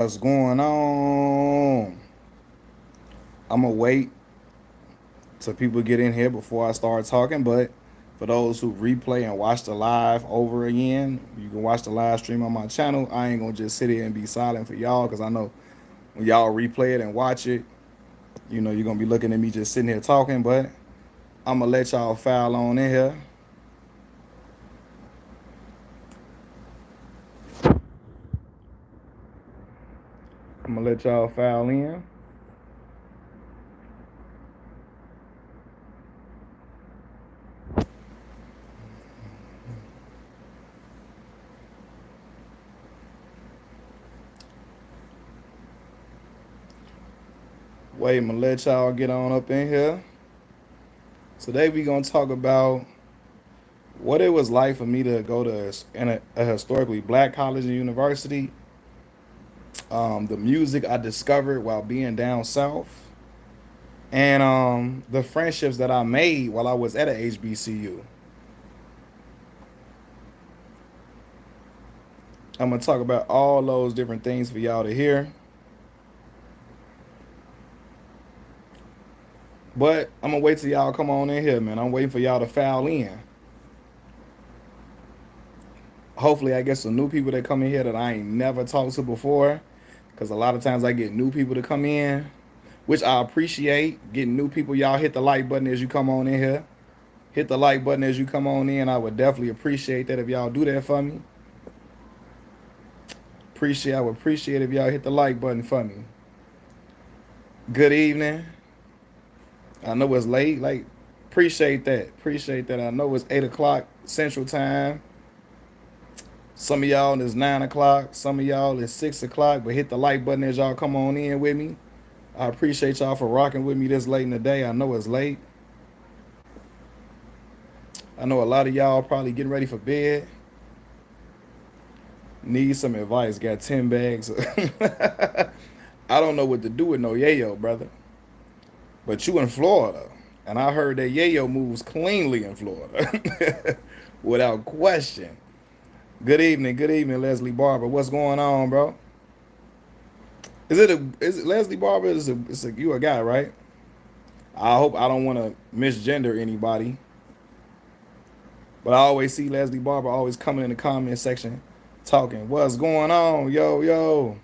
What's going on? I'm gonna wait till people get in here before I start talking. But for those who replay and watch the live over again, you can watch the live stream on my channel. I ain't gonna just sit here and be silent for y'all because I know when y'all replay it and watch it, you're gonna be looking at me just sitting here talking. But I'm gonna let y'all file on in here. I'm gonna let y'all file in. Wait, I'm gonna let y'all get on up in here. Today we gonna talk about what it was like for me to go to a historically black college and university, the music I discovered while being down south, and the friendships that I made while I was at a HBCU. I'm gonna talk about all those different things for y'all to hear. But I'm gonna wait till y'all come on in here, man. I'm waiting for y'all to file in. Hopefully, I get some new people that come in here that I ain't never talked to before. Because a lot of times I get new people to come in, which I appreciate. Getting new people, y'all hit the like button as you come on in here. Hit the like button as you come on in. I would definitely appreciate that if y'all do that for me. I would appreciate if y'all hit the like button for me. Good evening. I know it's late. Appreciate that. Appreciate that. I know it's 8 o'clock Central Time. Some of y'all is 9 o'clock. Some of y'all is 6 o'clock. But hit the like button as y'all come on in with me. I appreciate y'all for rocking with me this late in the day. I know it's late. I know a lot of y'all probably getting ready for bed. Need some advice. Got 10 bags. I don't know what to do with no yayo, brother. But you in Florida. And I heard that yayo moves cleanly in Florida. Without question. Good evening, Leslie Barber. What's going on, bro? Is it Leslie Barber? You a guy, right? I hope I don't want to misgender anybody. But I always see Leslie Barber always coming in the comment section talking. What's going on? Yo, yo.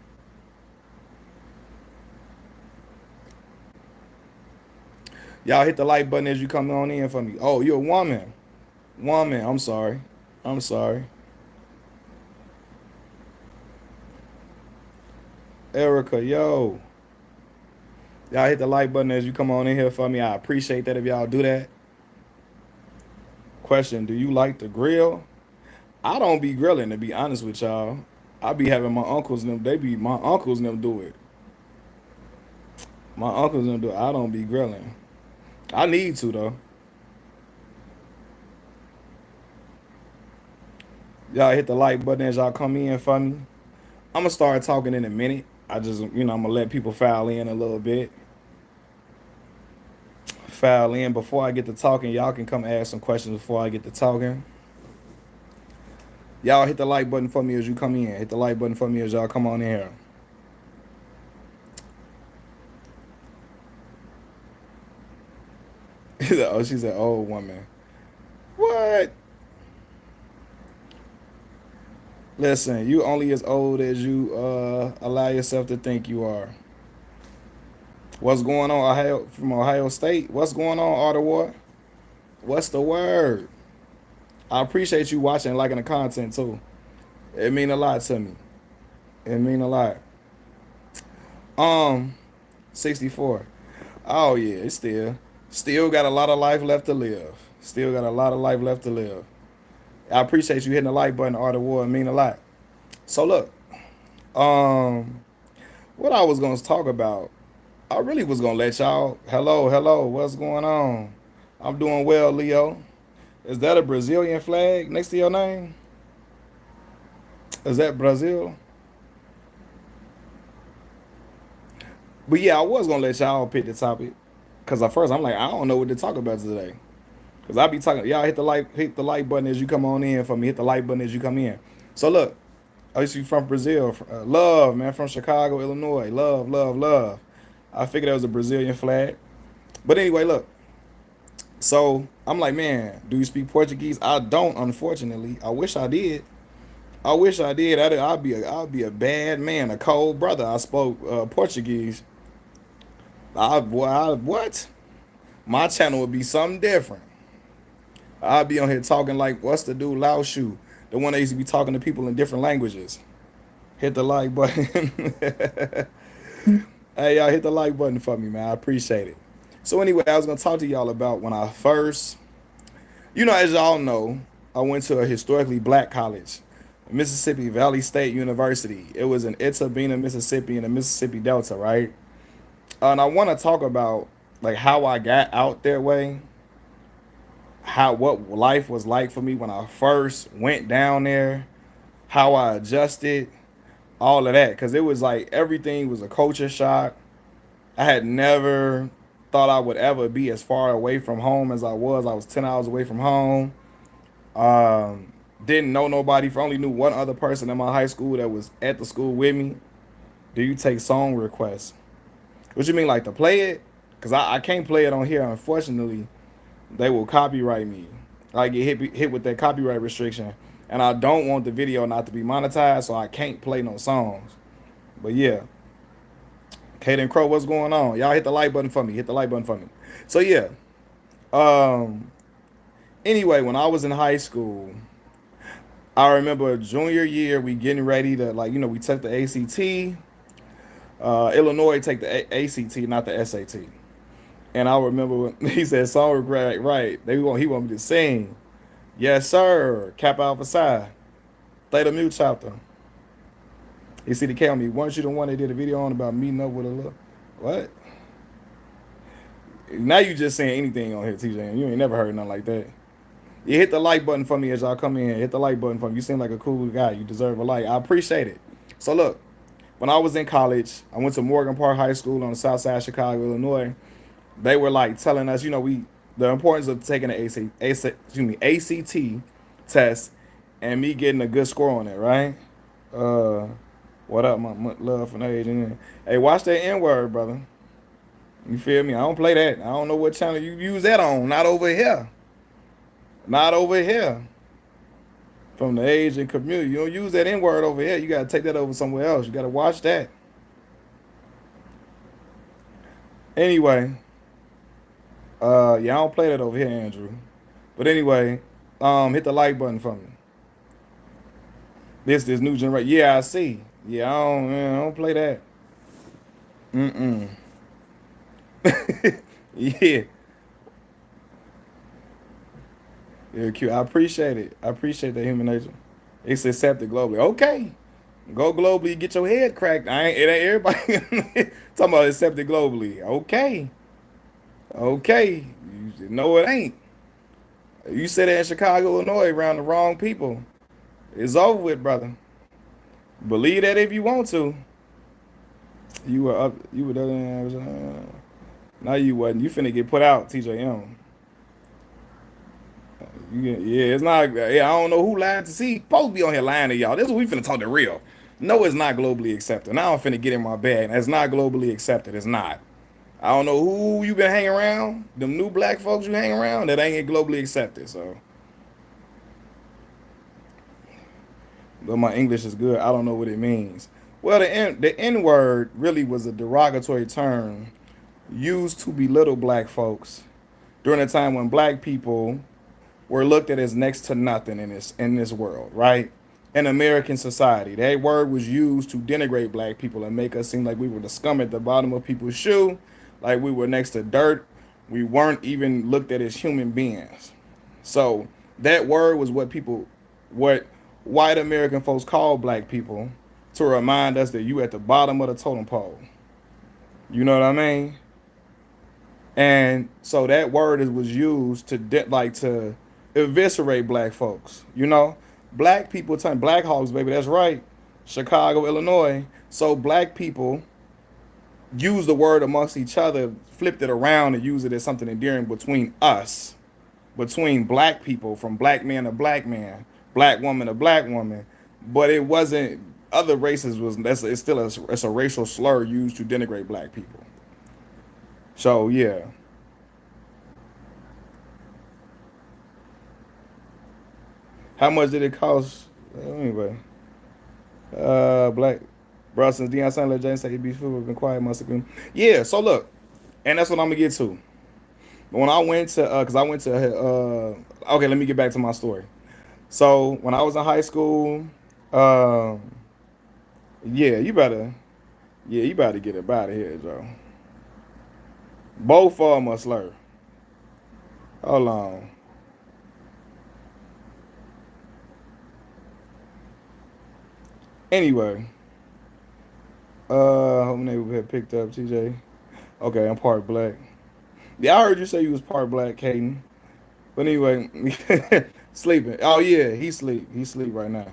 Y'all hit the like button as you come on in for me. Oh, you're a woman. Woman, I'm sorry. I'm sorry. Erica, yo. Y'all hit the like button as you come on in here for me. I appreciate that if y'all do that. Question, do you like to grill? I don't be grilling, to be honest with y'all. I be having my uncles and them. My uncles and them do it. My uncles and them do it. I don't be grilling. I need to, though. Y'all hit the like button as y'all come in for me. I'm going to start talking in a minute. I'm going to let people file in a little bit. File in before I get to talking. Y'all can come ask some questions before I get to talking. Y'all hit the like button for me as you come in. Hit the like button for me as y'all come on in here. Oh, she's an old woman. What? Listen, you only as old as you allow yourself to think you are. What's going on, Ohio, from Ohio State? What's going on, Ottawa? What's the word? I appreciate you watching and liking the content too. It mean a lot to me. It mean a lot. 64. Oh yeah, it's still got a lot of life left to live. Still got a lot of life left to live. I appreciate you hitting the like button, Ottawa. It mean a lot. So look, what I was gonna talk about, I really was gonna let y'all. Hello, what's going on? I'm doing well, Leo. Is that a Brazilian flag next to your name? Is that Brazil? But yeah, I was gonna let y'all pick the topic. Cause at first I'm like, I don't know what to talk about today. Cause I be talking, y'all hit the like button as you come on in for me. Hit the like button as you come in. So look, I used to be from Brazil. Love, man, from Chicago, Illinois. Love, love, love. I figured that was a Brazilian flag. But anyway, look. So I'm like, man, do you speak Portuguese? I don't, unfortunately. I wish I did. I wish I did. I'd be a bad man, a cold brother. I spoke Portuguese. What? My channel would be something different. I'd be on here talking like what's the dude Lao Shu, the one that used to be talking to people in different languages. Hit the like button. Hey, y'all, hit the like button for me, man. I appreciate it. So anyway, I was gonna talk to y'all about when I first, as y'all know, I went to a historically black college, Mississippi Valley State University. It was in Itabena, Mississippi, in the Mississippi Delta, right? And I want to talk about like how I got out their way, how what life was like for me when I first went down there, how I adjusted, all of that, because it was like everything was a culture shock. I had never thought I would ever be as far away from home as I was. I was 10 hours away from home. Didn't know nobody. Only knew one other person in my high school that was at the school with me. Do you take song requests? What you mean, like to play it? Because I can't play it on here, unfortunately. They will copyright me. I get hit with that copyright restriction. And I don't want the video not to be monetized, so I can't play no songs. But yeah. Kaden Crow, what's going on? Y'all hit the like button for me. Hit the like button for me. So yeah. Um. Anyway, when I was in high school, I remember junior year, we getting ready to we took the ACT. Illinois take the ACT, not the SAT. And I remember when he said song regret, right? He want me to sing. Yes, sir. Kappa Alpha Psi. Theta Mu chapter. You see the K on me. Weren't you the one that did a video on about meeting up with a little what? Now you just saying anything on here, TJ. You ain't never heard nothing like that. You hit the like button for me as y'all come in. Hit the like button for me. You seem like a cool guy. You deserve a like. I appreciate it. So look, when I was in college, I went to Morgan Park High School on the south side of Chicago, Illinois. They were like telling us, the importance of taking the ACT test and me getting a good score on it, right? What up, my love from the age? Hey, watch that N-word, brother. You feel me? I don't play that. I don't know what channel you use that on. Not over here. Not over here. From the age and community. You don't use that N-word over here. You got to take that over somewhere else. You got to watch that. Anyway. Yeah, I don't play that over here, Andrew. But anyway, hit the like button for me. This new generation. Yeah, I see. Yeah, I don't play that. Mm-mm. Yeah. Yeah, cute. I appreciate it. I appreciate that human nature. It's accepted globally. Okay. Go globally, get your head cracked. It ain't everybody talking about accepted globally. Okay. Okay. No, it ain't. You said that in Chicago, Illinois, around the wrong people. It's over with, brother. Believe that if you want to. You were up. You were there. No, you wasn't. You finna get put out, TJM. Yeah, it's not. Yeah, I don't know who lied to see. Supposed to be on here lying to y'all. This is what we finna talk the real. No, it's not globally accepted. Now I'm finna get in my bag. It's not globally accepted. It's not. I don't know who you been hanging around. Them new black folks you hang around that ain't globally accepted. So, but my English is good. I don't know what it means. Well, the N word really was a derogatory term used to belittle black folks during a time when black people were looked at as next to nothing in this world, right? In American society, that word was used to denigrate black people and make us seem like we were the scum at the bottom of people's shoe, like we were next to dirt. We weren't even looked at as human beings. So that word was what white American folks called black people to remind us that you at the bottom of the totem pole. You know what I mean? And so that word was used to eviscerate black folks. Black people turn Black Hawks, baby. That's right. Chicago, Illinois. So black people use the word amongst each other, flipped it around and use it as something endearing between us, between black people, from black man to black man, black woman to black woman. but it wasn't. Other races was it's still it's a racial slur used to denigrate black people. So yeah, how much did it cost? Anyway, black bro since Deion Sanders, James said he be food been quiet must have been. Yeah, so look, and that's what I'm gonna get to. When I went to, cause I went to, okay, let me get back to my story. So when I was in high school, um, yeah, you better get it out of here, Joe. Both of them are slur. Hold on. Anyway, home neighborhood picked up TJ. Okay, I'm part black. Yeah, I heard you say you was part black, Caden. But anyway, sleeping. Oh yeah, he sleep. He sleep right now.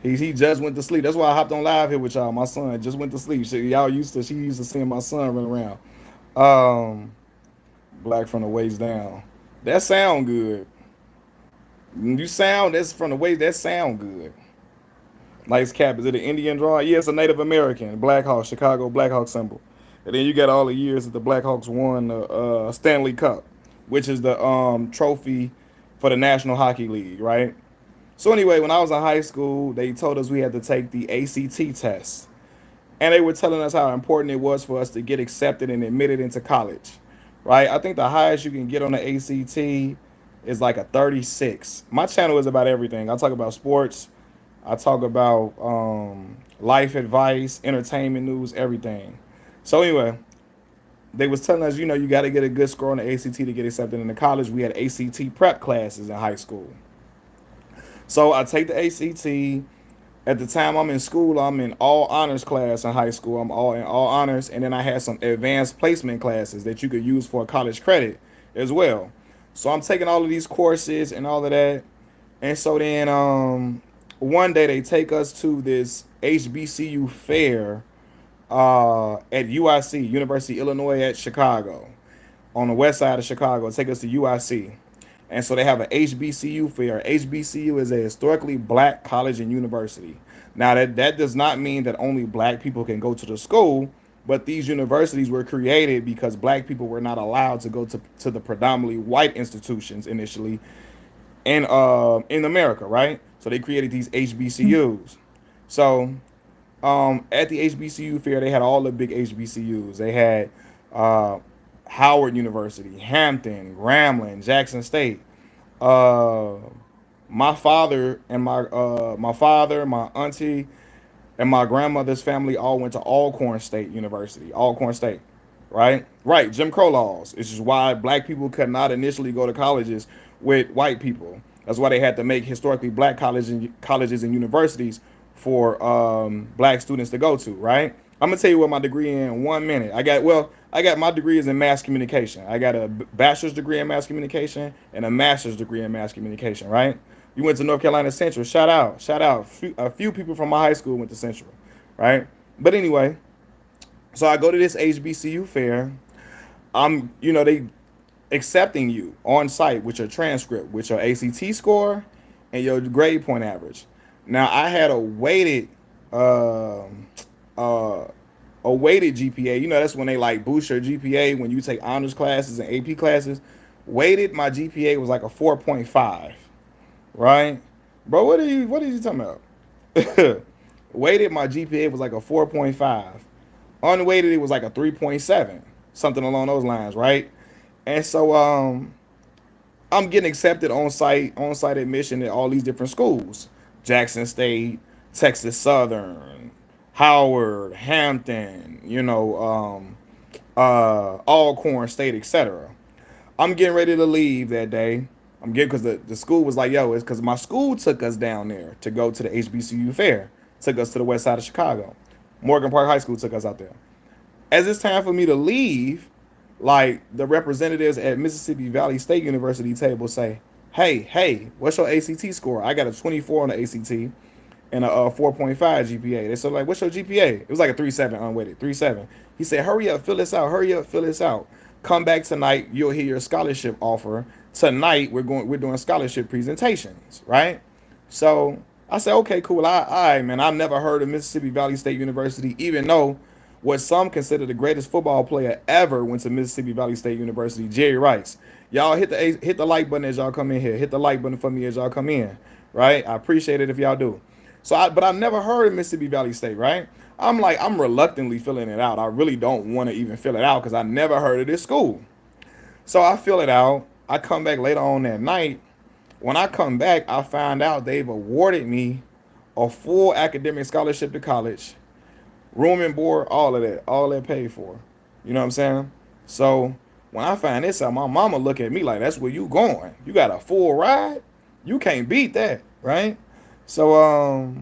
He just went to sleep. That's why I hopped on live here with y'all. My son just went to sleep. Y'all she used to seeing my son run around. Um, Black from the waist down. That sound good. You sound that's from the waist. That sound good. Nice cap. Is it an Indian drawing? Yeah, it's a Native American. Blackhawk, Chicago Blackhawk symbol. And then you got all the years that the Blackhawks won the Stanley Cup, which is the trophy for the National Hockey League, right? So anyway, when I was in high school, they told us we had to take the ACT test. And they were telling us how important it was for us to get accepted and admitted into college, right? I think the highest you can get on the ACT is like a 36. My channel is about everything. I talk about sports, I talk about life advice, entertainment news, everything. So anyway, they was telling us, you got to get a good score on the ACT to get accepted into college. We had ACT prep classes in high school. So I take the ACT. At the time I'm in school, I'm in all honors class in high school. I'm all in all honors, and then I had some advanced placement classes that you could use for a college credit as well. So I'm taking all of these courses and all of that. And so then one day they take us to this HBCU fair at UIC, University of Illinois at Chicago, on the west side of Chicago. Take us to UIC. And so they have an HBCU fair. HBCU is a historically black college and university. Now that does not mean that only black people can go to the school, but these universities were created because black people were not allowed to go to the predominantly white institutions initially in America, right? So they created these HBCUs. So at the HBCU fair, they had all the big HBCUs. They had uh, Howard University, Hampton, Grambling, Jackson State. Uh, my father and my father, my auntie, and my grandmother's family all went to Alcorn State University. Alcorn State, right? Right. Jim Crow laws. It's just why black people could not initially go to colleges with white people. That's why they had to make historically black colleges and universities for black students to go to. Right. I'm gonna tell you what my degree in 1 minute. I got my degree is in mass communication. I got a bachelor's degree in mass communication and a master's degree in mass communication. Right. You went to North Carolina Central. Shout out. A few people from my high school went to Central, right? But anyway, so I go to this HBCU fair. They accepting you on site with your transcript, with your ACT score, and your grade point average. Now I had uh, uh, a weighted GPA. That's when they like boost your GPA when you take honors classes and AP classes. Weighted, my GPA was like a 4.5. Right, bro? What are you talking about? Weighted, my GPA was like a 4.5. Unweighted, it was like a 3.7, something along those lines, right? And so I'm getting accepted on site admission at all these different schools: Jackson State, Texas Southern, Howard, Hampton, Alcorn State, etc. I'm getting ready to leave that day. I'm getting because the school was like, yo, it's because my school took us down there to go to the HBCU fair, took us to the west side of Chicago. Morgan Park High School took us out there. As it's time for me to leave, like the representatives at Mississippi Valley State University table say, hey, what's your ACT score? I got a 24 on the ACT and a 4.5 GPA. They said, like, what's your GPA? It was like a 3.7 unweighted, 3.7. He said, hurry up, fill this out, hurry up, fill this out. Come back tonight, you'll hear your scholarship offer. Tonight we're doing scholarship presentations, right? So I said, okay, cool. All right, man. I've never heard of Mississippi Valley State University, even though what some consider the greatest football player ever went to Mississippi Valley State University, Jerry Rice. Y'all hit the like button as y'all come in here. Hit the like button for me as y'all come in, right? I appreciate it if y'all do. But I've never heard of Mississippi Valley State, right? I'm reluctantly filling it out. I really don't want to even fill it out because I never heard of this school. So I fill it out. I come back later on that night. When I come back, I find out they've awarded me a full academic scholarship to college, room and board, all that paid for. You know what I'm saying? So when I find this out, my mama look at me like, "That's where you going? You got a full ride? You can't beat that, right?" So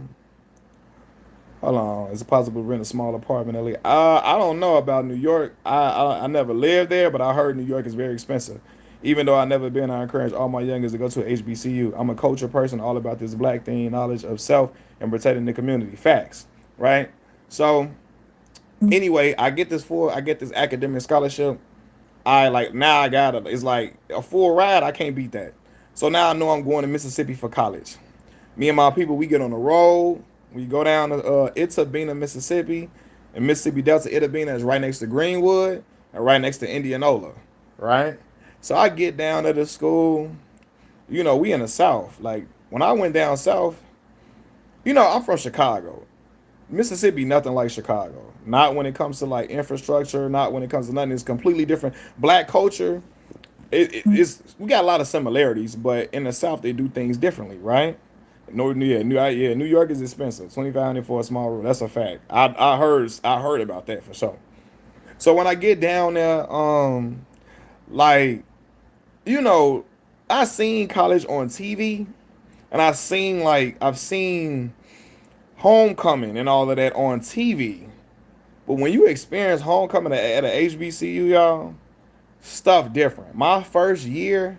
hold on. Is it possible to rent a small apartment in LA? I don't know about New York. I never lived there, but I heard New York is very expensive. Even though I never been, I encourage all my youngers to go to a HBCU. I'm a culture person, all about this black thing, knowledge of self, and protecting the community. Facts, right? So anyway, I get this academic scholarship. I like now I got it. It's like a full ride. I can't beat that. So now I know I'm going to Mississippi for college. Me and my people, we get on the road. We go down to Itabena, Mississippi, and Mississippi Delta. Itabena is right next to Greenwood and right next to Indianola, right? So I get down to the school. You know, we in the South. Like when I went down south, you know, I'm from Chicago. Mississippi, nothing like Chicago. Not when it comes to like infrastructure. Not when it comes to nothing. It's completely different. Black culture, it's we got a lot of similarities, but in the South they do things differently, right? No, New York is expensive. 2,500 for a small room. That's a fact. I heard about that for sure. So when I get down there, like you know, I seen college on TV, and I've seen homecoming and all of that on TV. But when you experience homecoming at a HBCU, y'all, stuff different. My first year,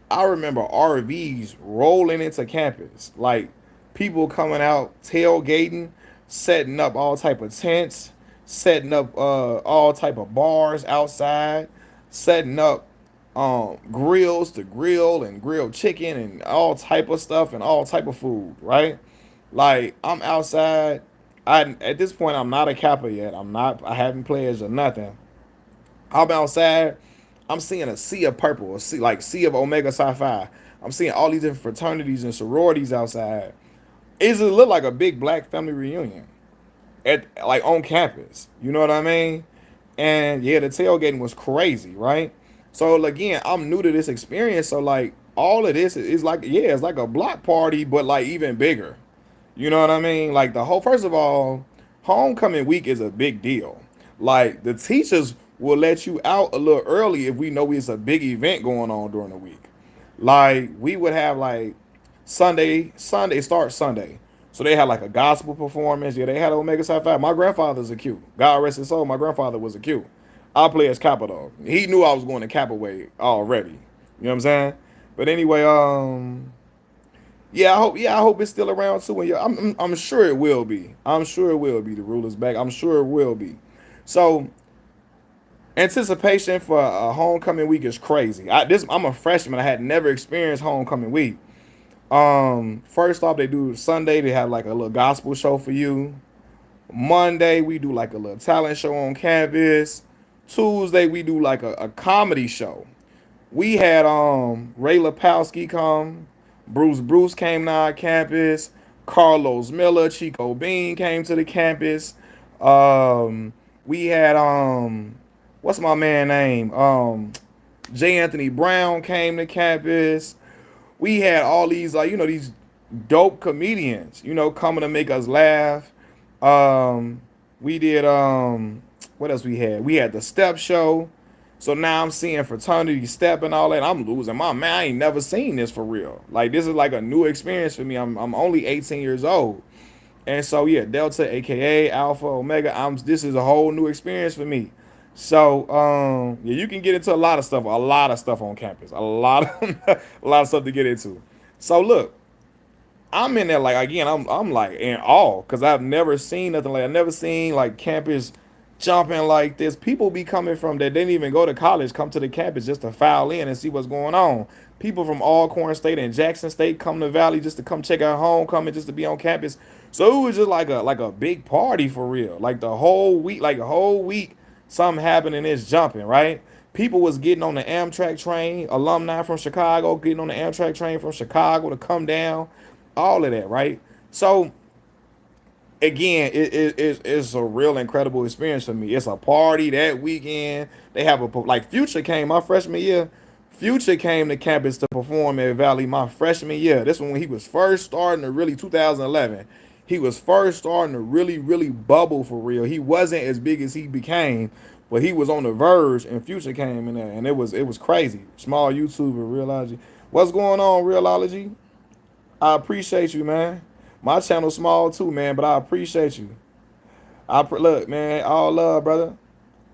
I remember RVs rolling into campus, like people coming out tailgating, setting up all type of tents, setting up all type of bars outside, setting up grills to grill and grill chicken and all type of stuff and all type of food, right? Like I'm outside. I at this point I'm not a Kappa yet. I haven't pledged or nothing. I'm outside. I'm seeing a sea of purple, sea of Omega Psi Phi. I'm seeing all these different fraternities and sororities outside. It look like a big black family reunion at like on campus. You know what I mean? And yeah, the tailgating was crazy, right? So again, I'm new to this experience. So like all of this is like yeah, it's like a block party, but like even bigger. You know what I mean? Like the whole first of all, homecoming week is a big deal. Like the teachers will let you out a little early if we know it's a big event going on during the week. Like we would have like Sunday start Sunday. So they had like a gospel performance. Yeah, they had Omega Psi Phi. My grandfather's a Q. God rest his soul. My grandfather was a Q. I play as Kappa though. He knew I was going to Kappa way already. You know what I'm saying? But anyway, I hope it's still around too. And yeah, I'm sure it will be. I'm sure it will be. The ruler's back. I'm sure it will be. So anticipation for a homecoming week is crazy. I'm a freshman. I had never experienced homecoming week. First off, they do Sunday. They have like a little gospel show for you. Monday we do like a little talent show on campus. Tuesday we do like a comedy show. We had Ray Lapowski come. Bruce came to our campus. Carlos Miller, Chico Bean came to the campus. We had what's my man name? J. Anthony Brown came to campus. We had all these like these dope comedians, coming to make us laugh. We did what else we had? We had the step show. So now I'm seeing fraternity step and all that. I'm losing my man. I ain't never seen this for real. Like this is like a new experience for me. I'm only 18 years old. And so yeah, Delta, aka Alpha, Omega, this is a whole new experience for me. So yeah, you can get into a lot of stuff on campus. A lot of stuff to get into. So look, I'm in there like again, I'm like in awe because I've never seen nothing like I've never seen like campus jumping like this. People be coming from that didn't even go to college, come to the campus just to file in and see what's going on. People from Alcorn State and Jackson State come to Valley just to come check out homecoming, just to be on campus. So it was just like a big party for real. Like the whole week, like a whole week, something happening is jumping, right? People was getting on the Amtrak train, alumni from Chicago getting on the Amtrak train from Chicago to come down, all of that, right? So again, it's a real incredible experience for me. It's a party that weekend. They have like Future came my freshman year. Future came to campus to perform at Valley my freshman year. This one when he was first starting to really 2011. He was first starting to really bubble for real. He wasn't as big as he became, but he was on the verge. And Future came in there, and it was crazy. Small YouTuber, Realogy. What's going on, Realogy? I appreciate you, man. My channel small too, man, but I appreciate you. Look, man, all love, brother.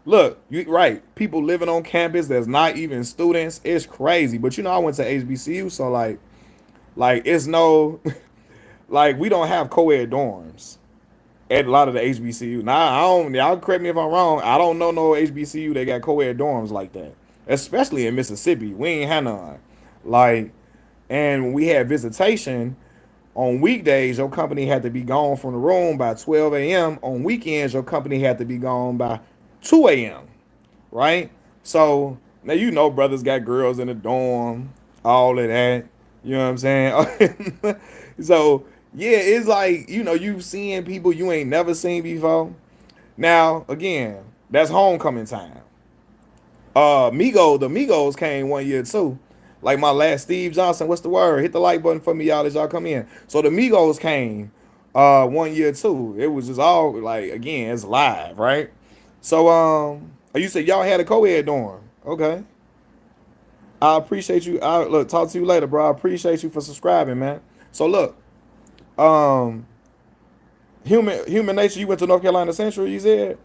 Look, you right. People living on campus that's not even students. It's crazy. But I went to HBCU, so like it's no like we don't have co-ed dorms at a lot of the HBCU. Now I don't. Y'all correct me if I'm wrong. I don't know no HBCU that got co-ed dorms like that, especially in Mississippi. We ain't had none. Like, and when we had visitation, on weekdays, your company had to be gone from the room by 12 a.m. On weekends, your company had to be gone by 2 a.m. Right? So now brothers got girls in the dorm, all of that. You know what I'm saying? So yeah, it's like you seeing people you ain't never seen before. Now again, that's homecoming time. The Migos came one year too. Like my last Steve Johnson, what's the word? Hit the like button for me, y'all, as y'all come in. So the Migos came one year too. It was just all like again, it's live, right? So you said y'all had a co-ed dorm. Okay. I appreciate you. I look, talk to you later, bro. I appreciate you for subscribing, man. So look, um, human nature, you went to North Carolina Central, you said?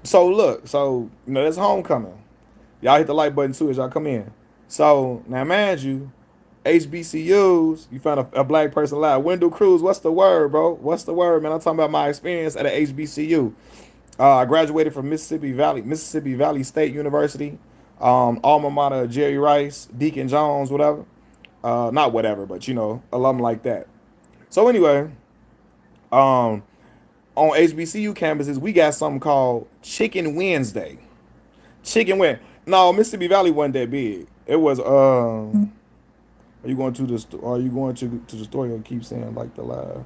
So look, that's homecoming. Y'all hit the like button too as y'all come in. So now, mind you, HBCUs, you found a black person live. Wendell Cruz, what's the word, bro? What's the word, man? I'm talking about my experience at a HBCU. I graduated from Mississippi Valley State University, alma mater of Jerry Rice, Deacon Jones, whatever. Not whatever, but alum like that. So anyway, um, on HBCU campuses, we got something called Chicken Wednesday. Chicken Wing. No, Mississippi Valley wasn't that big. It was. Are you going to the? Are you going to the store? Or keep saying like the live?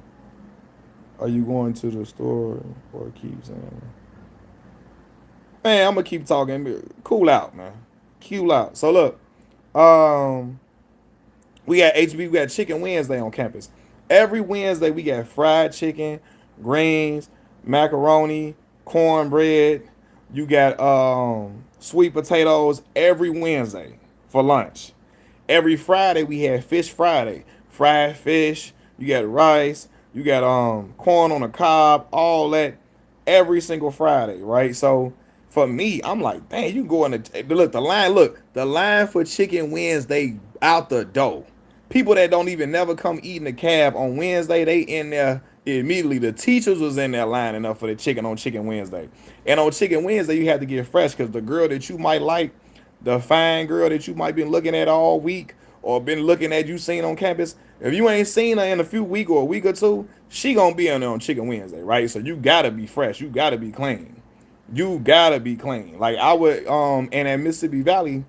Are you going to the store or keep saying? Man, I'm gonna keep talking. Cool out, man. Cool out. So look, um, we got Chicken Wednesday on campus. Every Wednesday we got fried chicken, greens, macaroni, cornbread. You got sweet potatoes every Wednesday for lunch. Every Friday we had Fish Friday, fried fish. You got rice. You got corn on the cob, all that every single Friday, right? So for me, I'm like, dang, you can go in the line for Chicken Wednesday out the door. People that don't even never come eating the cab on Wednesday, they in there immediately. The teachers was in there lining up for the chicken on Chicken Wednesday. And on Chicken Wednesday, you have to get fresh because the girl that you might like, the fine girl that you might been looking at all week or been looking at you seen on campus, if you ain't seen her in a few weeks or a week or two, she gonna be in there on Chicken Wednesday, right? So you gotta be fresh. You gotta be clean. You gotta be clean. Like I would and at Mississippi Valley,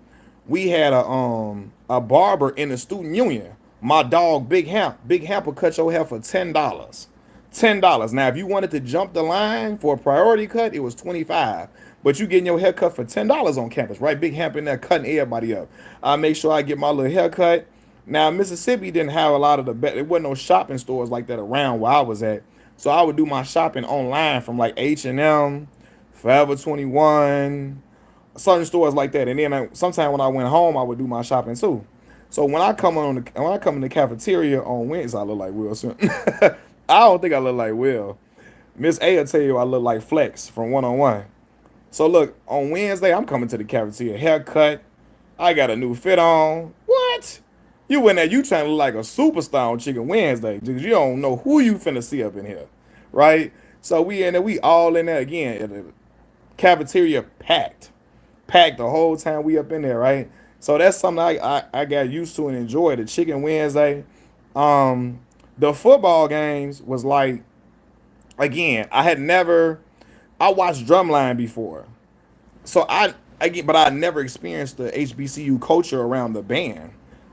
we had a barber in the student union. My dog Big Hamp will cut your hair for $10. $10. Now if you wanted to jump the line for a priority cut, it was 25. But you getting your hair cut for $10 on campus, right? Big Hamp in there cutting everybody up. I make sure I get my little haircut. Now Mississippi didn't have a lot of there wasn't no shopping stores like that around where I was at. So I would do my shopping online from like H&M, Forever 21, certain stores like that. And then sometime when I went home, I would do my shopping too. So when I come in the cafeteria on Wednesday, I look like Will Smith. I don't think I look like Will. Miss A will tell you I look like Flex from 101. So look, on Wednesday, I'm coming to the cafeteria, haircut. I got a new fit on. What? You in there, you trying to look like a superstar on Chicken Wednesday because you don't know who you finna see up in here, right? So we in there, we all in there again. The cafeteria packed the whole time we up in there, right? So that's something I got used to and enjoyed. The Chicken Wednesday, um, the football games was like, again, I watched Drumline before, so I get, but I never experienced the HBCU culture around the band.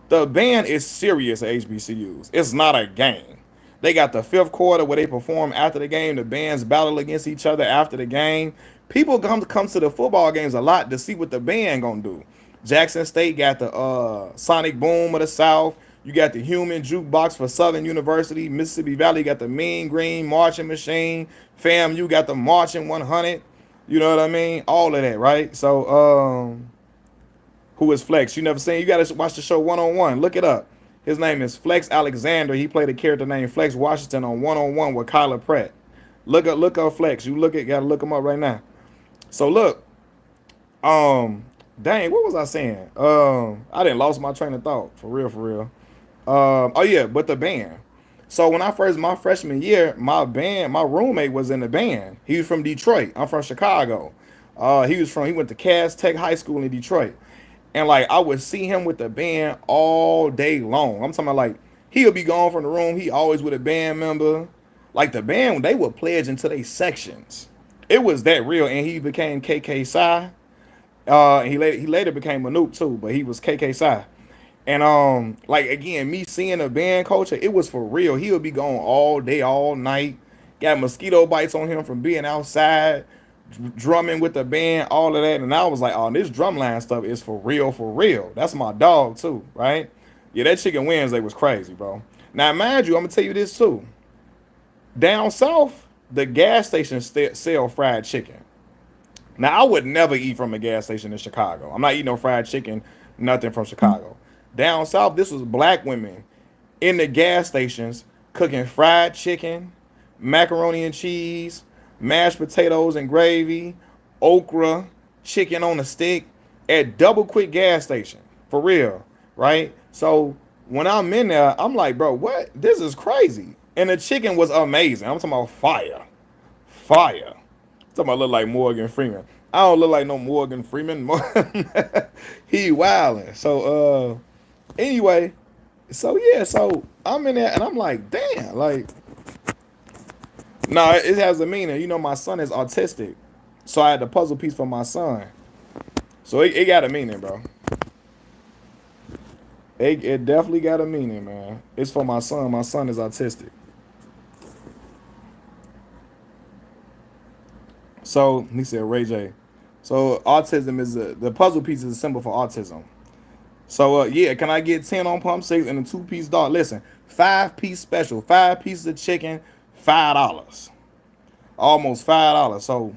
The band is serious at HBCUs. It's not a game. They got the fifth quarter where they perform after the game. The bands battle against each other after the game. People come to the football games a lot to see what the band gonna do. Jackson State got the Sonic Boom of the South. You got the Human Jukebox for Southern University. Mississippi Valley got the Mean Green Marching Machine. FAMU got the Marching 100. You know what I mean? All of that, right? So, who is Flex? You never seen? You gotta watch the show One on One. Look it up. His name is Flex Alexander. He played a character named Flex Washington on One with Kyla Pratt. Look up Flex. Gotta look him up right now. So look, dang, what was I saying? I didn't lost my train of thought for real, for real. Oh yeah, but the band. So when I first my freshman year, my roommate was in the band. He was from Detroit. I'm from Chicago. He went to Cass Tech High School in Detroit. And like I would see him with the band all day long. I'm talking about like he'll be gone from the room. He always with a band member. Like the band, they would pledge into their sections. It was that real. And he became KK Psy. He later became Manoop too, but he was KK Psy. And like again, me seeing the band culture, it was for real. He would be gone all day, all night. Got mosquito bites on him from being outside, drumming with the band, all of that. And I was like, oh, this drumline stuff is for real, for real. That's my dog too, right? Yeah, that Chicken Wednesday was crazy, bro. Now, mind you, I'm gonna tell you this too. Down south, the gas stations sell fried chicken. Now, I would never eat from a gas station in Chicago. I'm not eating no fried chicken, nothing from Chicago. Down south, this was black women in the gas stations cooking fried chicken, macaroni and cheese, mashed potatoes and gravy, okra, chicken on a stick at double quick gas station. For real, right? So when I'm in there, I'm like, bro, what? This is crazy. And the chicken was amazing. I'm talking about fire. Fire. I'm talking about look like Morgan Freeman. I don't look like no Morgan Freeman. He wilding. So anyway, so yeah, so I'm in there and I'm like, damn, like, no, it has a meaning. You know, my son is autistic, so I had the puzzle piece for my son. So it got a meaning, bro. It definitely got a meaning, man. It's for my son. My son is autistic. So he said, Ray J. So autism is the puzzle piece is a symbol for autism. So yeah, can I get 10 on pump six and a 2-piece dog? Listen, 5-piece special, 5 pieces of chicken, $5. Almost $5. So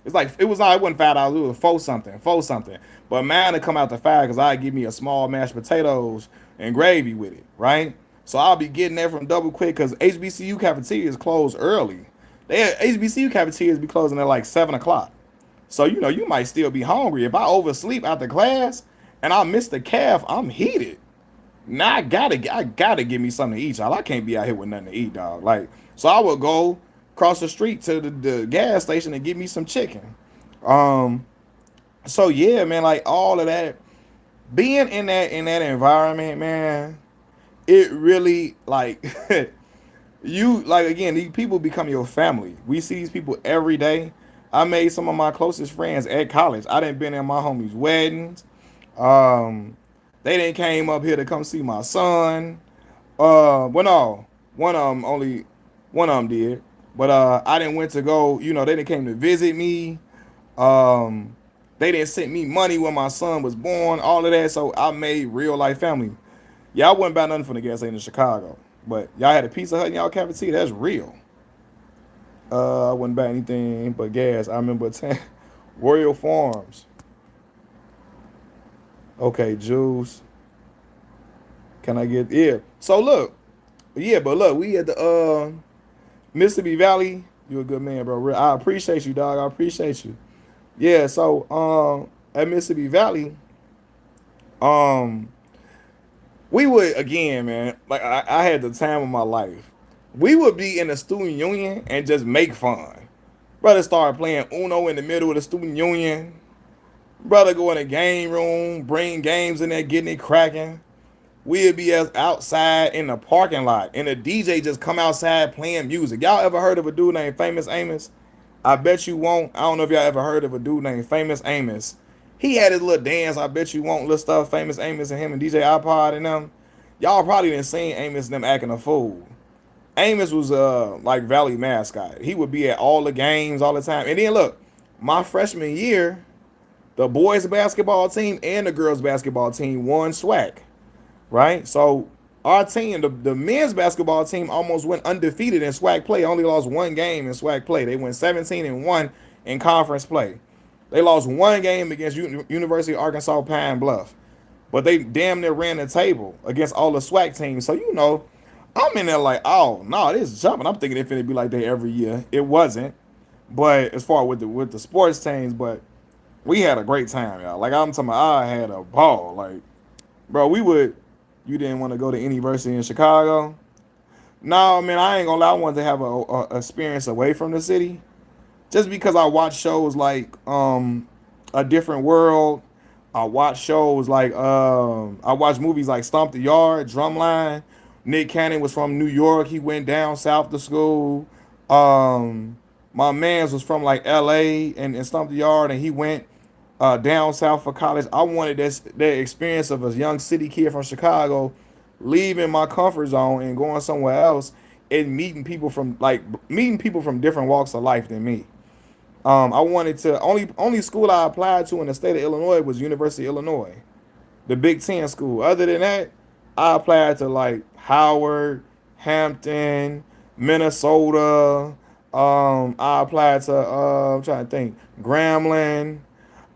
it's like it wasn't $5, it was four something. But mine to come out to 5 because I give me a small mashed potatoes and gravy with it, right? So I'll be getting that from double quick because HBCU cafeterias close early. HBCU cafeterias be closing at like 7 o'clock. So you know you might still be hungry. If I oversleep after class and I miss the calf, I'm heated. Now I gotta give me something to eat, y'all. I can't be out here with nothing to eat, dog. Like, so I would go across the street to the gas station and get me some chicken. Um, so yeah, man, like all of that, being in that environment, man, it really like you like again, these people become your family. We see these people every day. I made some of my closest friends at college. I didn't been in my homies' weddings. Um, they didn't came up here to come see my son. Well, no, one of them did, but I didn't went to go. You know, they didn't came to visit me. Um, they didn't send me money when my son was born. All of that, so I made real life family. Y'all wasn't about nothing from the gas station in Chicago, but y'all had a Pizza Hut in y'all cafeteria. That's real. I wouldn't buy anything but gas. I remember Royal Farms. Okay, Juice. Can I get yeah? So look, yeah, but look, we at the Mississippi Valley. You a good man, bro. I appreciate you, dog. I appreciate you. Yeah. So at Mississippi Valley, um, we would again, man. Like I had the time of my life. We would be in the student union and just make fun. Brother started playing Uno in the middle of the student union. Brother go in the game room, bring games in there, getting it cracking. We'd be outside in the parking lot, and the DJ just come outside playing music. Y'all ever heard of a dude named Famous Amos? I bet you won't. I don't know if y'all ever heard of a dude named Famous Amos. He had his little dance. I bet you won't. Little stuff. Famous Amos and him and DJ iPod and them. Y'all probably didn't see Amos and them acting a fool. Amos was like Valley mascot. He would be at all the games all the time. And then look, my freshman year, the boys basketball team and the girls basketball team won SWAC, right? So our team, the men's basketball team, almost went undefeated in SWAC play. Only lost one game in SWAC play. They went 17-1 in conference play. They lost one game against University of Arkansas Pine Bluff, but they damn near ran the table against all the SWAC teams. So I'm in there like, oh no, this is jumping. I'm thinking it's gonna be like that every year. It wasn't, but as far with the sports teams, but we had a great time, y'all. Like I'm talking about, I had a ball. Like, bro, you didn't want to go to any university in Chicago? No, man, I ain't gonna lie. I wanted to have a experience away from the city, just because I watch shows like A Different World. I watch shows like I watch movies like Stomp the Yard, Drumline. Nick Cannon was from New York. He went down south to school. My man's was from like L.A. and Stomp the Yard, and he went down south for college. I wanted that experience of a young city kid from Chicago leaving my comfort zone and going somewhere else and meeting people from different walks of life than me. I wanted to only school I applied to in the state of Illinois was University of Illinois, the Big Ten school. Other than that, I applied to like Howard, Hampton, Minnesota. I applied to I'm trying to think, Grambling.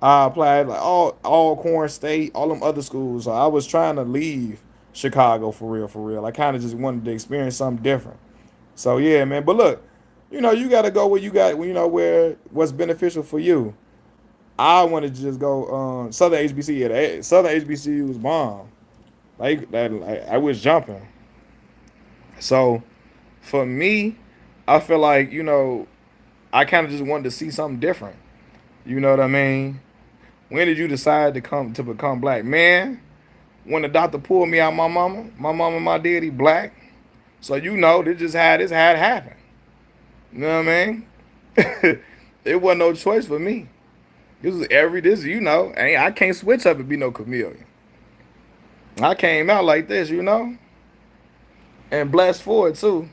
I applied like Alcorn State, all them other schools. So I was trying to leave Chicago for real, for real. I kind of just wanted to experience something different. So yeah, man. But look, you got to go where you got, where what's beneficial for you. I wanted to just go Southern HBCU. Yeah, Southern HBCU was bomb. Like I was jumping. So for me, I feel like I kind of just wanted to see something different. You know what I mean? When did you decide to become black, man? When the doctor pulled me out, my mama, and my daddy black. So this had happened. You know what I mean? It wasn't no choice for me. I can't switch up and be no chameleon. I came out like this, and blessed for it too.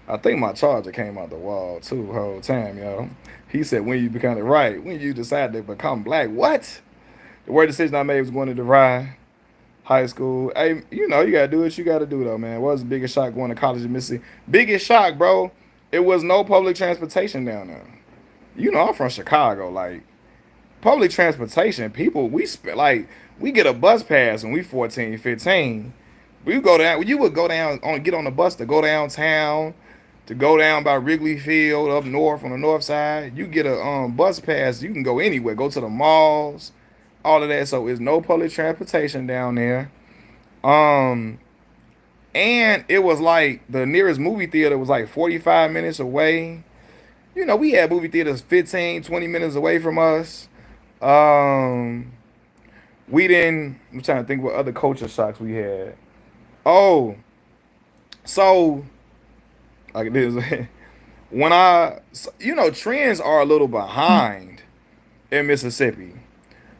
I think my charger came out the wall too the whole time, yo. He said, when you become it right, when you decide to become black, what? The word decision I made was going to DeVry High School. Hey, you gotta do what you gotta do though, man. What was the biggest shock going to college in Mississippi? Biggest shock, bro. It was no public transportation down there. I'm from Chicago. Like, public transportation, people, we get a bus pass when we 14, 15. We go down, you would go down get on the bus to go downtown, to go down by Wrigley Field up north on the north side. You get a bus pass, you can go anywhere, go to the malls, all of that. So it's no public transportation down there. And it was like the nearest movie theater was like 45 minutes away. We had movie theaters 15, 20 minutes away from us. Um, I'm trying to think what other culture shocks we had. Oh, so like this, trends are a little behind in Mississippi.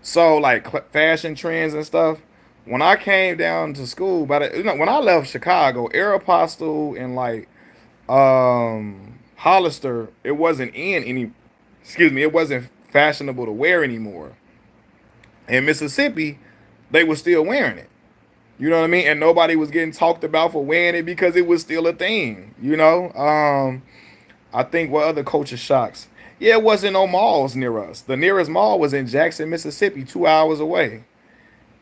So like fashion trends and stuff. When I came down to school, when I left Chicago, Aeropostale and like Hollister, it wasn't in any. Excuse me, it wasn't fashionable to wear anymore. In Mississippi, they were still wearing it. You know what I mean? And nobody was getting talked about for wearing it because it was still a thing. I think what other culture shocks? Yeah, it wasn't no malls near us. The nearest mall was in Jackson, Mississippi, 2 hours away.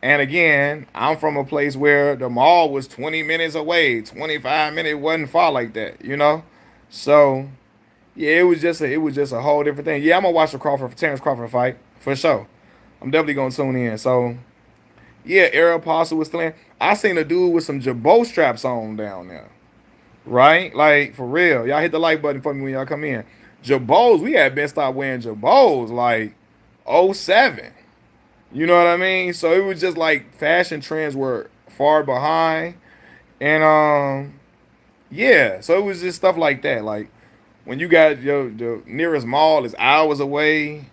And again, I'm from a place where the mall was 20 minutes away, 25 minutes, it wasn't far like that. So yeah, it was just a whole different thing. Yeah, I'm gonna watch the Terrence Crawford fight for sure. I'm definitely gonna tune in. So yeah, Aeropostale was still in. I seen a dude with some Jabot straps on down there. right? Like for real, y'all hit the like button for me when y'all come in. Jabos, we had been stopped wearing Jabos like '07. You know what I mean? So it was just like fashion trends were far behind, and yeah. So it was just stuff like that. Like when you got your the nearest mall is hours away.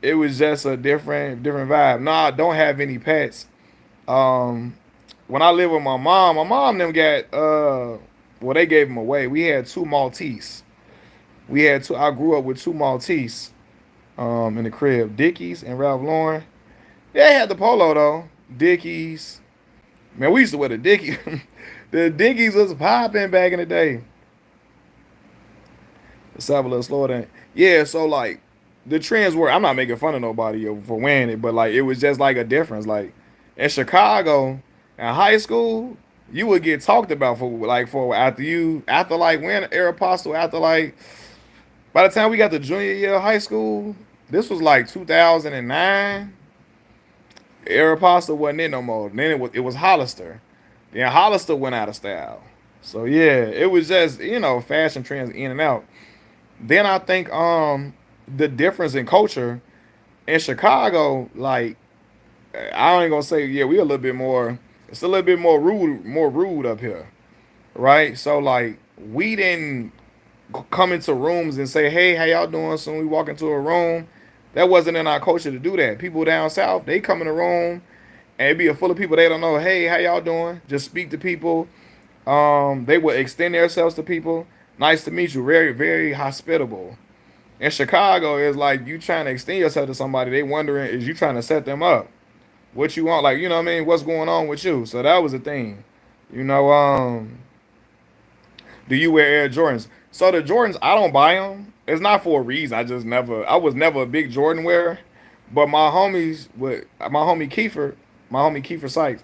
It was just a different vibe. No, I don't have any pets. Um, when I lived with my mom them got well they gave them away. We had two Maltese. We had two. I grew up with two Maltese in the crib, Dickies and Ralph Lauren. They had the polo though, Dickies. Man, we used to wear the Dickies. The Dickies was popping back in the day. Let's have a little slower than yeah. So like the trends were. I'm not making fun of nobody for wearing it, but like it was just like a difference. Like in Chicago, in high school, you would get talked about for after like wearing Aeropostale after like by the time we got to junior year of high school, this was like 2009. Aeropostale wasn't in no more. Then it was Hollister. Then Hollister went out of style. So yeah, it was just fashion trends in and out. Then I think the difference in culture in Chicago, like I ain't gonna say yeah, we a little bit more. It's a little bit more rude up here, right? So like we didn't come into rooms and say, "Hey, how y'all doing?" So when we walk into a room, that wasn't in our culture to do that. People down south, they come in the room and it be a full of people they don't know. Hey, how y'all doing? Just speak to people. They would extend themselves to people. Nice to meet you. Very, very hospitable. In Chicago, it's like you trying to extend yourself to somebody. They wondering is you trying to set them up? What you want? Like you know what I mean? What's going on with you? So that was the thing. You know, do you wear Air Jordans? So the Jordans, I don't buy them. It's not for a reason. I was never a big Jordan wearer. But my homie Kiefer Sykes,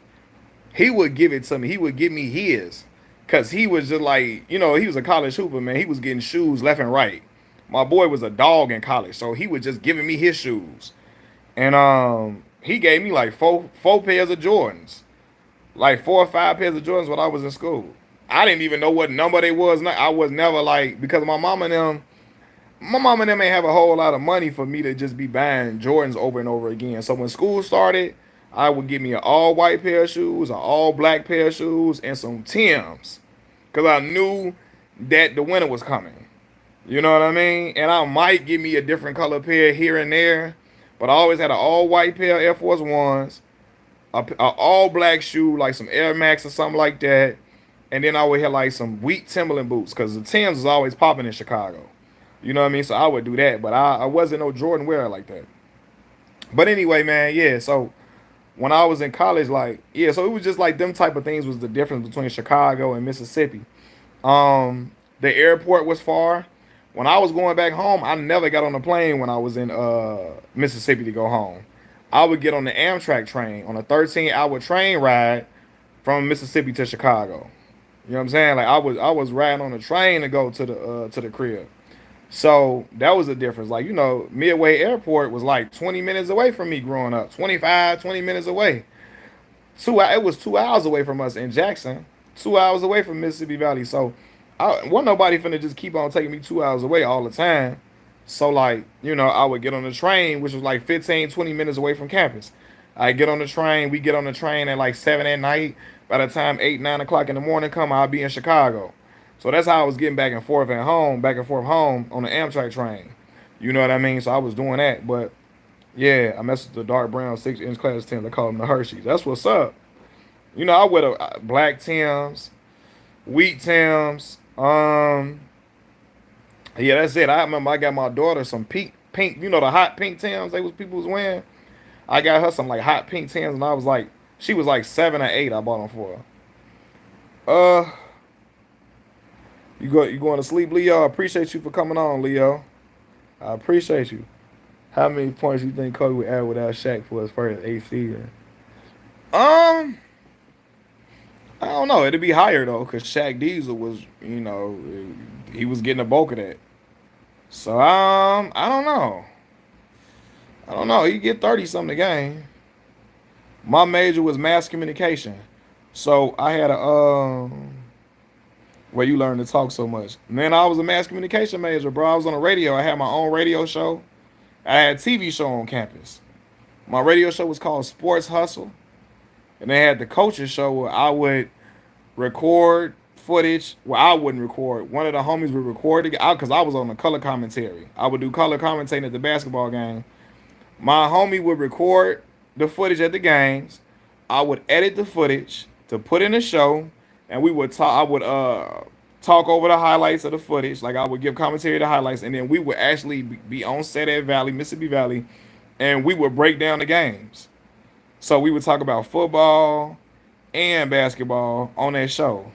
he would give it to me. He would give me his. Cause he was just like, he was a college hooper, man. He was getting shoes left and right. My boy was a dog in college, so he was just giving me his shoes. And he gave me like four pairs of Jordans. Like 4 or 5 pairs of Jordans when I was in school. I didn't even know what number they was. I was never like because my mom and them ain't have a whole lot of money for me to just be buying Jordans over and over again. So when school started, I would get me an all white pair of shoes, an all black pair of shoes, and some Tims. Cause I knew that the winter was coming. You know what I mean? And I might give me a different color pair here and there. But I always had an all white pair of Air Force Ones, a all black shoe, like some Air Max or something like that. And then I would have like some wheat Timberland boots because the Tims was always popping in Chicago. You know what I mean? So I would do that, but I wasn't no Jordan wearer like that. But anyway, man, yeah. So when I was in college, like yeah, so it was just like them type of things was the difference between Chicago and Mississippi. The airport was far. When I was going back home, I never got on a plane when I was in Mississippi to go home. I would get on the Amtrak train on a 13-hour train ride from Mississippi to Chicago. You know what I'm saying? Like I was riding on a train to go to the crib. So that was the difference. Like, Midway Airport was like 20 minutes away from me growing up. 25, 20 minutes away. It was 2 hours away from us in Jackson. 2 hours away from Mississippi Valley. So I wasn't nobody finna just keep on taking me 2 hours away all the time. So like, I would get on the train, which was like 15, 20 minutes away from campus. I get on the train, we get on the train at like 7 at night. By the time 8, 9 o'clock in the morning come, I'll be in Chicago. So that's how I was getting back and forth home on the Amtrak train. You know what I mean? So I was doing that. But yeah, I messed with the dark brown 6-inch class Timbs. I call them the Hershey's. That's what's up. I wear the black Timbs, wheat Timbs. Yeah, that's it. I remember I got my daughter some pink, the hot pink Timbs people was wearing. I got her some like hot pink Timbs, and she was like 7 or 8. I bought them for her. Uh, you going to sleep, Leo? I appreciate you for coming on, Leo. I appreciate you. How many points you think Kobe would add without Shaq for his first 8 season? Um, I don't know. It'd be higher though, cause Shaq Diesel was, he was getting the bulk of that. So I don't know. I don't know. He get 30 something a game. My major was mass communication, so I had where you learn to talk so much. Man, I was a mass communication major, bro. I was on the radio. I had my own radio show. I had a TV show on campus. My radio show was called Sports Hustle, and they had the coaches show where I would record footage. Well, I wouldn't record. One of the homies would record it because I was on the color commentary. I would do color commentating at the basketball game. My homie would record the footage at the games. I would edit the footage to put in the show, and we would talk. I would talk over the highlights of the footage. Like I would give commentary to highlights, and then we would actually be on set at Valley, Mississippi Valley, and we would break down the games. So we would talk about football and basketball on that show.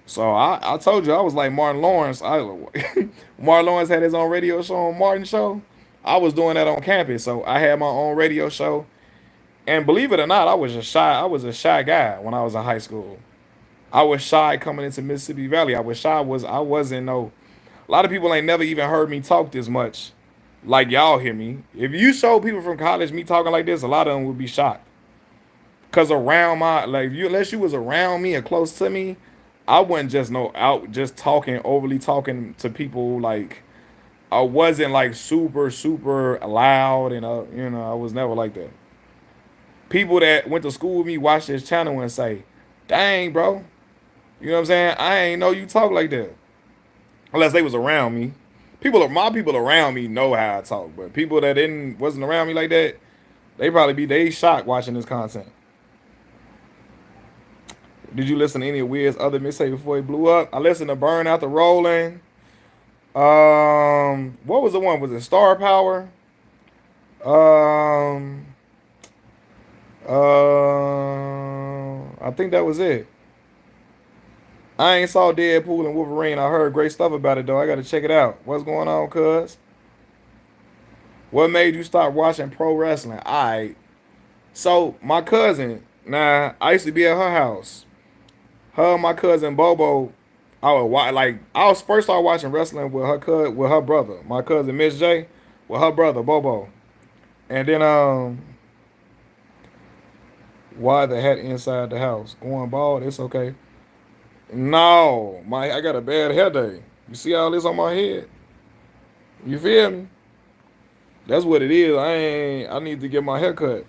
So I told you I was like Martin Lawrence. Martin Lawrence had his own radio show on Martin Show. I was doing that on campus, so I had my own radio show. And believe it or not, I was a shy guy when I was in high school. I was shy coming into Mississippi Valley. I was shy. I wasn't no. A lot of people ain't never even heard me talk this much, like y'all hear me. If you show people from college me talking like this, a lot of them would be shocked. Cause around my like you unless you was around me or close to me, I wasn't just no out just talking overly talking to people like I wasn't like super loud and I was never like that. People that went to school with me watch this channel and say, "Dang, bro, you know what I'm saying? I ain't know you talk like that." Unless they was around me. My people around me know how I talk, but people that didn't wasn't around me like that, they shocked watching this content. Did you listen to any of Wiz other mixtape before he blew up? I listened to Burn Out the Rolling. What was the one? Was it Star Power? Um, I think that was it. I ain't saw Deadpool and Wolverine. I heard great stuff about it though. I gotta check it out. What's going on, cuz? What made you start watching pro wrestling? Alright. So my cousin, nah, I used to be at her house. Her and my cousin Bobo, I would watch like I was first started watching wrestling with with her brother. My cousin Miss J with her brother Bobo. And then why the hat inside the house? Going bald, it's okay. No, I got a bad hair day. You see all this on my head? You feel me? That's what it is. I need to get my hair cut.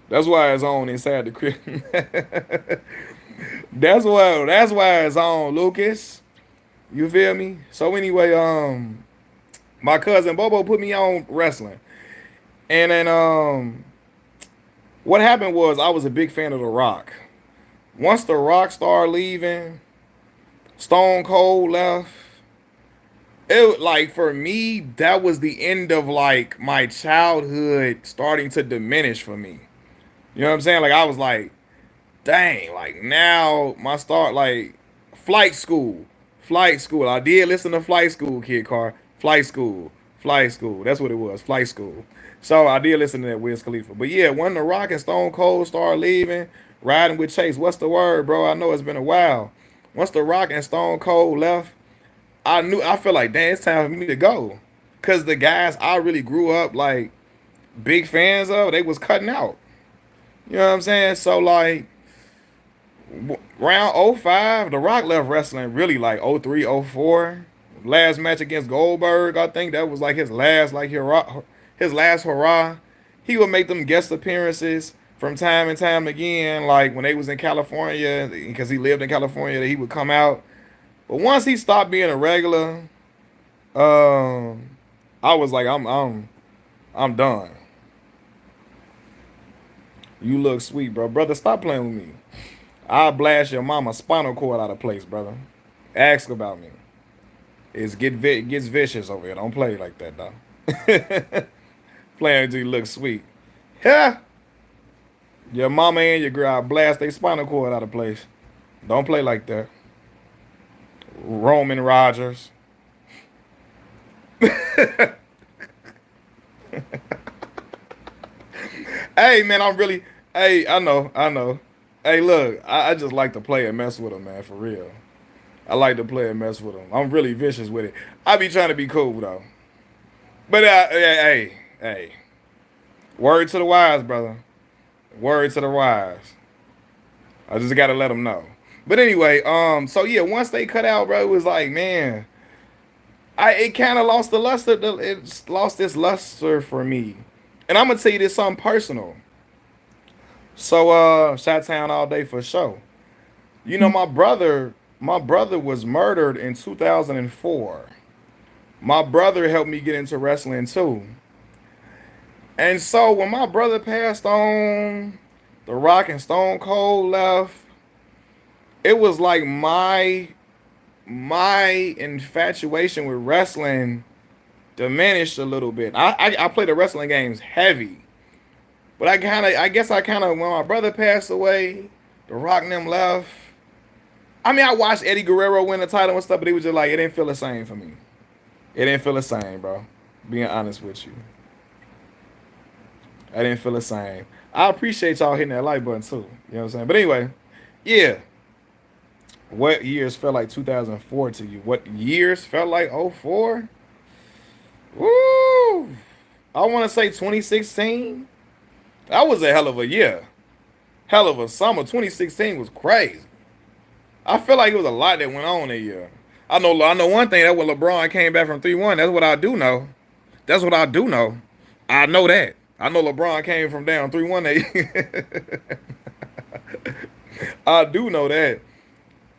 That's why it's on inside the crib. That's why it's on, Lucas. You feel me? So anyway, my cousin Bobo put me on wrestling. And then what happened was I was a big fan of The Rock. Once The Rock started leaving, Stone Cold left. It like for me, that was the end of like my childhood starting to diminish for me. You know what I'm saying? Like I was like, dang, like now my start like flight school. Flight school. I did listen to flight school, Kid Car. Flight school. Flight school. That's what it was. Flight school. So I did listen to that Wiz Khalifa. But yeah, when The Rock and Stone Cold started leaving, riding with Chase. What's the word, bro? I know it's been a while. Once The Rock and Stone Cold left, I feel like damn, it's time for me to go. Cause the guys I really grew up like big fans of, they was cutting out. You know what I'm saying? So like round '05, The Rock left wrestling really like '03, '04. Last match against Goldberg, I think that was like his last hurrah. He would make them guest appearances from time and time again, like when they was in California, because he lived in California, that he would come out. But once he stopped being a regular, um, I was like, I'm done. You look sweet, bro. Brother, stop playing with me. I'll blast your mama spinal cord out of place, brother. Ask about me. It gets vicious over here. Don't play like that, though. Playing until you look sweet. Yeah. Your mama and your girl, I blast their spinal cord out of place. Don't play like that. Roman Rogers. Hey, man, Hey, I know. Hey, look, I just like to play and mess with them, man, for real. I like to play and mess with them. I'm really vicious with it. I be trying to be cool, though. But, hey. Word to the wise, brother. Word to the wise. I just gotta let them know. But anyway, so yeah, once they cut out, bro, it was like, man, it kind of lost the luster. It's lost its luster for me. And I'm gonna tell you this something personal. So Shot Town all day for sure. You know, my brother was murdered in 2004. My brother helped me get into wrestling too. And so when my brother passed on, The Rock and Stone Cold left, it was like my infatuation with wrestling diminished a little bit. I played the wrestling games heavy, but I guess I kind of when my brother passed away, The Rock and them left. I mean, I watched Eddie Guerrero win the title and stuff, but it was just like it didn't feel the same for me. It didn't feel the same, bro. Being honest with you, I didn't feel the same. I appreciate y'all hitting that like button too. You know what I'm saying? But anyway, yeah. What years felt like 2004 to you? What years felt like '04? Woo! I want to say 2016. That was a hell of a year. Hell of a summer. 2016 was crazy. I feel like it was a lot that went on that year. I know one thing that when LeBron came back from 3-1, that's what I do know. That's what I do know. I know that. I know LeBron came from down 3-1 that I do know that.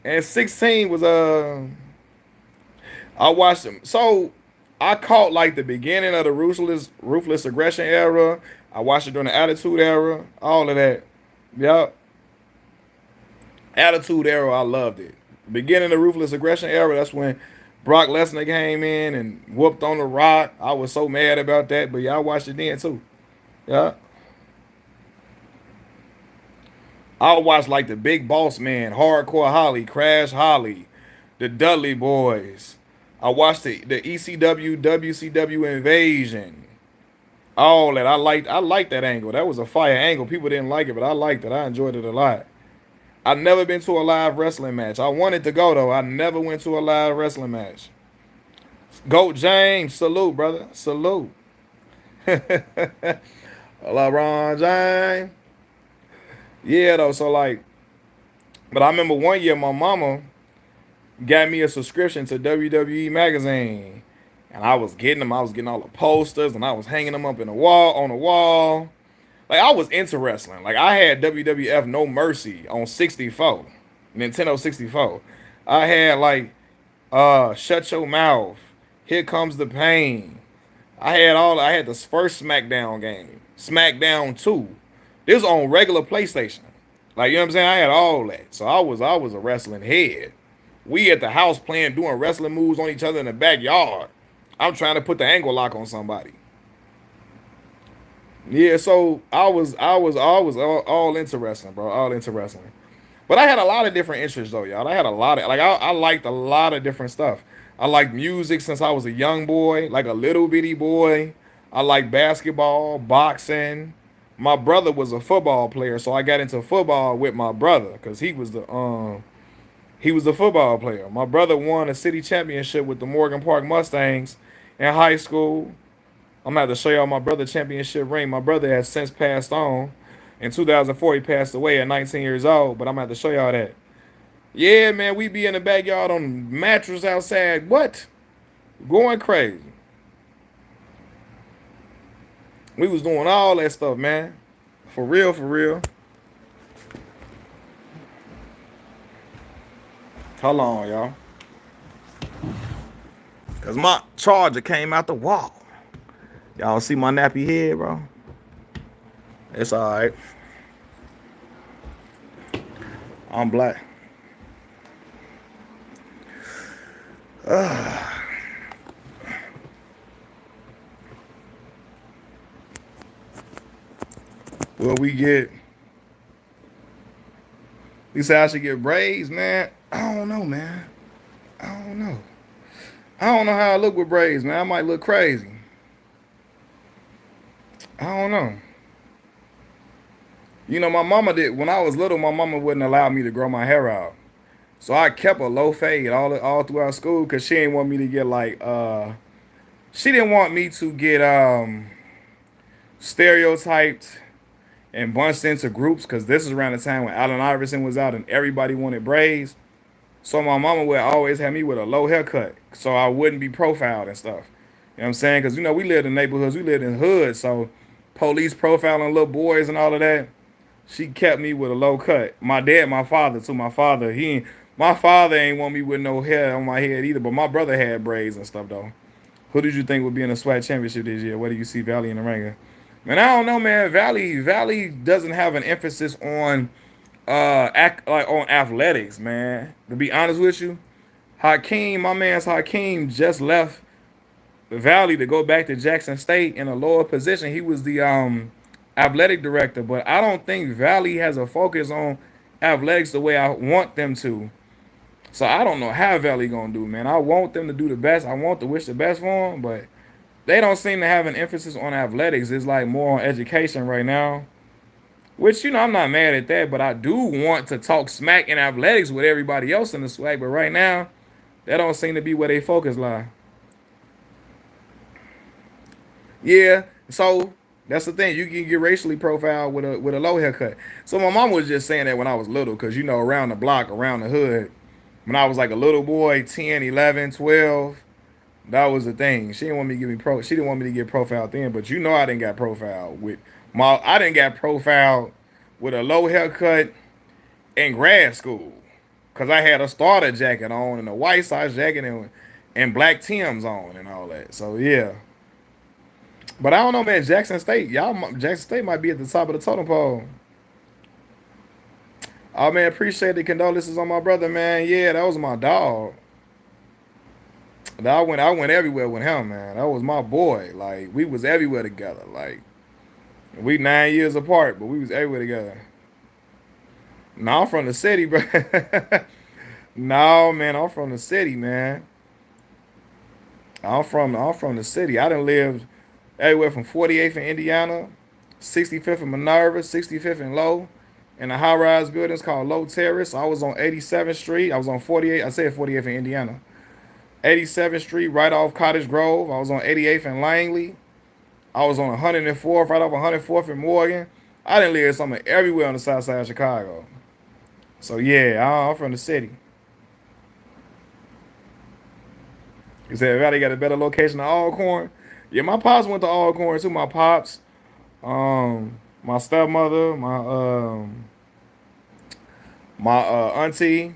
And 16 was I watched them. So I caught like the beginning of the ruthless aggression era. I watched it during the attitude era, all of that. Yup. Attitude era, I loved it. Beginning of the ruthless aggression era, that's when Brock Lesnar came in and whooped on the Rock. I was so mad about that, but yeah, I watched it then too. Yeah. I watched like the Big Boss Man, Hardcore Holly, Crash Holly, the Dudley Boys. I watched the ECW, WCW Invasion. All that. I liked that angle. That was a fire angle. People didn't like it, but I liked it. I enjoyed it a lot. I never been to a live wrestling match. I wanted to go though. I never went to a live wrestling match. Goat James, salute, brother. Salute. LeBron James. Yeah, though. So like, but I remember one year my mama got me a subscription to WWE magazine, and I was getting them. I was getting all the posters, and I was hanging them up in the wall on the wall. Like I was into wrestling. Like I had WWF No Mercy on 64, Nintendo 64. I had like Shut Your Mouth, Here Comes the Pain. I had this first SmackDown game, SmackDown 2. This was on regular PlayStation. Like you know what I'm saying? I had all that. So I was a wrestling head. We at the house playing doing wrestling moves on each other in the backyard. I'm trying to put the angle lock on somebody. Yeah, so I was all into wrestling, bro. All into wrestling. But I had a lot of different interests though, y'all. I had a lot of like I liked a lot of different stuff. I liked music since I was a young boy, like a little bitty boy. I liked basketball, boxing. My brother was a football player, so I got into football with my brother because he was a football player. My brother won a city championship with the Morgan Park Mustangs in high school. I'm gonna have to show y'all my brother championship ring. My brother has since passed on. In 2004, he passed away at 19 years old. But I'm gonna have to show y'all that. Yeah, man, we be in the backyard on mattress outside. What? Going crazy. We was doing all that stuff, man. For real, for real. Hold on, y'all. Cause my charger came out the wall. Y'all see my nappy head, bro? It's alright. I'm black. Well, we get. You say I should get braids, man. I don't know, man. I don't know. I don't know how I look with braids, man. I might look crazy. I don't know. You know, my mama did when I was little. My mama wouldn't allow me to grow my hair out, so I kept a low fade all throughout school because she didn't want me to get like she didn't want me to get stereotyped and bunched into groups because this is around the time when Allen Iverson was out and everybody wanted braids. So my mama would always have me with a low haircut so I wouldn't be profiled and stuff. You know what I'm saying? Because, we lived in neighborhoods, we lived in hoods. So police profiling little boys and all of that. She kept me with a low cut. My dad, my father, too. My father ain't want me with no hair on my head either, but my brother had braids and stuff, though. Who did you think would be in the SWAT championship this year? Where do you see Valley in the ranking? Man, I don't know, man. Valley doesn't have an emphasis on on athletics, man. To be honest with you, Hakeem, my man's Hakeem, just left the Valley to go back to Jackson State in a lower position. He was the athletic director, but I don't think Valley has a focus on athletics the way I want them to. So I don't know how Valley gonna do, man. I want them to do the best. I want to wish the best for them, but they don't seem to have an emphasis on athletics. It's like more on education right now. Which, I'm not mad at that, but I do want to talk smack in athletics with everybody else in the swag. But right now, that don't seem to be where they focus lie. Yeah, so that's the thing. You can get racially profiled with a low haircut. So my mom was just saying that when I was little, because around the block, around the hood, when I was like a little boy, 10, 11, 12, that was the thing. She didn't want me to she didn't want me to get profiled then, but I didn't get profiled with I didn't get profiled with a low haircut in grad school. Cause I had a starter jacket on and a white size jacket and black Tims on and all that. So yeah. But I don't know, man. Jackson State might be at the top of the totem pole. Oh man, appreciate the condolences on my brother, man. Yeah, that was my dog. I went everywhere with him, man. That was my boy. Like we was everywhere together. Like we 9 years apart, but we was everywhere together. No, I'm from the city, bro. No, man, I'm from the city, man. I'm from the city. I done lived everywhere from 48th in Indiana, 65th in Minerva, 65th in Low, in a high-rise buildings called Low Terrace. I was on 87th Street. I was on 48th. I said 48th in Indiana. 87th Street, right off Cottage Grove. I was on 88th in Langley. I was on 104th, right off 104th in Morgan. I didn't live somewhere everywhere on the south side of Chicago. So yeah, I'm from the city. You said Valley got a better location than Alcorn. Yeah, my pops went to Alcorn too. My pops, my stepmother, my auntie,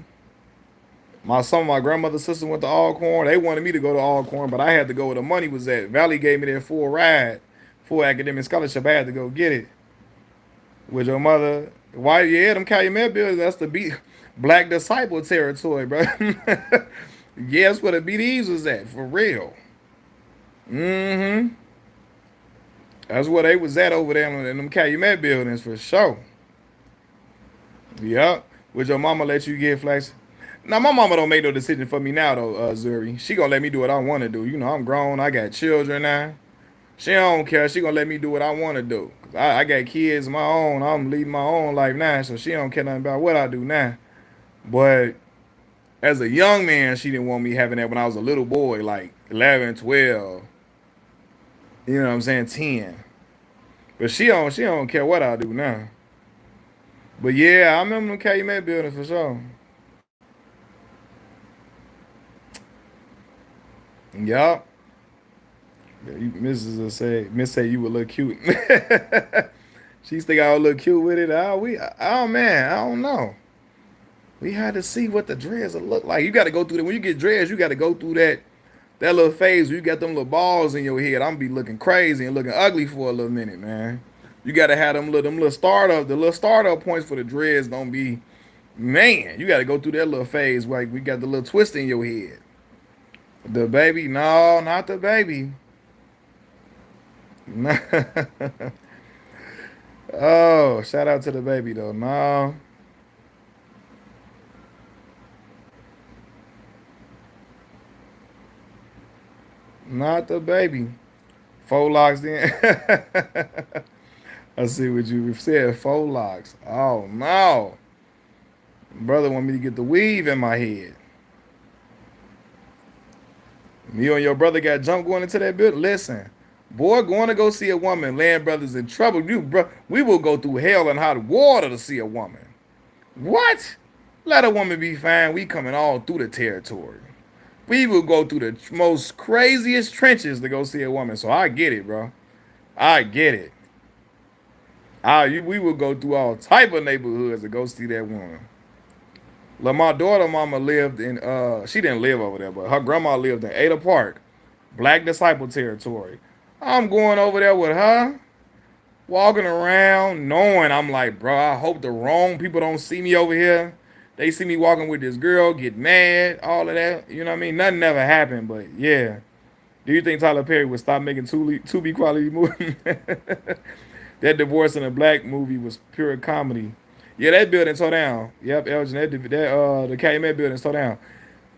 some of my grandmother's sisters went to Alcorn. They wanted me to go to Alcorn, but I had to go where the money was at. Valley gave me their full ride, full academic scholarship. I had to go get it with your mother. Why? Yeah, them Calumet buildings. That's the Black Disciple territory, bro. Yeah, that's where the BDs was at for real. Mm-hmm. That's where they was at over there in them Calumet buildings for sure. Yep. Would your mama let you get flex? Now my mama don't make no decision for me now though, Zuri. She gonna let me do what I want to do. I'm grown. I got children now. She don't care. She gonna let me do what I want to do. I got kids of my own. I'm leading my own life now, so she don't care nothing about what I do now. But as a young man, she didn't want me having that when I was a little boy, like 11, 12. You know what I'm saying? 10. But she don't care what I do now. But yeah, I remember them Calumet buildings for sure. Yup. Yeah, Mrs. will say, Miss say you would look cute. She think I would look cute with it. Oh man, I don't know. We had to see what the dreads would look like. You got to go through that. When you get dreads, you got to go through that little phase where you got them little balls in your head. I'm gonna be looking crazy and looking ugly for a little minute, man. You got to have the little startup points for the dreads. Don't be, man. You got to go through that little phase where we got the little twist in your head. The baby, no, not the baby. Oh, shout out to the baby though. No, not the baby. Four locks then. I see what you said. Four locks. Oh no. Brother want me to get the weave in my head. You and your brother got jump going into that building. Listen, Boy, going to go see a woman, land brothers in trouble. You, bro, we will go through hell and hot water to see a woman. What? Let a woman be fine. We coming all through the territory. We will go through the most craziest trenches to go see a woman. So I get it, bro. I get it. We will go through all type of neighborhoods to go see that woman. Like my daughter mama lived in she didn't live over there, but her grandma lived in Ada Park, Black Disciple territory. I'm going over there with her, walking around, knowing I'm like, bro, I hope the wrong people don't see me over here. They see me walking with this girl, get mad, all of that. You know what I mean? Nothing ever happened, but yeah. Do you think Tyler Perry would stop making Tubi quality movies? That Divorce in a Black movie was pure comedy. Yeah, that building tore down. Yep, Elgin, the Calumet building tore down.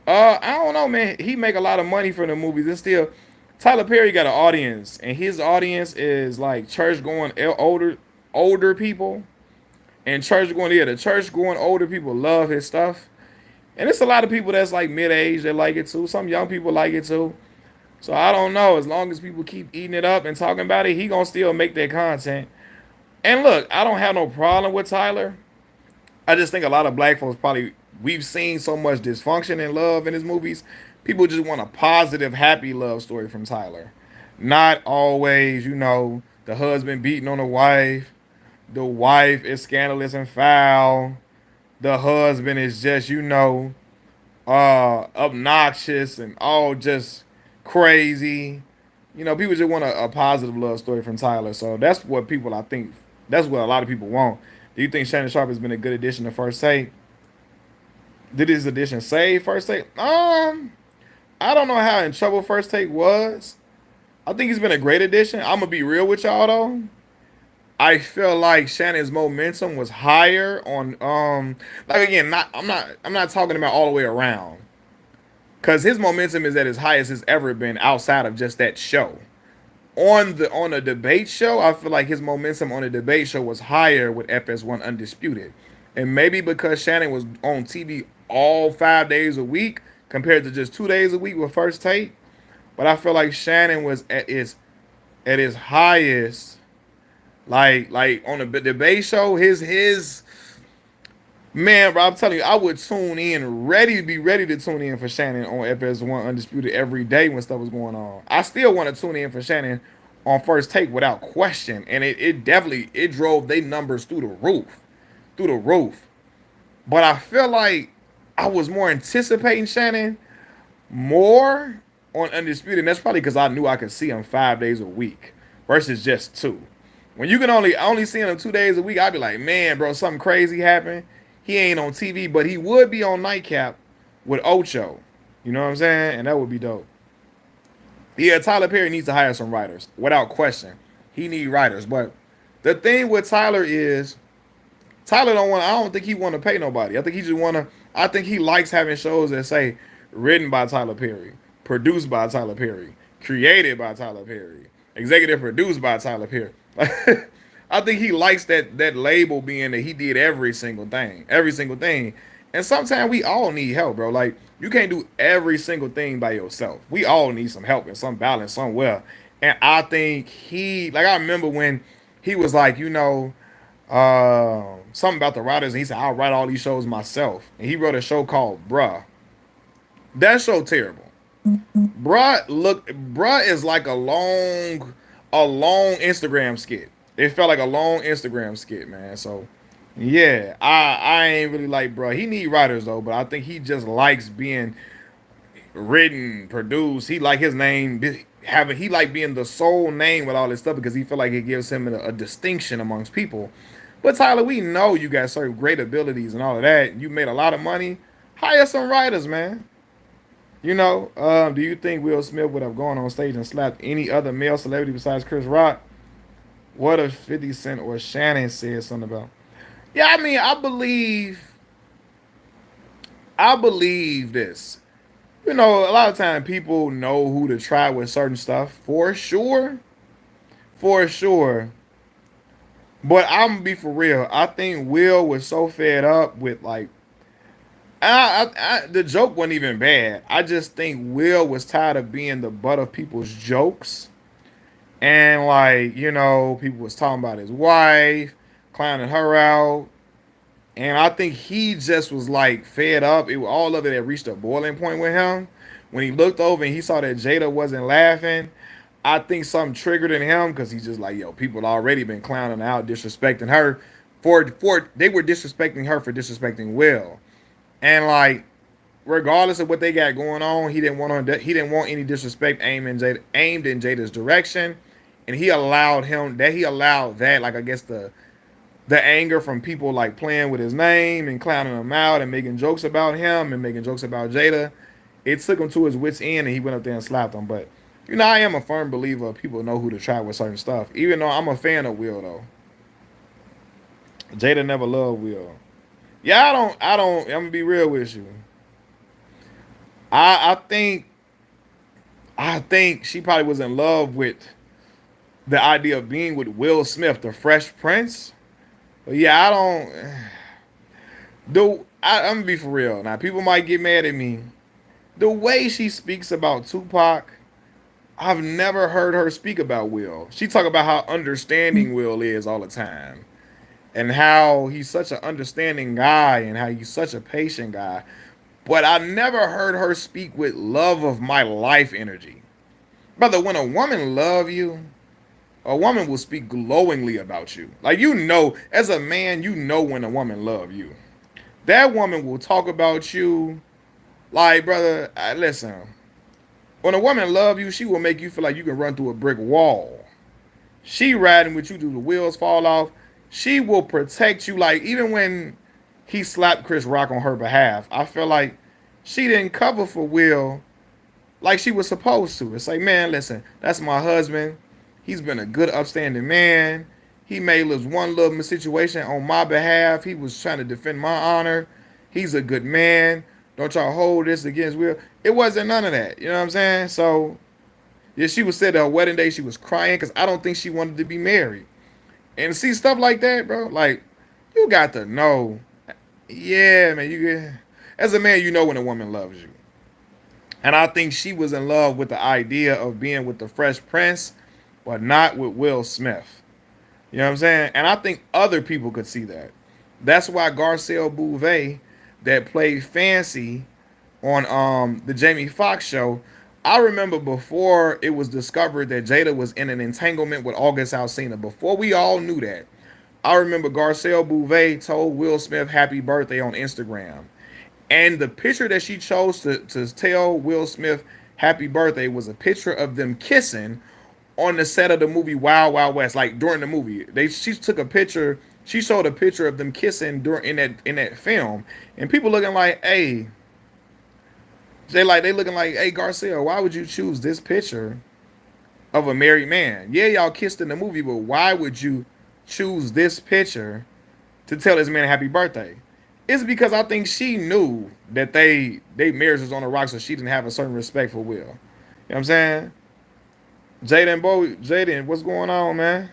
I don't know, man. He make a lot of money from the movies. It's still Tyler Perry got an audience, and his audience is like church going older people, and the church going older people love his stuff, and it's a lot of people that's like mid age that like it too. Some young people like it too. So I don't know. As long as people keep eating it up and talking about it, he gonna still make that content. And look, I don't have no problem with Tyler. I just think a lot of black folks probably we've seen so much dysfunction and love in his movies. People just want a positive, happy love story from Tyler. Not always, the husband beating on the wife is scandalous and foul, the husband is just, obnoxious and all just crazy. People just want a positive love story from Tyler. So that's what people I think that's what a lot of people want. Do you think Shannon Sharp has been a good addition to First Take? Did his addition save First Take? I don't know how in trouble First Take was. I think he's been a great addition. I'm gonna be real with y'all though. I feel like Shannon's momentum was higher on like again, I'm not talking about all the way around. Cause his momentum is at his highest it's ever been outside of just that show. On a debate show, I feel like his momentum on a debate show was higher with FS1 Undisputed. And maybe because Shannon was on TV all 5 days a week compared to just 2 days a week with First Take. But I feel like Shannon was at his highest, like on the debate show. His man, bro, I'm telling you, I would tune in, ready to tune in for Shannon on FS1 Undisputed every day when stuff was going on. I still want to tune in for Shannon on First Take without question, and it definitely it drove their numbers through the roof. But I feel like I was more anticipating Shannon more on Undisputed, and that's probably because I knew I could see him 5 days a week versus just two. When you can only see him 2 days a week, I'd be like, man, bro, something crazy happened. He ain't on TV, but he would be on Nightcap with Ocho. You know what I'm saying? And that would be dope. Yeah, Tyler Perry needs to hire some writers, without question. He need writers. But the thing with Tyler is Tyler don't want. I don't think he want to pay nobody. I think he just want to. I think he likes having shows that say written by Tyler Perry, produced by Tyler Perry, created by Tyler Perry, executive produced by Tyler Perry. I think he likes that label being that he did every single thing. And sometimes we all need help, bro. Like you can't do every single thing by yourself. We all need some help and some balance somewhere. And I think like I remember when he was like, something about the writers, and he said, I'll write all these shows myself. And he wrote a show called Bruh. That show terrible. Bruh is like a long Instagram skit. It felt like a long Instagram skit, man. So yeah, I ain't really like Bruh. He need writers though, but I think he just likes being written, produced. He like his name he like being the sole name with all this stuff because he feel like it gives him a distinction amongst people. But Tyler, we know you got certain great abilities and all of that. You made a lot of money. Hire some writers, man. Do you think Will Smith would have gone on stage and slapped any other male celebrity besides Chris Rock? What if 50 Cent or Shannon said something about? Yeah, I mean, I believe this. A lot of time people know who to try with certain stuff for sure. But I'm gonna be for real. I think Will was so fed up with like, the joke wasn't even bad. I just think Will was tired of being the butt of people's jokes, And like, people was talking about his wife, clowning her out. And I think he just was like fed up. All of it had reached a boiling point with him. When he looked over and he saw that Jada wasn't laughing, I think something triggered in him because he's just like, yo, people had already been clowning out, disrespecting her. For they were disrespecting her for disrespecting Will. And like, regardless of what they got going on, he didn't want any disrespect aimed in Jada's direction, and he allowed that, like, I guess the anger from people like playing with his name and clowning him out and making jokes about him and making jokes about Jada. It took him to his wits end and he went up there and slapped him. But I am a firm believer people know who to try with certain stuff. Even though I'm a fan of Will though, Jada never loved Will. Yeah, I'm gonna be real with you. I think I think she probably was in love with the idea of being with Will Smith, the Fresh Prince. But yeah, I don't. I'm gonna be for real. Now, people might get mad at me. The way she speaks about Tupac, I've never heard her speak about Will. She talk about how understanding Will is all the time, and how he's such an understanding guy, and how he's such a patient guy. But I never heard her speak with love of my life energy. Brother, when a woman love you, a woman will speak glowingly about you. Like, as a man, when a woman love you. That woman will talk about you like, brother, listen. When a woman love you, she will make you feel like you can run through a brick wall. She riding with you till the wheels fall off. She will protect you. Like, even when he slapped Chris Rock on her behalf, I feel like she didn't cover for Will like she was supposed to. It's like, man, listen, that's my husband. He's been a good, upstanding man. He made this one little situation on my behalf. He was trying to defend my honor. He's a good man. Don't y'all hold this against Will. It wasn't none of that. You know what I'm saying? So, yeah, she was said her wedding day, she was crying because I don't think she wanted to be married. And see stuff like that, bro. Like, you got to know. Yeah, man. As a man, you know when a woman loves you. And I think she was in love with the idea of being with the Fresh Prince, but not with Will Smith. You know what I'm saying? And I think other people could see that. That's why Garcelle Bouvet, that played Fancy on the Jamie Foxx show, I remember before it was discovered that Jada was in an entanglement with August Alsina, before we all knew that, I remember Garcelle Bouvet told Will Smith happy birthday on Instagram. And the picture that she chose to tell Will Smith happy birthday was a picture of them kissing on the set of the movie Wild Wild West. Like, during the movie, she took a picture. She showed a picture of them kissing during in that film, and people looking like, hey, they looking like, hey, Garcia, why would you choose this picture of a married man? Yeah, y'all kissed in the movie, but why would you choose this picture to tell this man happy birthday? It's because I think she knew that they marriage was on the rocks, so she didn't have a certain respect for Will. You know what I'm saying? Jaden, what's going on, man?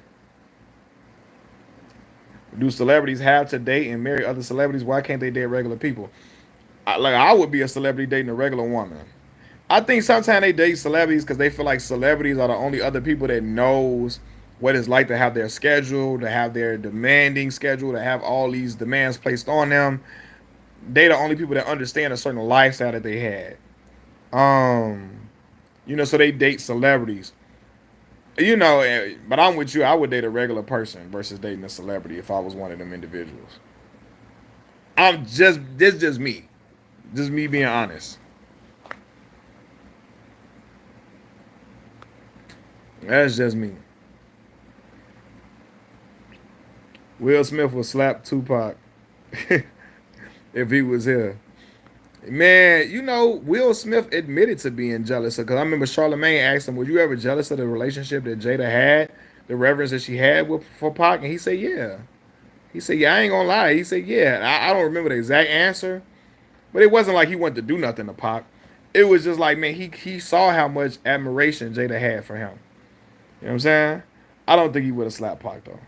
Do celebrities have to date and marry other celebrities? Why can't they date regular people? I would be a celebrity dating a regular woman. I think sometimes they date celebrities because they feel like celebrities are the only other people that knows what it's like to have their schedule, to have their demanding schedule, to have all these demands placed on them. They the only people that understand a certain lifestyle that they had. So they date celebrities. But I'm with you. I would date a regular person versus dating a celebrity if I was one of them individuals. This just me being honest. That's just me. Will Smith would slap Tupac if he was here. Man, Will Smith admitted to being jealous because I remember Charlamagne asked him, "Were you ever jealous of the relationship that Jada had, the reverence that she had for Pac?" And he said, "Yeah." He said, "Yeah, I ain't gonna lie." He said, "Yeah." I don't remember the exact answer, but it wasn't like he wanted to do nothing to Pac. It was just like, man, he saw how much admiration Jada had for him. You know what I'm saying? I don't think he would have slapped Pac though.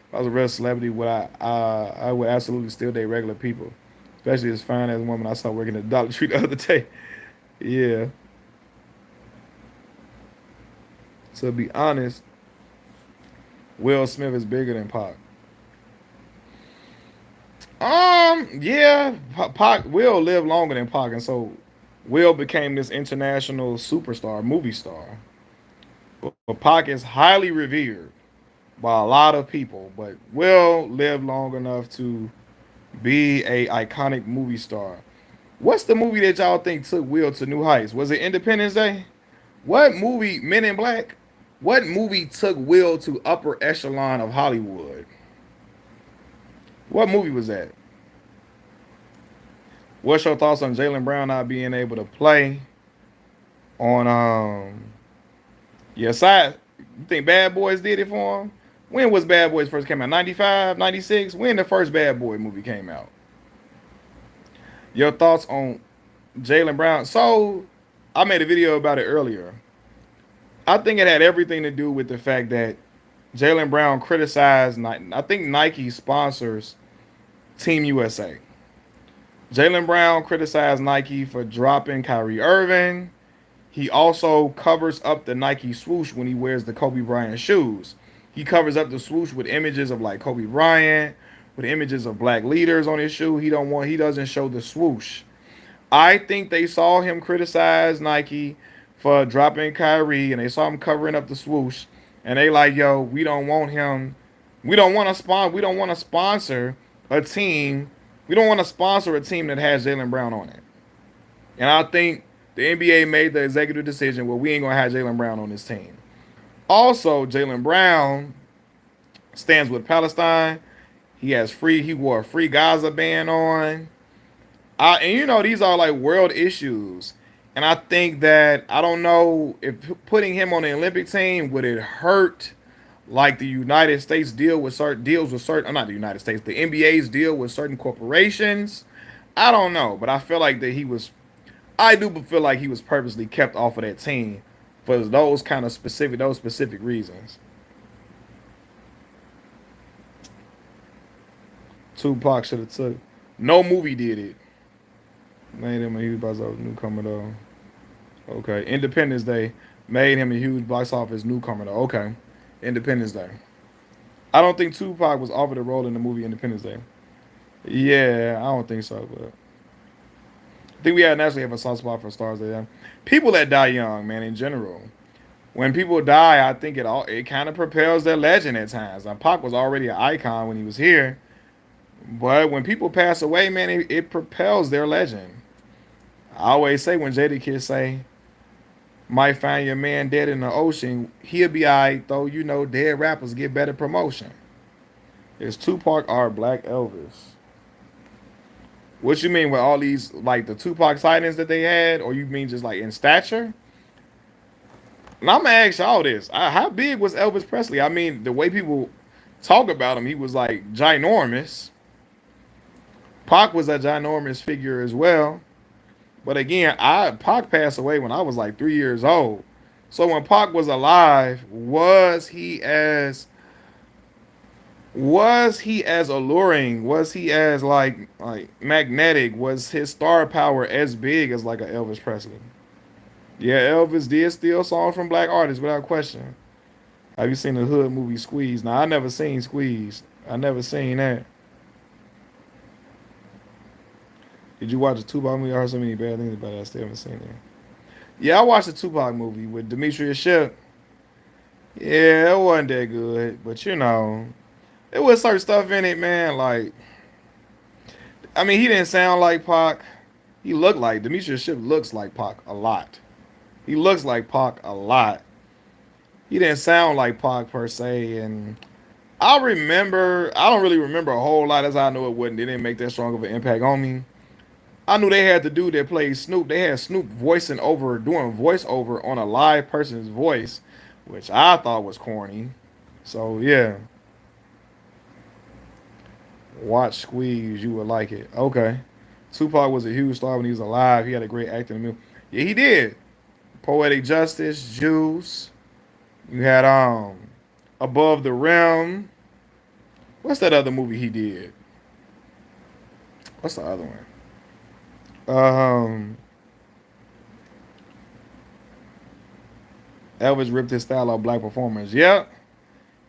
If I was a real celebrity, I would absolutely still date regular people, especially as fine as a woman I saw working at Dollar Tree the other day. Yeah. To be honest, Will Smith is bigger than Pac. Yeah, Pac Will lived longer than Pac, and so Will became this international superstar, movie star. But Pac is highly revered by a lot of people. But Will lived long enough to be a iconic movie star. What's the movie that y'all think took Will to new heights? Was it Independence Day? What movie, Men in Black? What movie took Will to upper echelon of Hollywood? What movie was that? What's your thoughts on Jalen Brown not being able to play on your side? You think Bad Boys did it for him? When was Bad Boys first came out? 95, 96? When the first Bad Boy movie came out? Your thoughts on Jalen Brown? So, I made a video about it earlier. I think it had everything to do with the fact that Jalen Brown criticized, I think Nike sponsors Team USA. Jalen Brown criticized Nike for dropping Kyrie Irving. He also covers up the Nike swoosh when he wears the Kobe Bryant shoes. He covers up the swoosh with images of like Kobe Bryant, with images of black leaders on his shoe. He doesn't show the swoosh. I think they saw him criticize Nike for dropping Kyrie, and they saw him covering up the swoosh, and they like, yo, we don't want him. We don't want to sponsor. We don't want to sponsor a team. We don't want to sponsor a team that has Jalen Brown on it. And I think the NBA made the executive decision, well, we ain't gonna have Jalen Brown on this team. Also, Jalen Brown stands with Palestine. He wore a free Gaza ban on. And these are like world issues. And I think that I don't know if putting him on the Olympic team would it hurt like the United States deals with certain not the United States, the NBA's deal with certain corporations. I don't know, but I do feel like he was purposely kept off of that team for those specific reasons. Tupac should have took. No movie did it. Made him a huge box office newcomer though. Okay, Independence Day made him a huge box office newcomer though. Okay, Independence Day. I don't think Tupac was offered a role in the movie Independence Day. Yeah, I don't think so. But I think we naturally have a soft spot for stars that young. People that die young, man, in general. When people die, I think it kind of propels their legend at times. Now, Pac was already an icon when he was here, but when people pass away, man, it propels their legend. I always say when Jada Kids say, "Might find your man dead in the ocean, he'll be alright though." Dead rappers get better promotion. Is Tupac our Black Elvis? What you mean with all these like the Tupac sightings that they had, or you mean just like in stature? And I'm gonna ask y'all this: how big was Elvis Presley? I mean, the way people talk about him, he was like ginormous. Pac was a ginormous figure as well. But again, Pac passed away when I was like 3 years old. So when Pac was alive, was he as alluring? Was he as like magnetic? Was his star power as big as like a Elvis Presley? Yeah, Elvis did steal songs from black artists without question. Have you seen the hood movie Squeeze? Now I never seen Squeeze. I never seen that. Did you watch the Tupac movie? I heard so many bad things about it. I still haven't seen it. Yeah, I watched the Tupac movie with Demetrius Shipp. Yeah, it wasn't that good, but there was certain stuff in it, man. Like, I mean, he didn't sound like Pac. He looked like Demetrius Shipp looks like Pac a lot. He looks like Pac a lot. He didn't sound like Pac per se, and I don't really remember a whole lot as I know it wasn't. It didn't make that strong of an impact on me. I knew they had the dude that played Snoop. They had Snoop doing voiceover on a live person's voice, which I thought was corny. So yeah, watch Squeeze, you would like it. Okay, Tupac was a huge star when he was alive. He had a great acting movie. Yeah, he did. Poetic Justice, Juice. You had Above the Rim. What's that other movie he did? What's the other one? Um, Elvis ripped his style off black performers. Yep.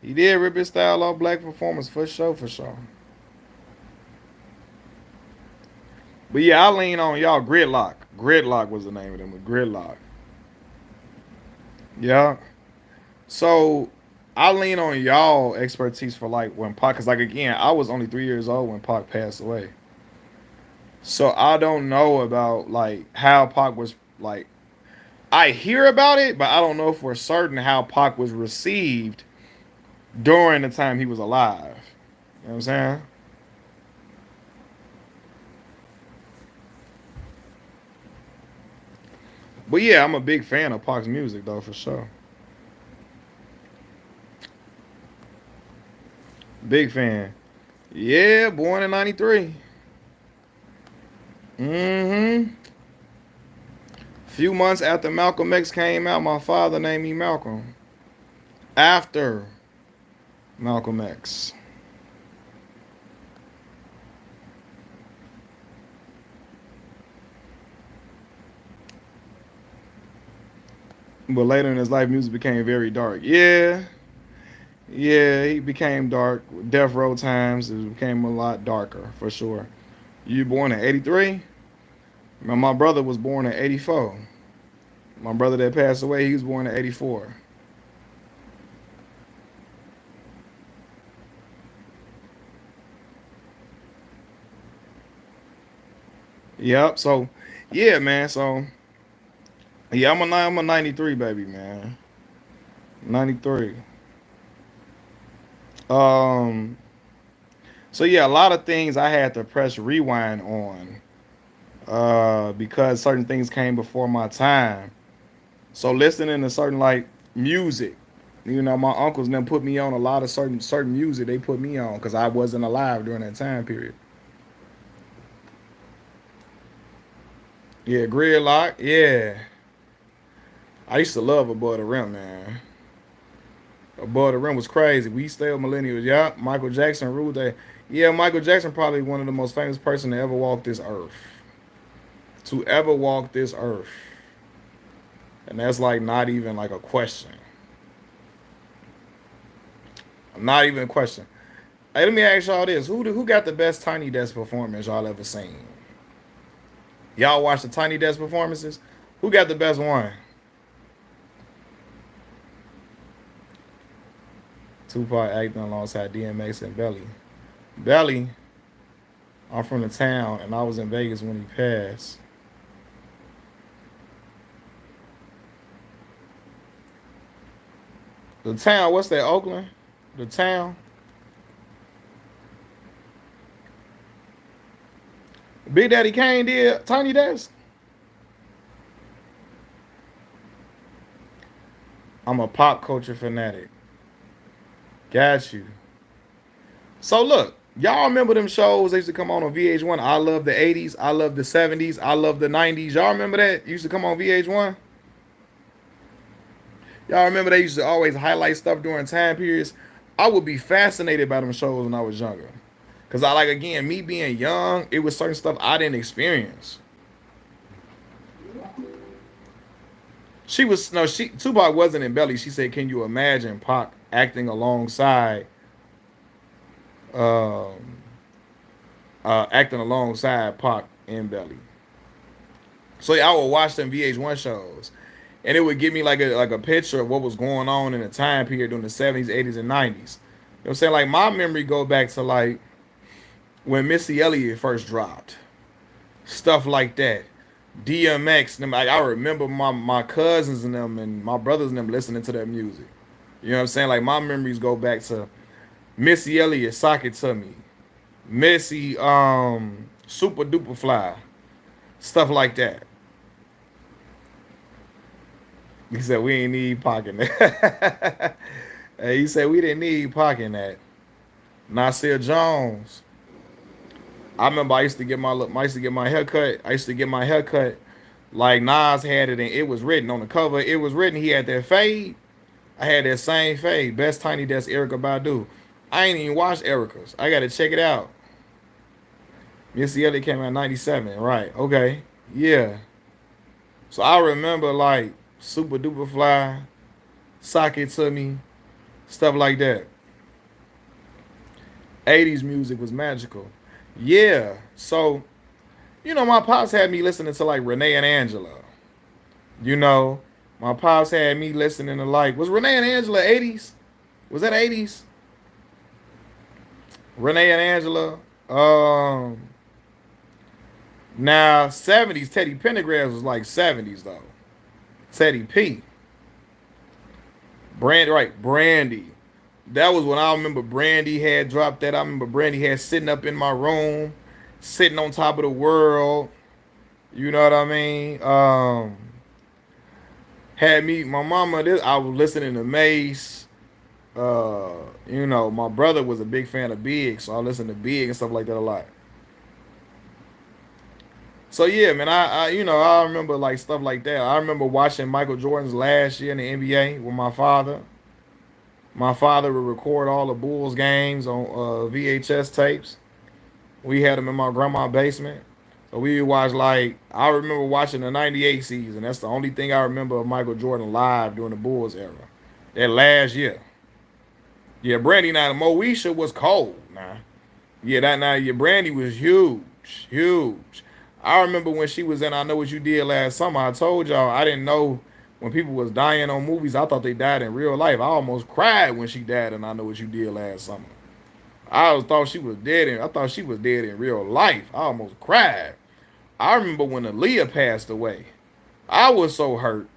He did rip his style off black performance for sure, for sure. But yeah, I lean on y'all. Gridlock. Gridlock was the name of them. Gridlock. Yeah. So I lean on y'all expertise for like when Pac, cause like again, I was only 3 years old when Pac passed away. So I don't know about like how Pac was like. I hear about it, but I don't know for certain how Pac was received during the time he was alive. You know what I'm saying? But yeah, I'm a big fan of Pac's music though, for sure. Big fan. Yeah, born in '93. Mm-hmm. Few months after Malcolm X came out, my father named me Malcolm. After Malcolm X. But later in his life, music became very dark. Yeah, yeah, he became dark. Death Row times, it became a lot darker, for sure. You born in '83? My brother was born in '84. My brother that passed away, he was born in '84. Yep, so, yeah, man, so, yeah, I'm a '93 baby, man. '93. Um, so yeah, a lot of things I had to press rewind on because certain things came before my time. So listening to certain like music, my uncles then put me on a lot of certain music they put me on because I wasn't alive during that time period. Yeah, Gridlock. Yeah, I used to love Above the Rim, man. Above the Rim was crazy. We still millennials. Yeah, Michael Jackson ruled that. Yeah, Michael Jackson probably one of the most famous person to ever walk this earth. To ever walk this earth. And that's like not even like a question. Not even a question. Hey, let me ask y'all this: who got the best Tiny Desk performance y'all ever seen? Y'all watch the Tiny Desk performances? Who got the best one? Tupac acting alongside DMX and Belly. Belly, I'm from the town and I was in Vegas when he passed. The town, what's that? Oakland? The town. Big Daddy Kane did Tiny Desk. I'm a pop culture fanatic. Got you. So look, y'all remember them shows that used to come on VH1? I love the '80s. I love the '70s. I love the '90s. Y'all remember that? It used to come on VH1. Y'all remember they used to always highlight stuff during time periods. I would be fascinated by them shows when I was younger. Cause I like again, me being young, it was certain stuff I didn't experience. She was no, she Tupac wasn't in Belly. She said, "Can you imagine Pac acting alongside, um, acting alongside Pac in Belly?" So yeah, I would watch them VH1 shows, and it would give me like a picture of what was going on in the time period during the '70s, '80s, and '90s. You know what I'm saying? Like my memory go back to like when Missy Elliott first dropped, stuff like that. DMX, them, like I remember my cousins and them and my brothers and them listening to that music. You know what I'm saying? Like my memories go back to Missy Elliott, Sock It To Me, Missy, Super Duper Fly, stuff like that. He said we ain't need Pac in that. Hey, he said we didn't need Pac in that. Nasir Jones. I remember I used to get I used to get my haircut. I used to get my haircut like Nas had it, and it was written on the cover. It was written he had that fade. I had that same fade. Best Tiny Desk Erica Badu. I ain't even watched Erica's. I gotta check it out. Missy Elliott came out in '97. Right. Okay. Yeah. So I remember like Super Duper Fly, Sock It To Me, stuff like that. 80s music was magical. Yeah. So, my pops had me listening to like Renee and Angela. You know, my pops had me listening to like, was Renee and Angela 80s? Was that 80s? Renee and Angela. Now 70s, Teddy Pendergrass was like 70s though. Teddy P. Brandy. That was when I remember Brandy had dropped that. I remember Brandy had sitting up in my room, sitting on top of the world. You know what I mean? Had me, my mama. I was listening to Mace. My brother was a big fan of Big, so I listened to Big and stuff like that a lot. So yeah, man, I remember like stuff like that. I remember watching Michael Jordan's last year in the NBA with my father. My father would record all the Bulls games on VHS tapes. We had them in my grandma's basement. So we would watch like I remember watching the '98 season. That's the only thing I remember of Michael Jordan live during the Bulls era. That last year. Yeah, Brandy now Moesha was cold. Nah. Yeah, that now your Brandy was huge. Huge. I remember when she was in I Know What You Did Last Summer. I told y'all I didn't know when people was dying on movies. I thought they died in real life. I almost cried when she died in I Know What You Did Last Summer. Thought she was dead I thought she was dead in real life. I almost cried. I remember when Aaliyah passed away. I was so hurt.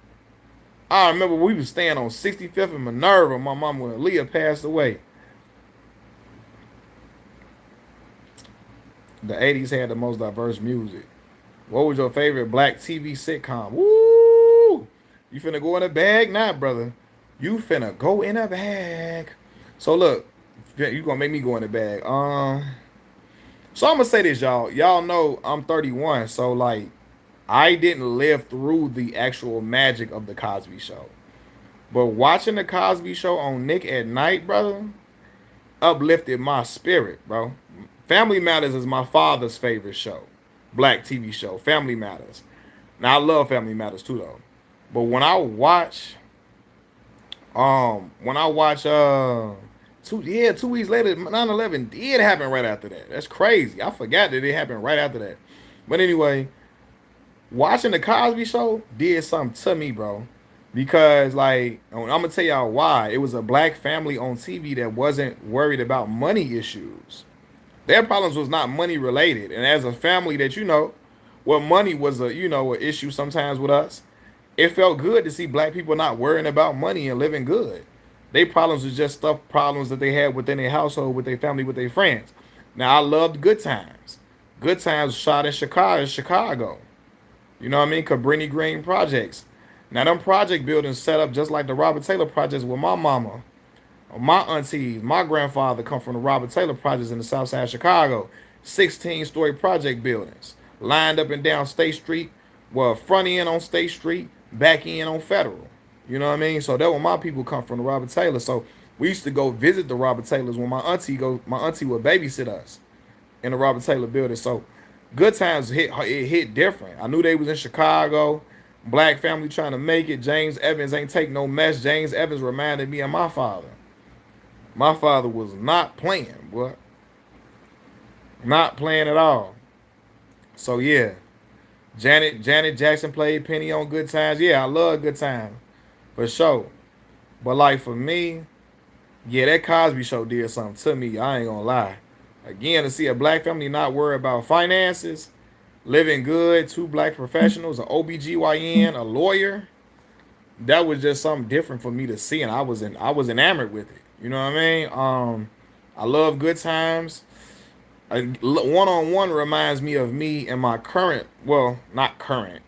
I remember we was staying on 65th and Minerva. My mom when Aaliyah passed away. The 80s had the most diverse music. What was your favorite black TV sitcom? Woo! You finna go in a bag now, brother. You finna go in a bag. So look, you gonna make me go in a bag. So I'm gonna say this, y'all. Y'all know I'm 31, so like I didn't live through the actual magic of the Cosby Show. But watching the Cosby Show on Nick at Night, brother, uplifted my spirit, bro. Family Matters is my father's favorite show, black TV show. Family Matters. Now I love Family Matters too, though. But when I watch 2 weeks later, 9/11 did happen right after that. That's crazy. I forgot that it happened right after that. But anyway, watching the Cosby Show did something to me, bro. Because like I'm gonna tell y'all why. It was a black family on TV that wasn't worried about money issues. Their problems was not money related. And as a family that what money was an issue sometimes with us. It felt good to see black people not worrying about money and living good. Their problems was just stuff problems that they had within their household, with their family, with their friends. Now I loved Good Times. Good Times shot in Chicago. You know what I mean? Cabrini Green projects. Now them project buildings set up just like the Robert Taylor projects with my mama. My aunties, my grandfather come from the Robert Taylor projects in the south side of Chicago. 16-story project buildings lined up and down State Street. Well, front end on State Street, back end on Federal. You know what I mean? So that where my people come from, the Robert Taylor. So we used to go visit the Robert Taylors when my auntie would babysit us in the Robert Taylor building. So Good Times hit different. I knew they was in Chicago. Black family trying to make it. James Evans ain't take no mess. James Evans reminded me of my father. My father was not playing, boy. Not playing at all. So yeah. Janet Jackson played Penny on Good Times. Yeah, I love Good Times. For sure. But like for me, yeah, that Cosby Show did something to me. I ain't gonna lie. Again, to see a black family not worry about finances, living good, two black professionals, an OBGYN, a lawyer, that was just something different for me to see, and I was enamored with it. You know what I mean? I love Good Times. One on one reminds me of me and my current, well, not current,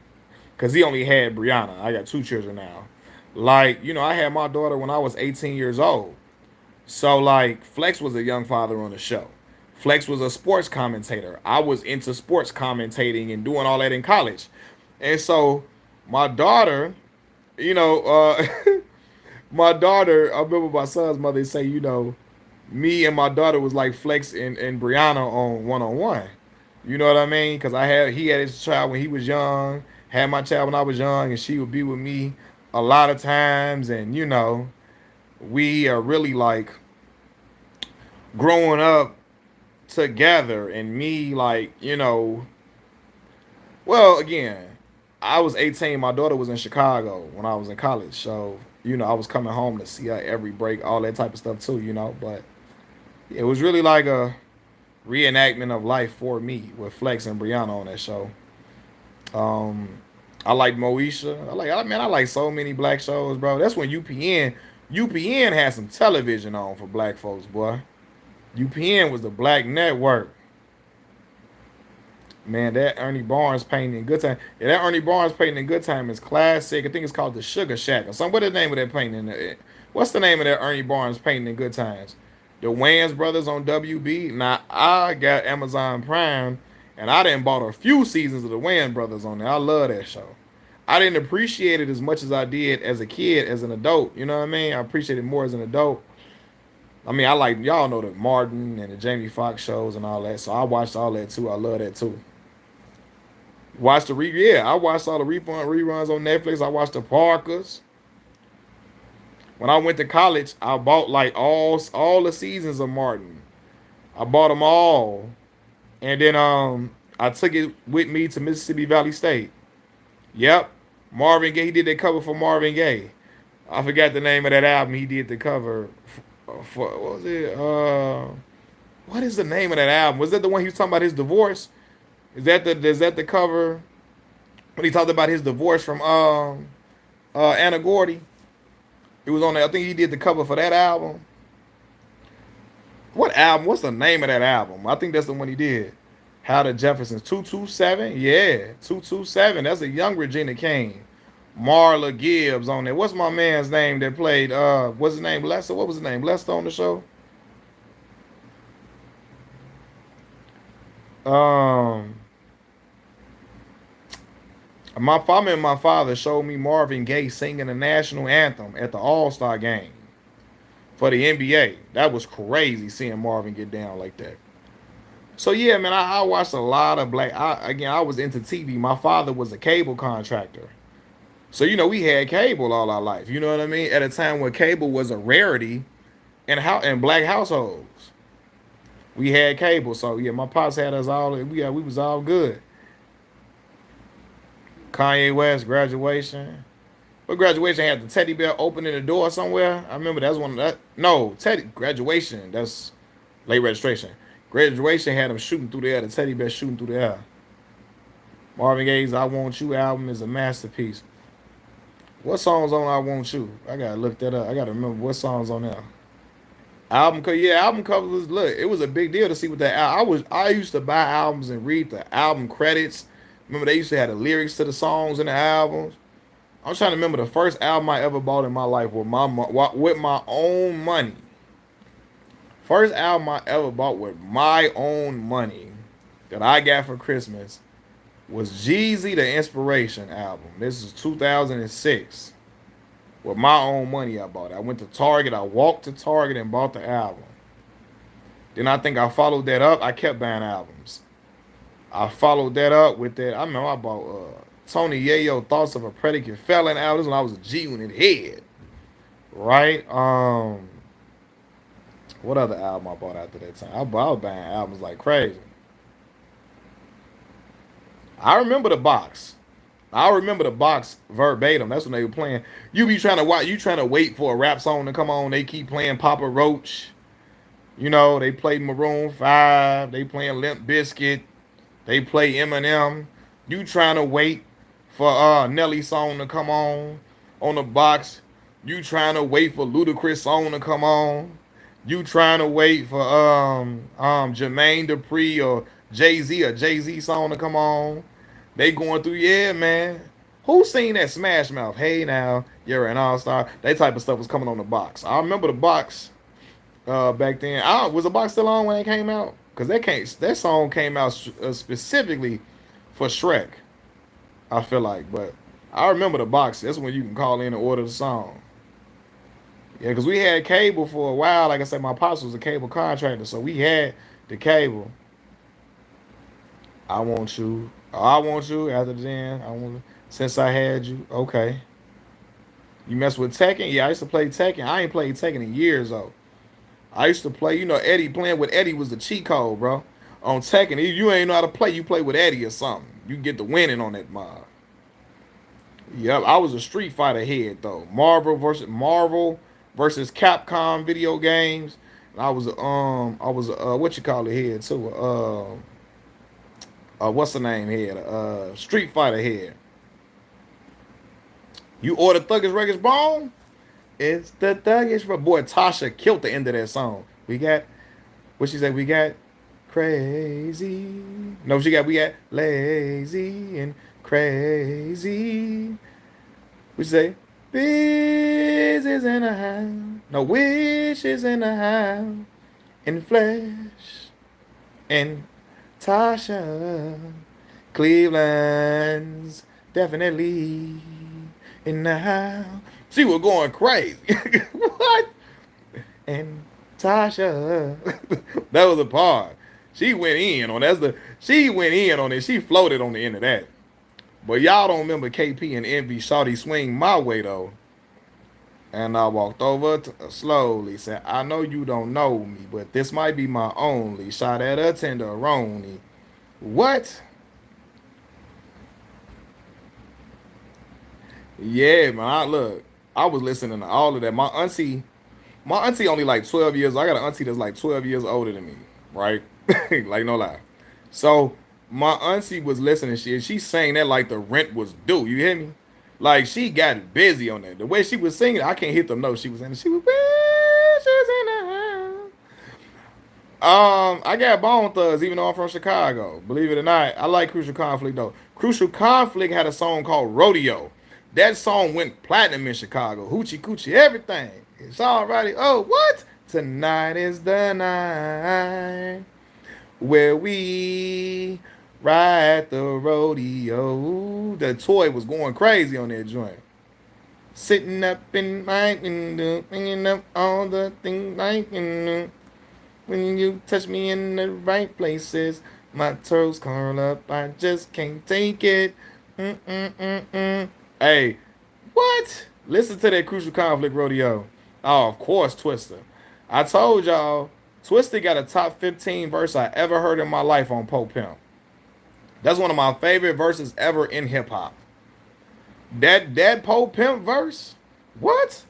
because he only had Brianna. I got two children now. Like, I had my daughter when I was 18 years old. So, like, Flex was a young father on the show. Flex was a sports commentator. I was into sports commentating and doing all that in college. And so, my daughter, you know, uh, my daughter, I remember my son's mother say, me and my daughter was like Flex and Brianna on one. You know what I mean? Because he had his child when he was young, had my child when I was young, and she would be with me a lot of times. And we are really like growing up. together, and me like, well, again, I was 18. My daughter was in Chicago when I was in college, so I was coming home to see her every break, all that type of stuff too. But it was really like a reenactment of life for me with Flex and Brianna on that show. Um, I like Moesha. I like so many black shows, bro. That's when UPN had some television on for black folks, boy. UPN was the black network. Man, that Ernie Barnes painting in Good Time. Yeah, that Ernie Barnes painting in Good Time is classic. I think it's called the Sugar Shack or something. What's the name of that painting? What's the name of that Ernie Barnes painting in Good Times? The Wayans brothers on WB. Now I got Amazon Prime, and I done bought a few seasons of the Wayans brothers on there. I love that show. I didn't appreciate it as much as I did as a kid, as an adult. You know what I mean? I appreciate it more as an adult. I mean, I like y'all know the Martin and the Jamie Foxx shows and all that, so I watched all that too. I love that too. I watched all the refund reruns on Netflix. I watched the Parkers. When I went to college, I bought like all the seasons of Martin. I bought them all, and then I took it with me to Mississippi Valley State. Yep, Marvin Gaye. He did that cover for Marvin Gaye. I forgot the name of that album. He did the cover for what was it? What is the name of that album? Was that the one he was talking about his divorce? Is that the cover when he talked about his divorce from Anna Gordy? It was on there. I think he did the cover for that album. What album? What's the name of that album? I think that's the one he did. How the Jeffersons 227? Yeah, 227. That's a young Regina King. Marla Gibbs on there. What's my man's name that played what's his name? Lester? What was his name? Lester on the show? Um my father and my father showed me Marvin Gaye singing the national anthem at the All-Star game for the NBA. That was crazy seeing Marvin get down like that. So yeah, man, I watched a lot of black. I was into TV. My father was a cable contractor, so we had cable all our life. You know what I mean? At a time when cable was a rarity in black households, we had cable. So yeah, my pops had us all. We was all good. Kanye West graduation. But graduation had the teddy bear opening the door somewhere. I remember that's one of that. No, teddy graduation. That's late registration. Graduation had him shooting through the air. The teddy bear shooting through the air. Marvin Gaye's "I Want You" album is a masterpiece. What songs on "I Want You"? I gotta look that up. I gotta remember what songs on there. Album cover was look. It was a big deal to see what that. I used to buy albums and read the album credits. Remember they used to have the lyrics to the songs in the albums. I'm trying to remember the first album I ever bought in my life with my own money. First album I ever bought with my own money that I got for Christmas was Jeezy the Inspiration album. This is 2006. With my own money I bought it. I went to Target. I walked to Target and bought the album. Then I think I followed that up. I kept buying albums. I followed that up with that. I remember I bought Tony Yayo "Thoughts of a Predicate Felon" album. This when I was a G-Unit head. Right? What other album I bought after that time? I was buying albums like crazy. I remember the box. I remember the box verbatim. That's when they were playing. You be trying to watch. You trying to wait for a rap song to come on. They keep playing Papa Roach. They play Maroon 5. They playing Limp Bizkit. They play Eminem. You trying to wait for Nelly song to come on the box. You trying to wait for Ludacris song to come on. You trying to wait for Jermaine Dupri or Jay-Z song to come on. They going through, yeah, man. Who seen that Smash Mouth? Hey now, you're an all-star. That type of stuff was coming on the box. I remember the box back then. Was the box still on when it came out? Because that song came out specifically for Shrek, I feel like. But I remember the box. That's when you can call in and order the song. Yeah, because we had cable for a while. Like I said, my pops was a cable contractor, so we had the cable. I want you. I want you. After then, I want. Since I had you, okay. You mess with Tekken? Yeah, I used to play Tekken. I ain't played Tekken in years though. I used to play, Eddie, playing with Eddie was the cheat code, bro. On Tekken, if you ain't know how to play, you play with Eddie or something. You get the winning on that mod. Yep, I was a Street Fighter head though. Marvel versus Capcom video games. And I was what you call it head too. What's the name head? Street Fighter head. You order Thuggish Ruggish Bone? It's the Thuggish Boy, Tasha killed the end of that song. We got what she said, we got crazy. No, we got lazy and crazy. We say, biz is in the house. No, wish is in the house. In flesh. And Tasha. Cleveland's definitely in the house. She was going crazy. What? And Tasha. That was the part. She went in on she went in on it. She floated on the end of that. But y'all don't remember KP and Envy Shawty swing my way though. And I walked over slowly, said, I know you don't know me, but this might be my only shot at a tenderoni. What? Yeah, man. I was listening to all of that. My auntie only like 12 years. I got an auntie that's like 12 years older than me, right? Like no lie. So my auntie was listening to shit. She sang that like the rent was due. You hear me? Like she got busy on that. The way she was singing, I can't hit the notes she was in. She was wishes in the house. I got Bone Thugs, even though I'm from Chicago. Believe it or not, I like Crucial Conflict though. Crucial Conflict had a song called Rodeo. That song went platinum in Chicago. Hoochie coochie, everything. It's alrighty. Oh, what? Tonight is the night where we ride the rodeo. The toy was going crazy on that joint. Sitting up in my window, bringing up all the things I can do. When you touch me in the right places, my toes curl up. I just can't take it. Mm-mm-mm-mm. Hey, what? Listen to that Crucial Conflict rodeo. Oh, of course, Twister. I told y'all, Twister got a top 15 verse I ever heard in my life on Pope Pimp. That's one of my favorite verses ever in hip hop. That Pope Pimp verse? What?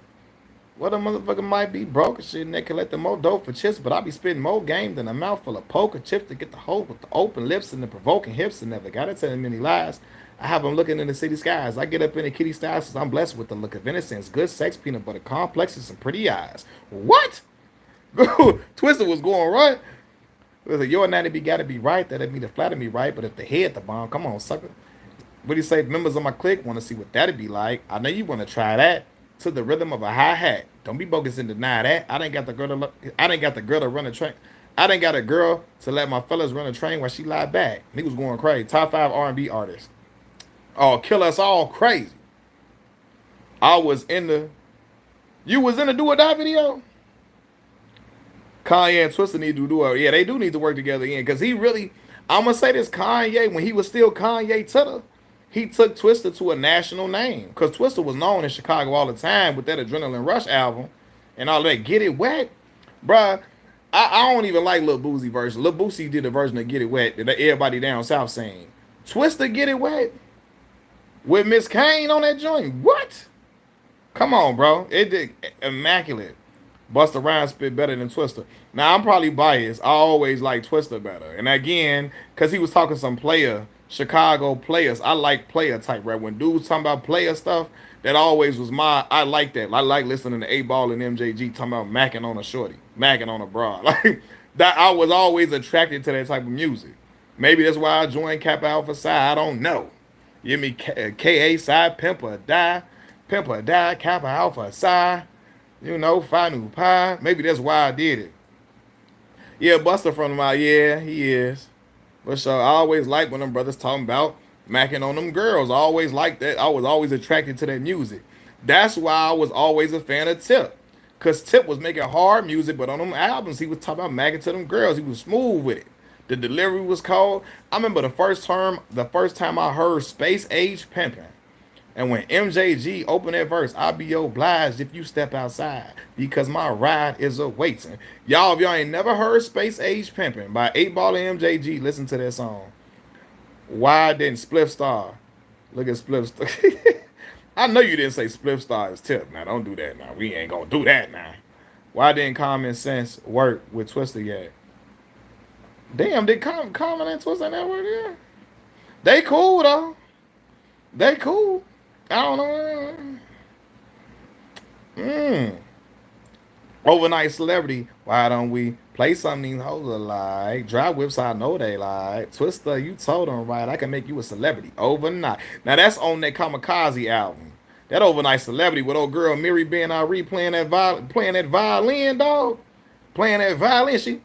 What a motherfucker might be broke and shit and they collecting more dope for chips, but I be spitting more game than a mouthful of poker chips to get the hoe with the open lips and the provoking hips and never gotta tell him many lies. I have them looking in the city skies. I get up in the kitty styles because I'm blessed with the look of innocence, good sex, peanut butter complexes, and pretty eyes. What? Twister was going right. It was like, your anatomy gotta be right. That'd be the flatter me right, but if the head the bomb, come on, sucker. What do you say? Members of my clique want to see what that'd be like. I know you want to try that to the rhythm of a hi hat. Don't be bogus and deny that. I didn't got the girl to. I didn't got the girl to run a train. I didn't got a girl to let my fellas run a train while she lied back. Niggas going crazy. Top 5 R&B artists. Oh, kill us all crazy. I was in the. You was in the Do or Die video. Kanye and Twister need to do it. Yeah, they do need to work together again. Because he really, I'm going to say this, Kanye, when he was still Kanye Tutter, he took Twister to a national name. Because Twister was known in Chicago all the time with that Adrenaline Rush album and all that. Get It Wet. Bruh, I don't even like Lil Boosie version. Lil Boosie did a version of Get It Wet that everybody down south saying. Twister Get It Wet with Miss Kane on that joint. What? Come on, bro. It did immaculate. Busta Rhymes spit better than Twister. Now I'm probably biased. I always like Twister better. And again, because he was talking some Chicago players. I like player type rap. When dudes talking about player stuff, that always was I like that. I like listening to 8Ball and MJG talking about macking on a shorty, macking on a broad. Like that, I was always attracted to that type of music. Maybe that's why I joined Kappa Alpha Psi. I don't know. You hear me? KA side, Pimper die, Kappa Alpha Psi. Phi Nu Pi. Maybe that's why I did it. Yeah, Buster from them out. Yeah, he is. But so I always like when them brothers talking about macking on them girls. I always liked that. I was always attracted to that music. That's why I was always a fan of Tip. Because Tip was making hard music, but on them albums, he was talking about macking to them girls. He was smooth with it. The delivery was cold. I remember the first time I heard Space Age Pimpin'. And when MJG opened that verse, I'll be obliged if you step outside because my ride is awaiting. Y'all, if y'all ain't never heard Space Age Pimpin' by 8 Ball and MJG, listen to that song. Why didn't Spliff Star? Look at Spliff Star. I know you didn't say Spliff Star is tip. Now, don't do that now. We ain't gonna do that now. Why didn't Common Sense work with Twister yet? Damn, did Common and Twister never work yet? They cool, though. They cool. I don't know. Overnight celebrity. Why don't we play something these hoes like? Dry whips, I know they like. Twister, you told them right. I can make you a celebrity overnight. Now that's on that Kamikaze album. That overnight celebrity with old girl Mary Ben Ari playing that violin, dog. Playing that violin. She.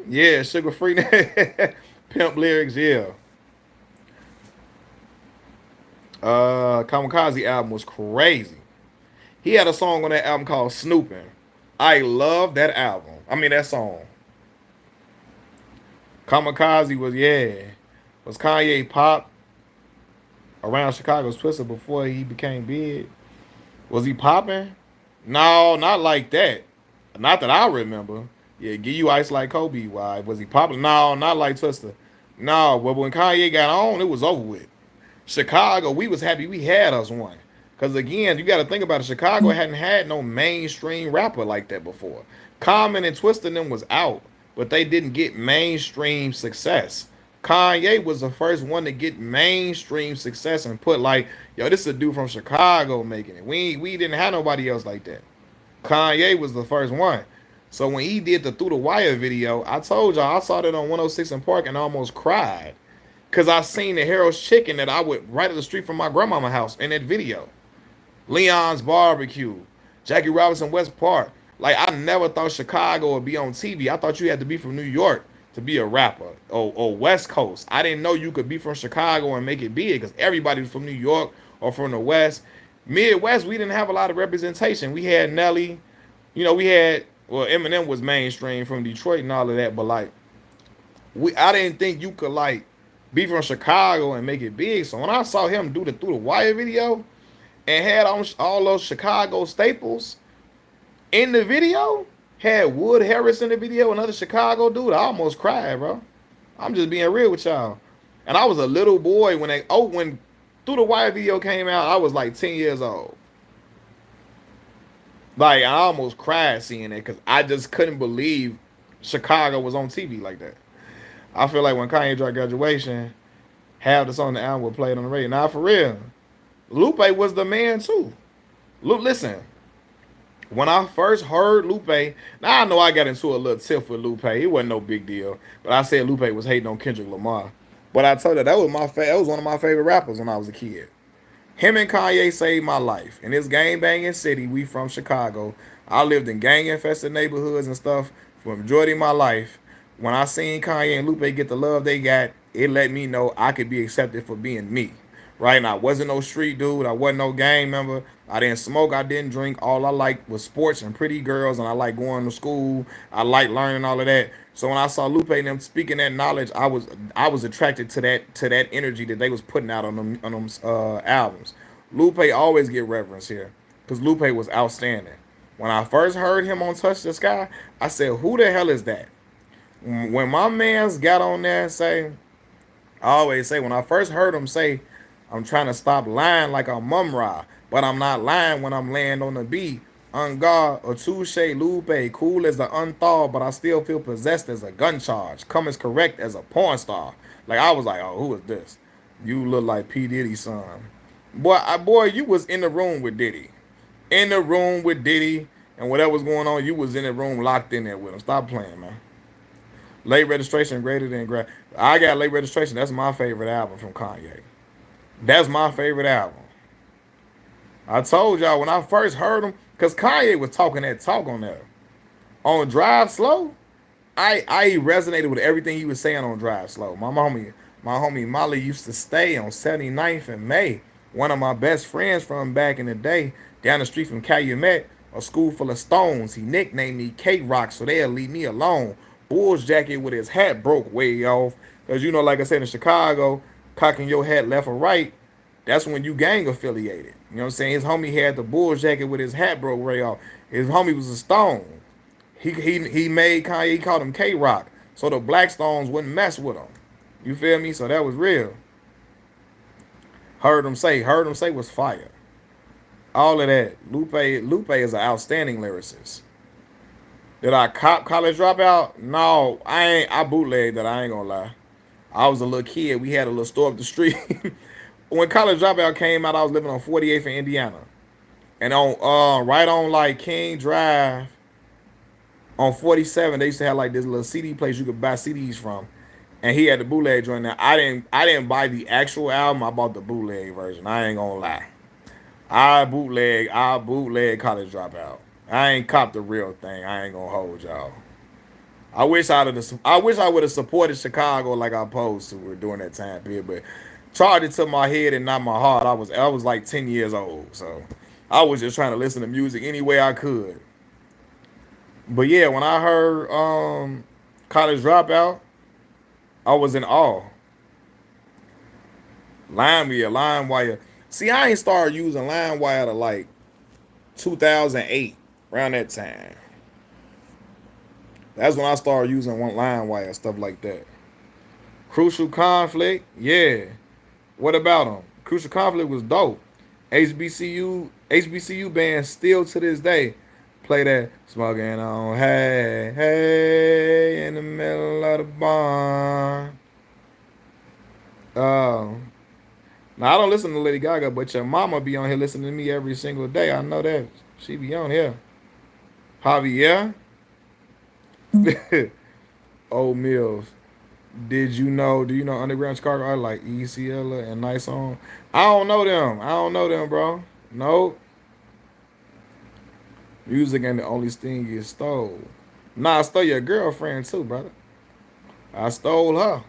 Yeah, sugar free. Pimp lyrics, yeah. Kamikaze album was crazy. He had a song on that album called Snoopin'. I love that album. I mean that song. Kamikaze was Was Kanye pop around Chicago's Twister before he became big? Was he popping? No, not like that. Not that I remember. Yeah, give you ice like Kobe. Why was he popping? No, not like Twister. No, but when Kanye got on, it was over with. Chicago, we was happy we had us one. Because again, you got to think about it. Chicago hadn't had no mainstream rapper like that before. Common and Twista and them was out, but they didn't get mainstream success. Kanye was the first one to get mainstream success and put like, yo, this is a dude from Chicago making it. We didn't have nobody else like that. Kanye was the first one. So when he did the Through the Wire video, I told y'all I saw that on 106 in Park and I almost cried. Cause I seen the Harold's Chicken that I would right up the street from my grandmama's house in that video. Leon's Barbecue, Jackie Robinson West Park. Like I never thought Chicago would be on TV. I thought you had to be from New York to be a rapper or West Coast. I didn't know you could be from Chicago and make it big because everybody was from New York or from the West. Midwest, we didn't have a lot of representation. We had Nelly, we had Eminem was mainstream from Detroit and all of that, but like I didn't think you could like be from Chicago and make it big. So when I saw him do the Through the Wire video and had all those Chicago staples in the video, had Wood Harris in the video, another Chicago dude, I almost cried, bro. I'm just being real with y'all. And I was a little boy when Through the Wire video came out, I was like 10 years old. Like, I almost cried seeing it because I just couldn't believe Chicago was on TV like that. I feel like when Kanye dropped Graduation, half the song on the album was played on the radio. Now, for real, Lupe was the man, too. Listen, when I first heard Lupe, now I know I got into a little tiff with Lupe. It wasn't no big deal. But I said Lupe was hating on Kendrick Lamar. But I told her that was one of my favorite rappers when I was a kid. Him and Kanye saved my life. In this gang banging city, we from Chicago. I lived in gang infested neighborhoods and stuff for the majority of my life. When I seen Kanye and Lupe get the love they got, it let me know I could be accepted for being me. Right? And I wasn't no street dude. I wasn't no gang member. I didn't smoke. I didn't drink. All I liked was sports and pretty girls. And I liked going to school. I liked learning all of that. So when I saw Lupe and them speaking that knowledge, I was attracted to that energy that they was putting out on them albums. Lupe always get reverence here because Lupe was outstanding. When I first heard him on Touch the Sky, I said, who the hell is that? When my mans got on there and say, I always say, when I first heard him say, I'm trying to stop lying like I'm Mum Ra, but I'm not lying when I'm laying on the beat. On guard, a touche Lupe, cool as the unthawed, but I still feel possessed as a gun charge. Come as correct as a porn star. Like I was like, oh, who is this? You look like P. Diddy's son. Boy, you was in the room with Diddy. In the room with Diddy, and whatever was going on, you was in the room locked in there with him. Stop playing, man. Late Registration greater than I got Late Registration. That's my favorite album from Kanye. That's my favorite album. I told y'all when I first heard him, because Kanye was talking that talk on there. On Drive Slow, I resonated with everything he was saying on Drive Slow. My homie Molly used to stay on 79th and May. One of my best friends from back in the day, down the street from Calumet, a school full of stones. He nicknamed me K-Rock, so they'll leave me alone. Bulls jacket with his hat broke way off. Because, you know, like I said, in Chicago, cocking your hat left or right, that's when you gang affiliated. You know what I'm saying? His homie had the Bulls jacket with his hat broke way off. His homie was a Stone. He made Kanye, he called him K Rock. So the Black Stones wouldn't mess with him. You feel me? So that was real. Heard him say was fire. All of that. Lupe is an outstanding lyricist. Did I cop College Dropout? No, I ain't. I bootlegged that. I ain't gonna lie. I was a little kid. We had a little store up the street. When College Dropout came out, I was living on 48th in Indiana, and on right on like King Drive on 47, they used to have like this little CD place you could buy CDs from, and he had the bootleg joint. Now I didn't buy the actual album. I bought the bootleg version. I ain't gonna lie. I bootleg College Dropout. I ain't copped the real thing. I ain't gonna hold y'all. I wish I would have supported Chicago like I supposed to during that time period, but charged it to my head and not my heart. I was like 10 years old, so I was just trying to listen to music any way I could. But yeah, when I heard College Dropout, I was in awe. LimeWire. See, I ain't started using LimeWire to like 2008, around that time. That's when I started using one LimeWire, stuff like that. Crucial Conflict, yeah. What about them? Crucial Conflict was dope. HBCU bands still to this day play that smoking on hey hey in the middle of the barn. Um, Now I don't listen to Lady Gaga, but your mama be on here listening to me every single day. I know that she be on here. Javier, Old Mills. Did you know? Do you know Underground Chicago? I like ECL and Nice On. I don't know them. I don't know them, bro. No, music ain't the only thing you stole. Nah, I stole your girlfriend too, brother. I stole her.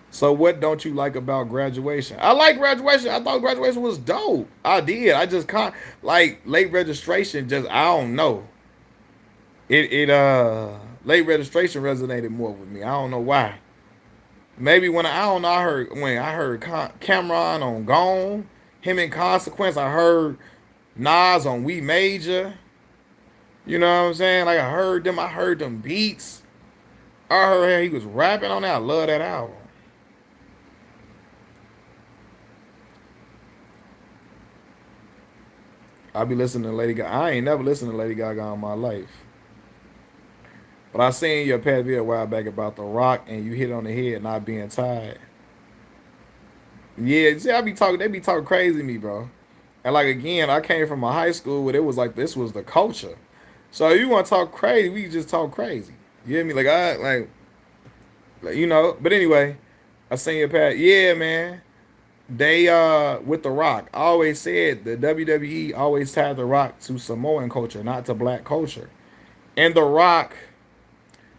So what don't you like about graduation? I like graduation. I thought graduation was dope. I did. I just can't like late registration. Just I don't know. It late registration resonated more with me. I don't know why. Maybe when I don't know. I heard Cameron on Gone. Him in Consequence. I heard Nas on We Major. You know what I'm saying? Like I heard them. I heard them beats. I heard he was rapping on that. I love that album. I be listening to Lady Gaga. I ain't never listened to Lady Gaga in my life. But I seen your past video a while back about The Rock and you hit on the head not being tired. Yeah, see, I be talking, they be talking crazy to me, bro. And like again, I came from a high school where it was like this was the culture. So if you want to talk crazy, we just talk crazy. You hear me? Like you know. But anyway, I seen your past. Yeah, man. They with The Rock. I always said the WWE always tied The Rock to Samoan culture, not to black culture. And The Rock,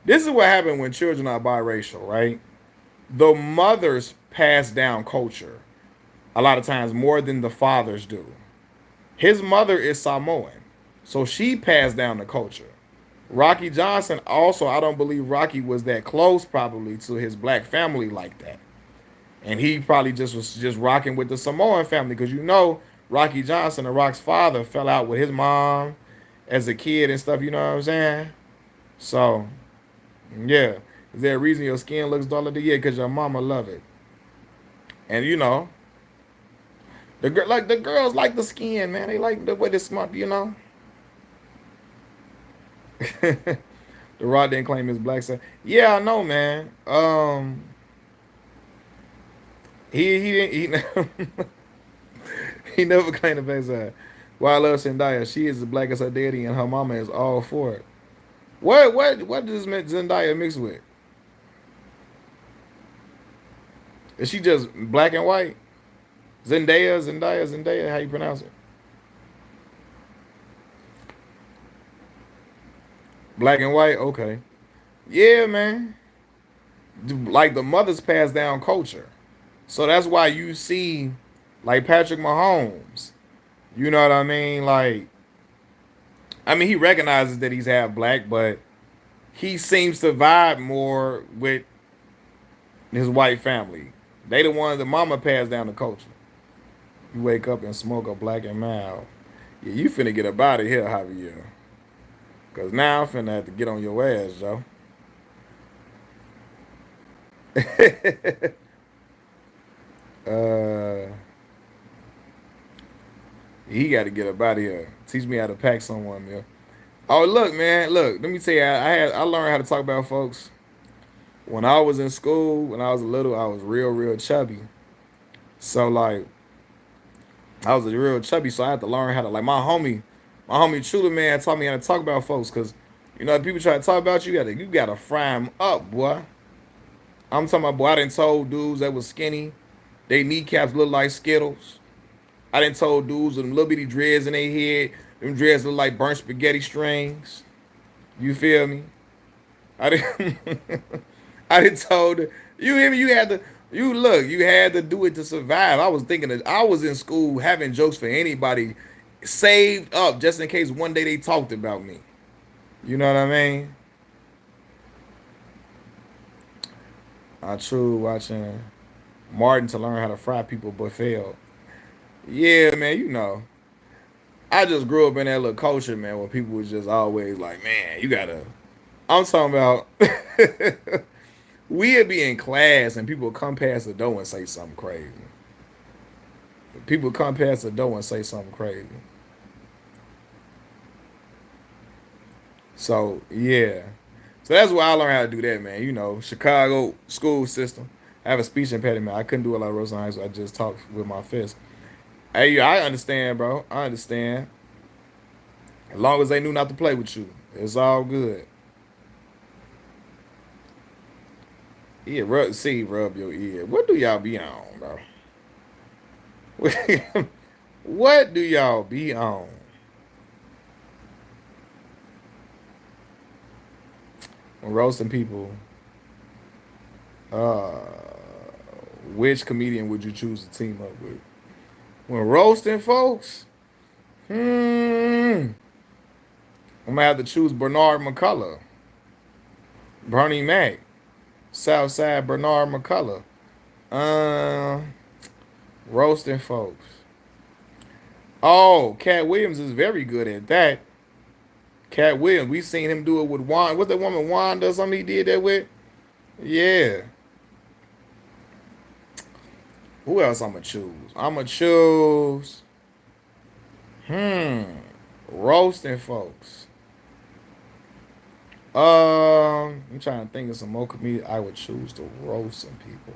this is what happened when children are biracial, right? The mothers pass down culture a lot of times more than the fathers do. His mother is Samoan, so she passed down the culture. Rocky Johnson also, I don't believe Rocky was that close probably to his black family like that. And he probably just was just rocking with the Samoan family because you know Rocky Johnson, the Rock's father, fell out with his mom as a kid and stuff. You know what I'm saying? So yeah, is there a reason your skin looks duller than yeah? Because your mama love it, and you know the girls like the skin, man. They like the way it's smart, you know. The Rock didn't claim his black son. Yeah, I know, man. He didn't he never claimed the black side. Well, I love Zendaya. She is as black as her daddy, and her mama is all for it. What does Zendaya mix with? Is she just black and white? Zendaya. How you pronounce it? Black and white. Okay. Yeah, man. Like the mothers pass down culture, so that's why you see like Patrick Mahomes. You know what I mean? Like I mean, he recognizes that he's half black, but he seems to vibe more with his white family. They the ones that mama passed down the culture. You wake up and smoke a black and mild. Yeah, you finna get up out of here, Javier. Cause now I'm finna have to get on your ass, Joe. uh, he got to get up out of here. Teach me how to pack someone, man. Oh, look, man. Look, let me tell you. I learned how to talk about folks when I was in school. When I was little, I was real chubby. So like, I was a real chubby. So I had to learn how to like my homie Chuda man taught me how to talk about folks. Cause you know people try to talk about you. You gotta fry them up, boy. I'm talking about boy. I done told dudes that was skinny, they kneecaps look like Skittles. I done told dudes with them little bitty dreads in their head, them dreads look like burnt spaghetti strings. You feel me? I didn't. I didn't told you hear me. You had to do it to survive. I was thinking that I was in school having jokes for anybody, saved up just in case one day they talked about me. You know what I mean? I true watching Martin to learn how to fry people, but failed. Yeah, man. You know, I just grew up in that little culture, man, where people was just always like, man, you gotta. I'm talking about. We'd be in class and people come past the door and say something crazy. People come past the door and say something crazy. So yeah. So that's why I learned how to do that, man. You know, Chicago school system. I have a speech impediment. I couldn't do a lot of Roseland High School. I just talked with my fist. Hey, I understand, bro. I understand. As long as they knew not to play with you, it's all good. Yeah, rub your ear. What do y'all be on, bro? What do y'all be on? When roasting people, uh, which comedian would you choose to team up with? When roasting folks, I'm gonna have to choose Bernard McCullough, Bernie Mac, Southside Bernard McCullough. Uh, roasting folks. Oh, Cat Williams is very good at that. Cat Williams, we seen him do it with Wanda. What's that woman Wanda? Something he did that with? Yeah. Who else I'ma choose? I'ma choose. Hmm. Roasting folks. I'm trying to think of some more comedians I would choose to roast some people.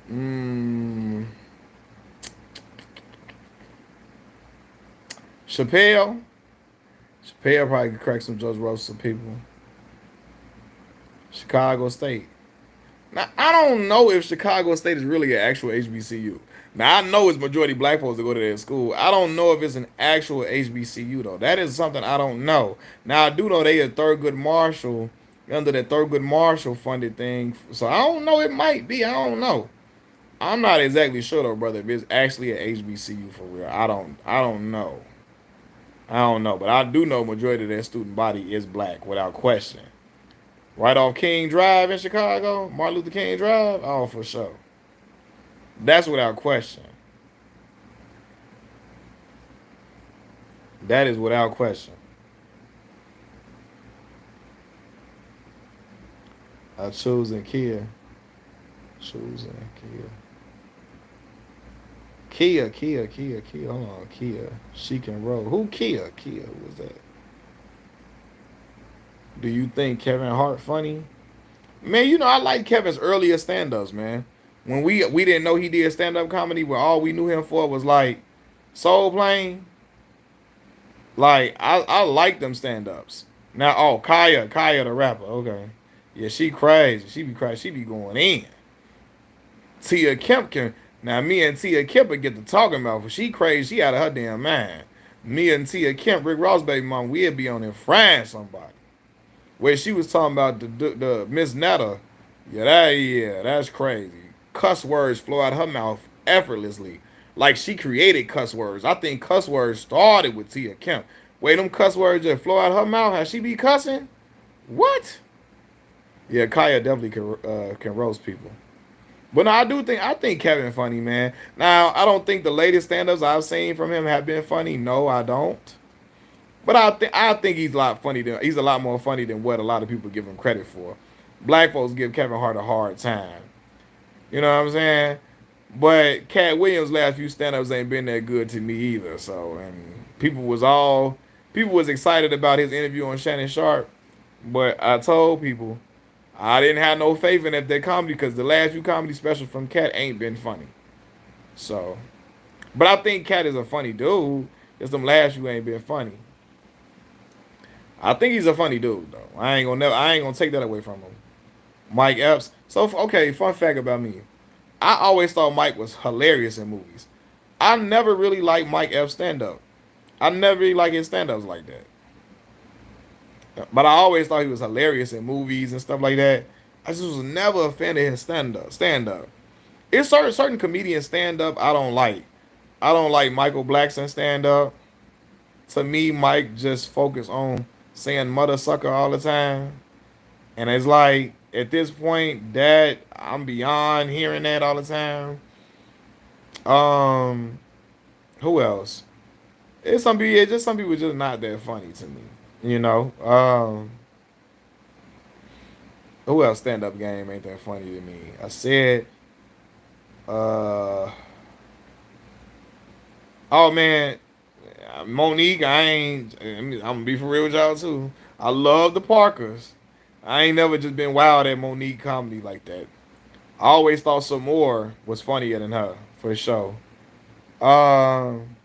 Hmm. Chappelle. Chappelle probably could crack some jokes, roast some people. Chicago State. Now I don't know if Chicago State is really an actual HBCU. Now I know it's majority black folks that go to that school. I don't know if it's an actual HBCU though. That is something I don't know. Now I do know they a Thurgood Marshall under that Thurgood Marshall funded thing. So I don't know. It might be. I don't know. I'm not exactly sure though, brother. If it's actually an HBCU for real. I don't know. I don't know. But I do know majority of that student body is black without question. Right off King Drive in Chicago, Martin Luther King Drive. Oh, for sure. That's without question. That is without question. I choosing Kia. Choosing Kia. Kia. Hold on, Kia. She can roll. Who Kia? Kia. Who was that? Do you think Kevin Hart funny? Man, you know I like Kevin's earlier stand-ups, man. When we didn't know he did stand-up comedy, where all we knew him for was like Soul Plane. Like I like them stand-ups. Now, oh Kaya the rapper. Okay, yeah, she crazy. She be crazy. She be going in. Tia Kemp can now me and Tia Kemp would get to talking about her. She crazy. She out of her damn mind. Me and Tia Kemp, Rick Ross baby mom, we'd be on there frying somebody. Where she was talking about the Miss Netta. Yeah, that's crazy. Cuss words flow out her mouth effortlessly. like she created cuss words. I think cuss words started with Tia Kemp. Wait, them cuss words just flow out her mouth. How she be cussing? What? Yeah, Kaya definitely can roast people. But no, I think Kevin funny, man. Now I don't think the latest stand-ups I've seen from him have been funny. No, I don't. But I think he's a lot more funny than what a lot of people give him credit for. Black folks give Kevin Hart a hard time. You know what I'm saying? But Cat Williams' last few stand-ups ain't been that good to me either. So and people was excited about his interview on Shannon Sharp, but I told people I didn't have no faith in that comedy because the last few comedy specials from Cat ain't been funny. So, but I think Cat is a funny dude. Just them last few ain't been funny. I think he's a funny dude though. I ain't gonna take that away from him. Mike Epps. So okay, fun fact about me. I always thought Mike was hilarious in movies. I never really liked Mike Epps stand up. I never really liked his stand ups like that. But I always thought he was hilarious in movies and stuff like that. I just was never a fan of his stand up. Stand up. It's certain comedians stand up I don't like. I don't like Michael Blackson stand up. To me, Mike just focused on saying mother sucker all the time. And it's like at this point that I'm beyond hearing that all the time. Um, who else? Some people just not that funny to me. You know. Who else stand up game ain't that funny to me? I said uh oh man, Monique, I'm gonna be for real with y'all too. I love the Parkers. I ain't never just been wild at Monique comedy like that. I always thought some more was funnier than her, for sure. Um,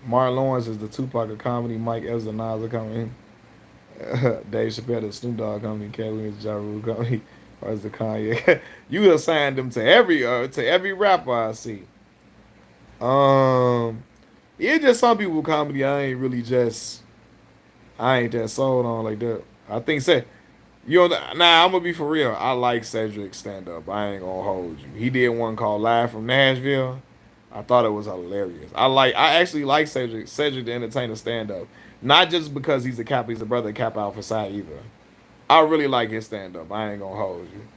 Martin Lawrence is the Tupac of comedy. Mike Epps the Nas of comedy. Dave Chappelle the Snoop Dogg comedy. Cat Williams Ja Rule comedy. Or is the Kanye? You assigned them to every rapper I see. Um, yeah, just some people comedy I ain't that sold on like that. I think say I'm gonna be for real. I like Cedric's stand up. I ain't gonna hold you. He did one called Live from Nashville. I thought it was hilarious. I actually like Cedric the Entertainer stand up. Not just because he's a brother of Cap Alpha Psi either. I really like his stand up. I ain't gonna hold you.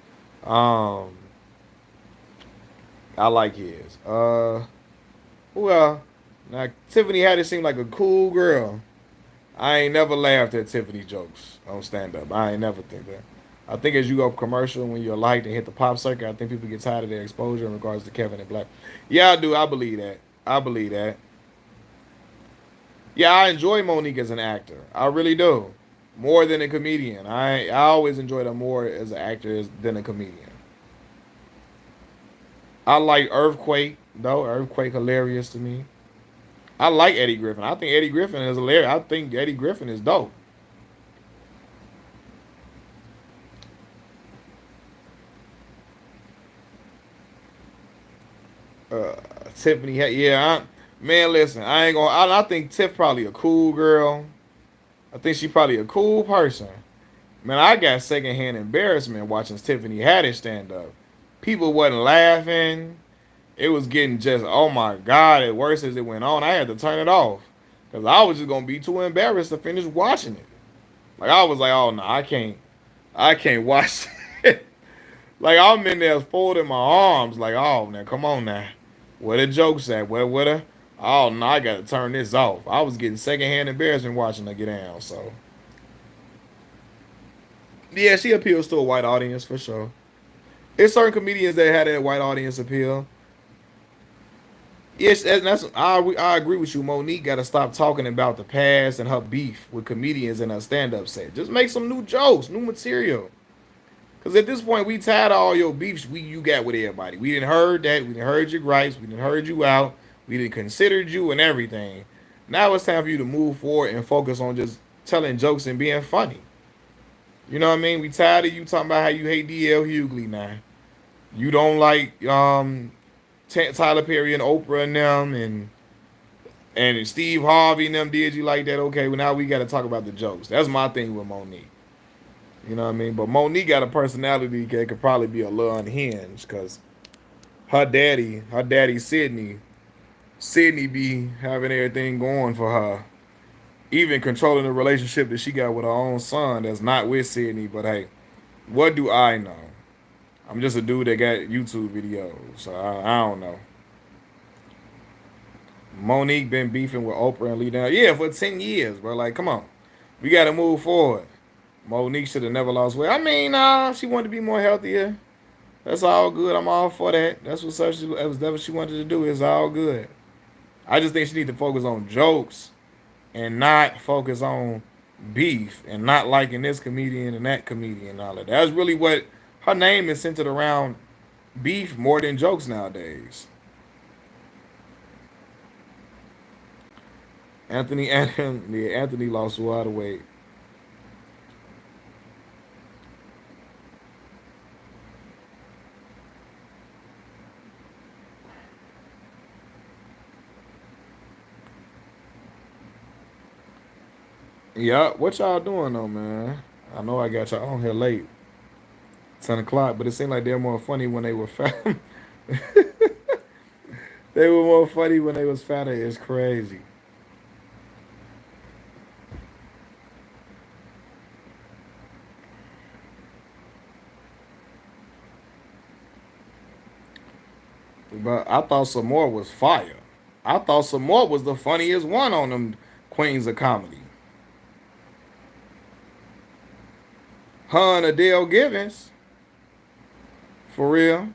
I like his. Well, now Tiffany Haddish seemed like a cool girl. I ain't never laughed at Tiffany jokes on stand up. I ain't never think that. I think as you go commercial when you're light and hit the pop circuit, I think people get tired of their exposure in regards to Kevin and Black. Yeah, I do. I believe that. I believe that. Yeah, I enjoy Monique as an actor. I really do. More than a comedian. I always enjoyed her more as an actor than a comedian. I like Earthquake though. Earthquake hilarious to me. I like Eddie Griffin. I think Eddie Griffin is hilarious. I think Eddie Griffin is dope. Uh, man, listen, I ain't gonna. I think Tiff probably a cool girl. I think she probably a cool person. Man, I got secondhand embarrassment watching Tiffany Haddish stand up. People wasn't laughing. It was getting just, oh my God, it worse as it went on. I had to turn it off. Because I was just going to be too embarrassed to finish watching it. Like, I was like, oh no, I can't watch it. Like, I'm in there folding my arms. Like, oh, now, come on now. Where the jokes at? Oh no, I got to turn this off. I was getting secondhand embarrassment watching her get down. So, yeah, she appeals to a white audience for sure. It's certain comedians that had that white audience appeal. Yes, I agree with you. Monique got to stop talking about the past and her beef with comedians in her stand up set. Just make some new jokes, new material. Because at this point, we tired of all your beefs you got with everybody. We didn't heard that. We didn't heard your gripes. We didn't heard you out. We didn't considered you and everything. Now it's time for you to move forward and focus on just telling jokes and being funny. You know what I mean? We tired of you talking about how you hate DL Hughley now. You don't like Tyler Perry and Oprah and them and Steve Harvey and them did you like that? Okay, well now we got to talk about the jokes. That's my thing with Monique. You know what I mean? But Monique got a personality that could probably be a little unhinged because her daddy Sydney be having everything going for her, even controlling the relationship that she got with her own son that's not with Sydney. But hey, what do I know? I'm just a dude that got YouTube videos, so I don't know. Monique been beefing with Oprah and Lee down. Yeah, for 10 years, bro. Like, come on, we got to move forward. Monique should have never lost weight. I mean, she wanted to be more healthier. That's all good. I'm all for that. That's what she wanted to do. It's all good. I just think she need to focus on jokes and not focus on beef and not liking this comedian and that comedian and all that. That's really what her name is centered around, beef more than jokes nowadays. Anthony lost a lot of weight. Yeah, what y'all doing though, man? I know I got y'all on here late, 10 o'clock, but it seemed like they're more funny when they were fat. They were more funny when they was fatter. It's crazy. But I thought some more was fire. I thought some more was the funniest one on them Queens of Comedy. Her and Adele Givens, for real.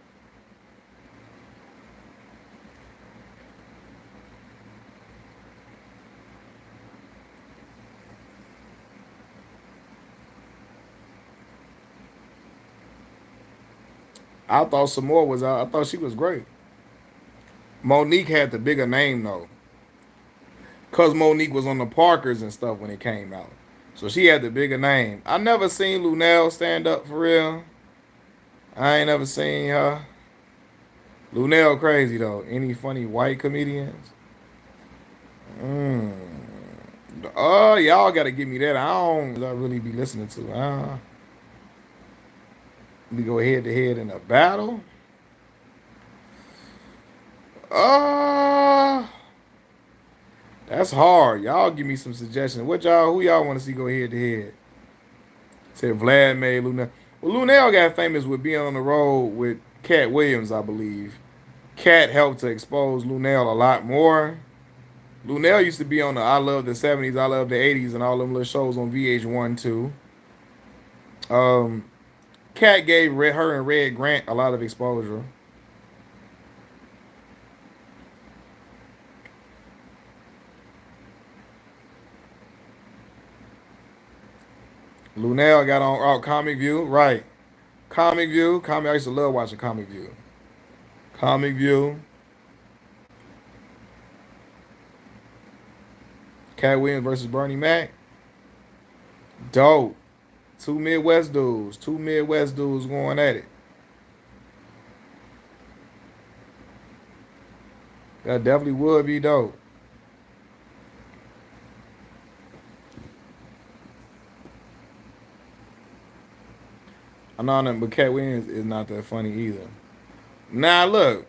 I thought some more was out. I thought she was great. Monique had the bigger name though, cause Monique was on the Parkers and stuff when it came out. So she had the bigger name. I never seen Lunel stand up for real. I ain't never seen her. Lunel crazy though. Any funny white comedians? Mm. Oh, y'all gotta give me that. I don't really be listening to. We go head to head in a battle. Uh that's hard. Y'all give me some suggestions. Who y'all want to see go head to head? Said Vlad made Lunel. Well, Lunel got famous with being on the road with Cat Williams, I believe. Cat helped to expose Lunel a lot more. Lunel used to be on the I Love the 70s, I Love the 80s, and all them little shows on VH1 too. Um, Cat gave her and Red Grant a lot of exposure. Lunel got on Comic View, right? Comic View, Comic. I used to love watching Comic View. Comic View. Cat Williams versus Bernie Mac. Dope. Two Midwest dudes. Two Midwest dudes going at it. That definitely would be dope. I know that, but Cat Williams is not that funny either. Now look,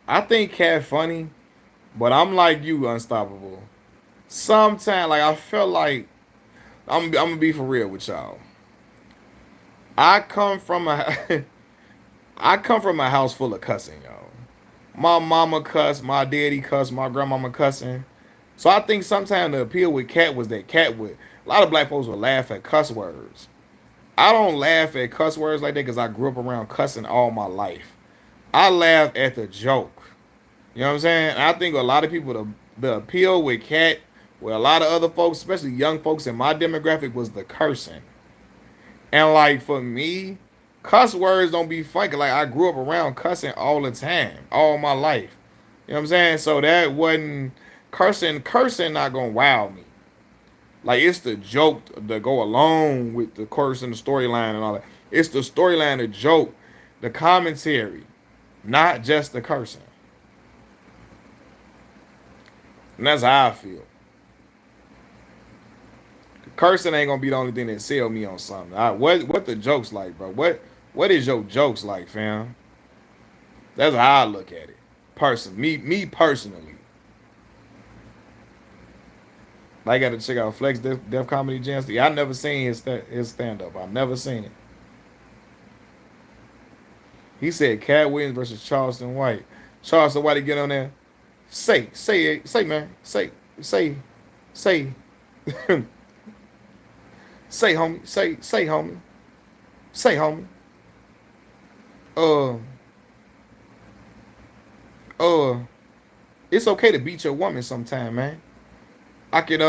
I think Cat funny, but I'm like you, Unstoppable. Sometimes, like I felt like I'm gonna be for real with y'all. I come from a I come from a house full of cussing, y'all. My mama cuss, my daddy cuss, my grandmama cussing. So I think sometimes the appeal with Cat was that Cat would a lot of black folks would laugh at cuss words. I don't laugh at cuss words like that because I grew up around cussing all my life. I laugh at the joke. You know what I'm saying? And I think a lot of people the appeal with Cat, with a lot of other folks, especially young folks in my demographic, was the cursing. And like for me, cuss words don't be funny. Like I grew up around cussing all the time, all my life. You know what I'm saying? So that wasn't cursing not gonna wow me. Like it's the joke that go along with the cursing, the storyline and all that. It's the storyline, the joke, the commentary, not just the cursing. And that's how I feel. Cursing ain't gonna be the only thing that sell me on something. What the jokes like, bro? What is your jokes like, fam? That's how I look at it. Me personally. I got to check out Flex Def Comedy Jams. Yeah, I never seen his stand up. I never seen it. He said Cat Williams versus Charleston White. Charleston White to get on there. Say, man, say, say, say, homie, homie, say, homie. Uh, uh, it's okay to beat your woman sometime, man. I could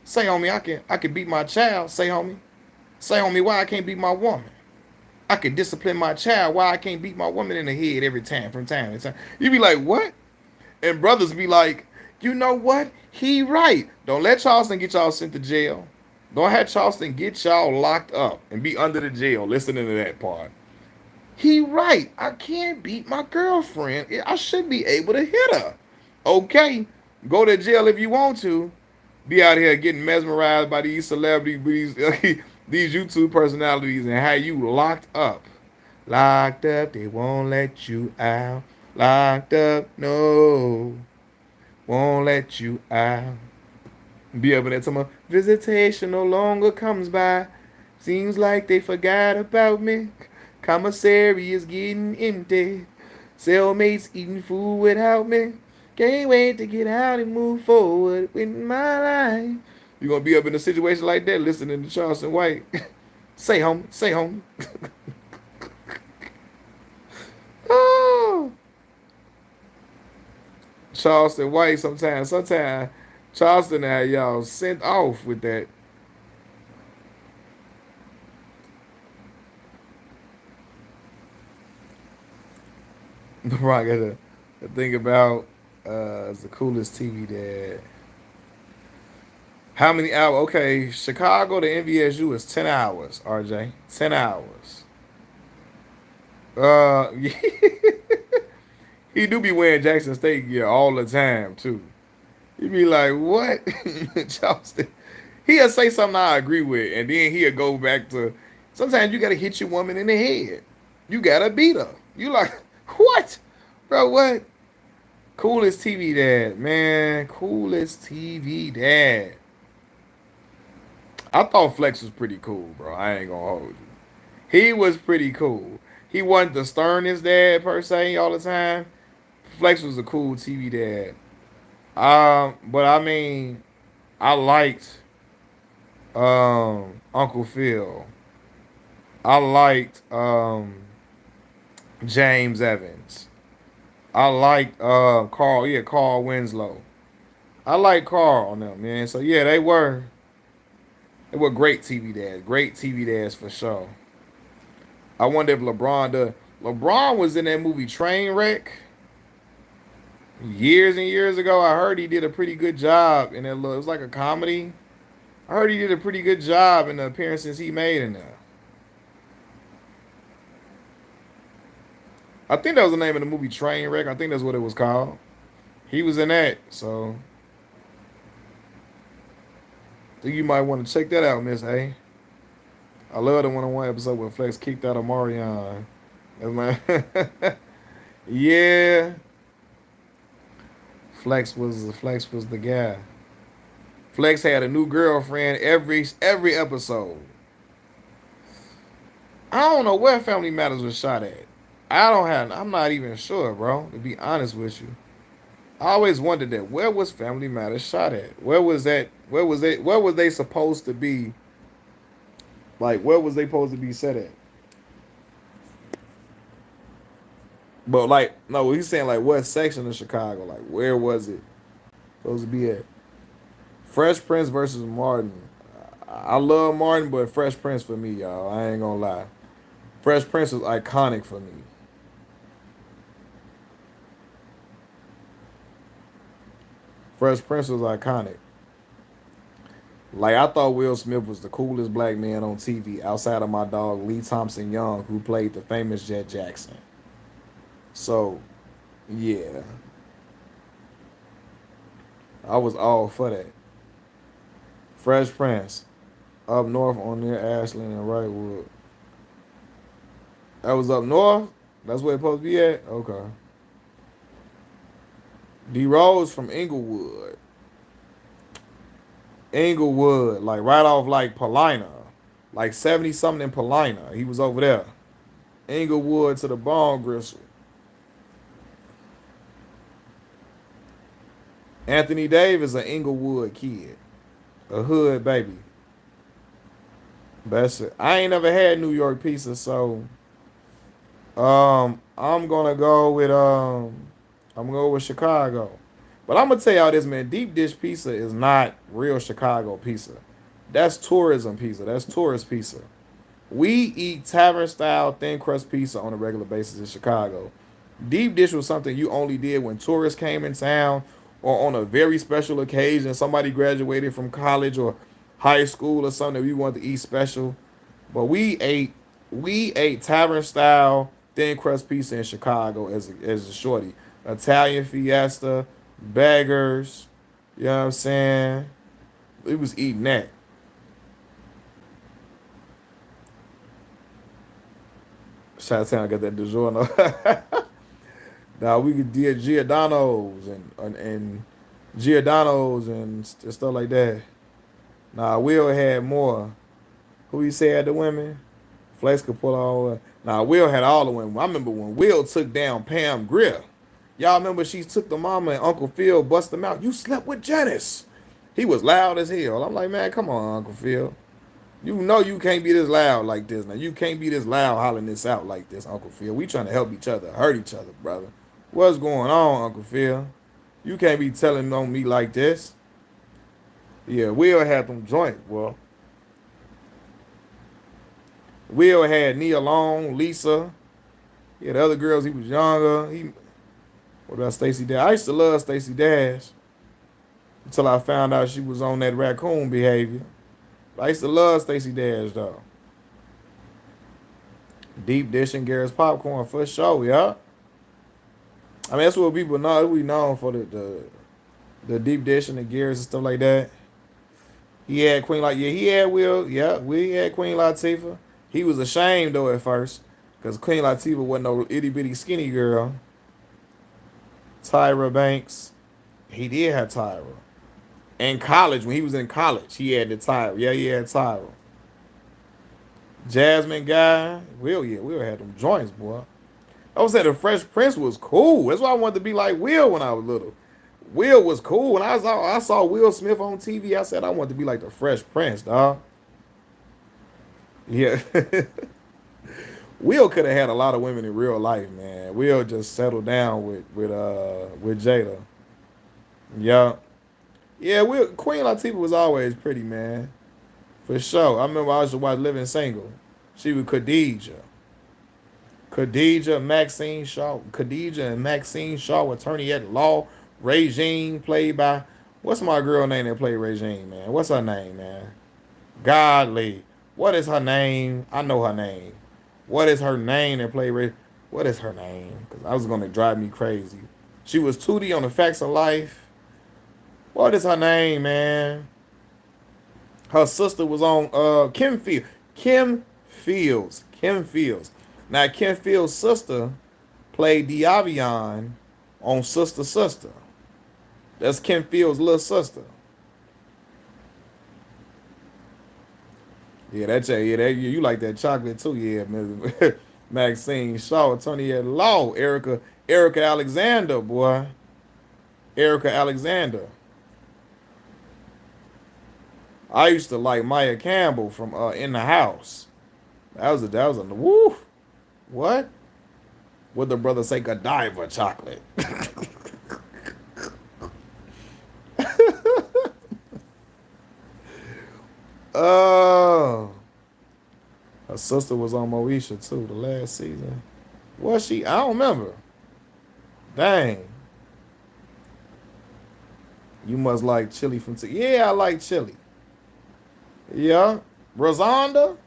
say, homie, I can beat my child. Say, homie, why I can't beat my woman? I can discipline my child. Why I can't beat my woman in the head every time, from time to time? You be like, what? And brothers be like, you know what? He right. Don't let Charleston get y'all sent to jail. Don't have Charleston get y'all locked up and be under the jail. Listening to that part. He right. I can't beat my girlfriend. I should be able to hit her. Okay. Go to jail if you want to. Be out here getting mesmerized by these celebrities, these YouTube personalities, and have you locked up. Locked up, they won't let you out. Locked up, no, won't let you out. Be up in that time. Visitation no longer comes by. Seems like they forgot about me. Commissary is getting empty. Cellmates eating food without me. Can't wait to get out and move forward with my life. You're gonna be up in a situation like that listening to Charleston White. Say home, say home. Oh. Charleston White sometimes Charleston had y'all sent off with that. Bro, I gotta think about the coolest TV dad. How many hours? Okay, Chicago to NVSU is 10 hours, RJ. 10 hours. He do be wearing Jackson State gear all the time, too. He be like, what? Charleston. He'll say something I agree with, and then he'll go back to, sometimes you gotta hit your woman in the head. You gotta beat her. You like, what? Bro, what? Coolest TV dad, man. Coolest TV dad. I thought Flex was pretty cool, bro. I ain't gonna hold you. He was pretty cool. He wasn't the sternest dad per se all the time. Flex was a cool TV dad. But I mean, I liked Uncle Phil. I liked James Evans. I liked Carl Winslow. I like Carl on them, man. So yeah, they were great TV dads. Great TV dads for sure. I wonder if LeBron was in that movie Trainwreck years and years ago. I heard he did a pretty good job in that. It was like a comedy. I heard he did a pretty good job in the appearances he made in there. I think that was the name of the movie Trainwreck. I think that's what it was called. He was in that, so I think you might want to check that out, Miss A. I love the one-on-one episode where Flex kicked out of Marion. That's my yeah. Flex was the guy. Flex had a new girlfriend every episode. I don't know where Family Matters was shot at. I'm not even sure, bro, to be honest with you. I always wondered that. Where was Family Matters shot at? Where was that? Where was they supposed to be? Like, where was they supposed to be set at? But like, no, he's saying like what section of Chicago? Like, where was it supposed to be at? Fresh Prince versus Martin. I love Martin, but Fresh Prince for me, y'all. I ain't gonna lie. Fresh Prince was iconic for me. Fresh Prince was iconic. Like I thought Will Smith was the coolest black man on TV outside of my dog Lee Thompson Young, who played the famous Jet Jackson. So, yeah, I was all for that. Fresh Prince, up north on near Ashland and Wrightwood. That was up north. That's where it's supposed to be at? Okay. D Rose from Inglewood. Inglewood, like right off like Paulina. Like 70 something in Paulina. He was over there. Inglewood to the Bone Gristle. Anthony Davis, an Inglewood kid. A hood baby. That's it. I ain't never had New York pizza, so I'm gonna go with Chicago. But I'm gonna tell y'all this, man. Deep dish pizza is not real Chicago pizza. That's tourism pizza. That's tourist pizza. We eat tavern style thin crust pizza on a regular basis in Chicago. Deep dish was something you only did when tourists came in town or on a very special occasion. Somebody graduated from college or high school or something that we wanted to eat special. But we ate tavern style thin crust pizza in Chicago as a shorty. Italian Fiesta, Beggars, you know what I'm saying? We was eating that. Shout out got that DiGiorno. Now we could do Giordano's and Giordano's and stuff like that. Nah, Will had more. Who you say had the women? Flex could pull all. Nah, Will had all the women. I remember when Will took down Pam Grier. Y'all remember she took the mama and Uncle Phil bust them out. You slept with Janice. He was loud as hell. I'm like, man, come on, Uncle Phil. You know you can't be this loud like this. Now you can't be this loud hollering this out like this, Uncle Phil. We trying to help each other, hurt each other, brother. What's going on, Uncle Phil? You can't be telling on me like this. Yeah, Will had them joints, well. Will had Nia Long, Lisa. Yeah, the other girls, he was younger. What about Stacey Dash? I used to love Stacey Dash until I found out she was on that raccoon behavior. I used to love Stacey Dash though. Deep dish and Garrett's popcorn for sure, yeah. I mean that's what people know. We known for the deep dish and the Garrett's and stuff like that. He had Queen like yeah, he had Will, yeah, we had Queen Latifah. He was ashamed though at first, because Queen Latifah wasn't no itty bitty skinny girl. Tyra Banks. He did have Tyra. In college, when he was in college, he had the Tyra. Yeah, he had Tyra. Jasmine Guy. Will had them joints, boy. I was saying the Fresh Prince was cool. That's why I wanted to be like Will when I was little. Will was cool. When I saw Will Smith on TV, I said I wanted to be like the Fresh Prince, dog. Yeah. Will could have had a lot of women in real life, man. Will just settled down with Jada. Yeah. Yeah, Queen Latifah was always pretty, man. For sure. I remember I used to watch Living Single. She was Khadijah. Khadijah, Maxine Shaw. Khadijah and Maxine Shaw, attorney at law. Regine, played by. What's my girl name that played Regine, man? What's her name, man? Godly. What is her name? I know her name. What is her name that played Regine? What is her name? Because I was going to drive me crazy. She was Tootie on The Facts of Life. What is her name, man? Her sister was on Kim Fields. Kim Fields. Now Kim Fields' sister played Diavion on Sister Sister. That's Kim Fields' little sister. Yeah, you like that chocolate too, yeah, Ms. Maxine Shaw, attorney at law, Erica Alexander, boy. Erica Alexander. I used to like Maya Campbell from In the House. That was a woo. What? Would the brother say Godiva chocolate? Oh, her sister was on Moesha too the last season. Was she? I don't remember. Dang. You must like chili from yeah, I like chili. Yeah. Rosanda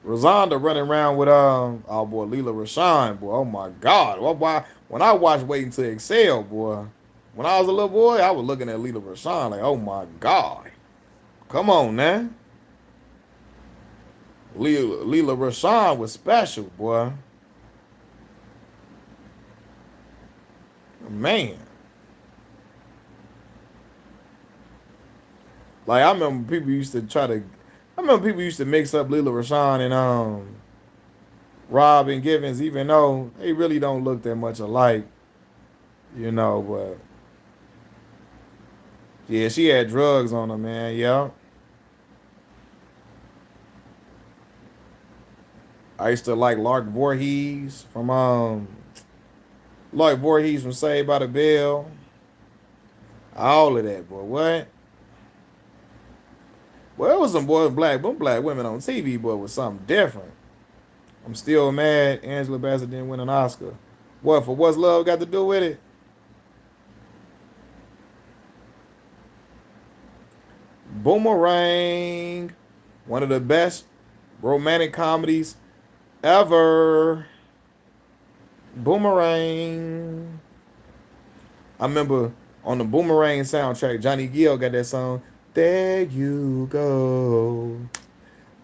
running around with oh boy, Leela Rashawn, boy. Oh my God. Why when I watched Waiting to Excel, boy, when I was a little boy, I was looking at Leela Rashawn like, oh my God. Come on, man. Leela Rashawn was special, boy. Man, like I remember people used to try to. I remember people used to mix up Lila Rashawn and Rob and Givens, even though they really don't look that much alike, you know. But yeah, she had drugs on her, man. Yeah, I used to like Lark Voorhees from Saved by the Bell. All of that, boy. What? Well, it was some black women on TV, but it was something different. I'm still mad Angela Bassett didn't win an Oscar. What for? What's love got to do with it? Boomerang, one of the best romantic comedies ever. Boomerang. I remember on the Boomerang soundtrack, Johnny Gill got that song. There you go,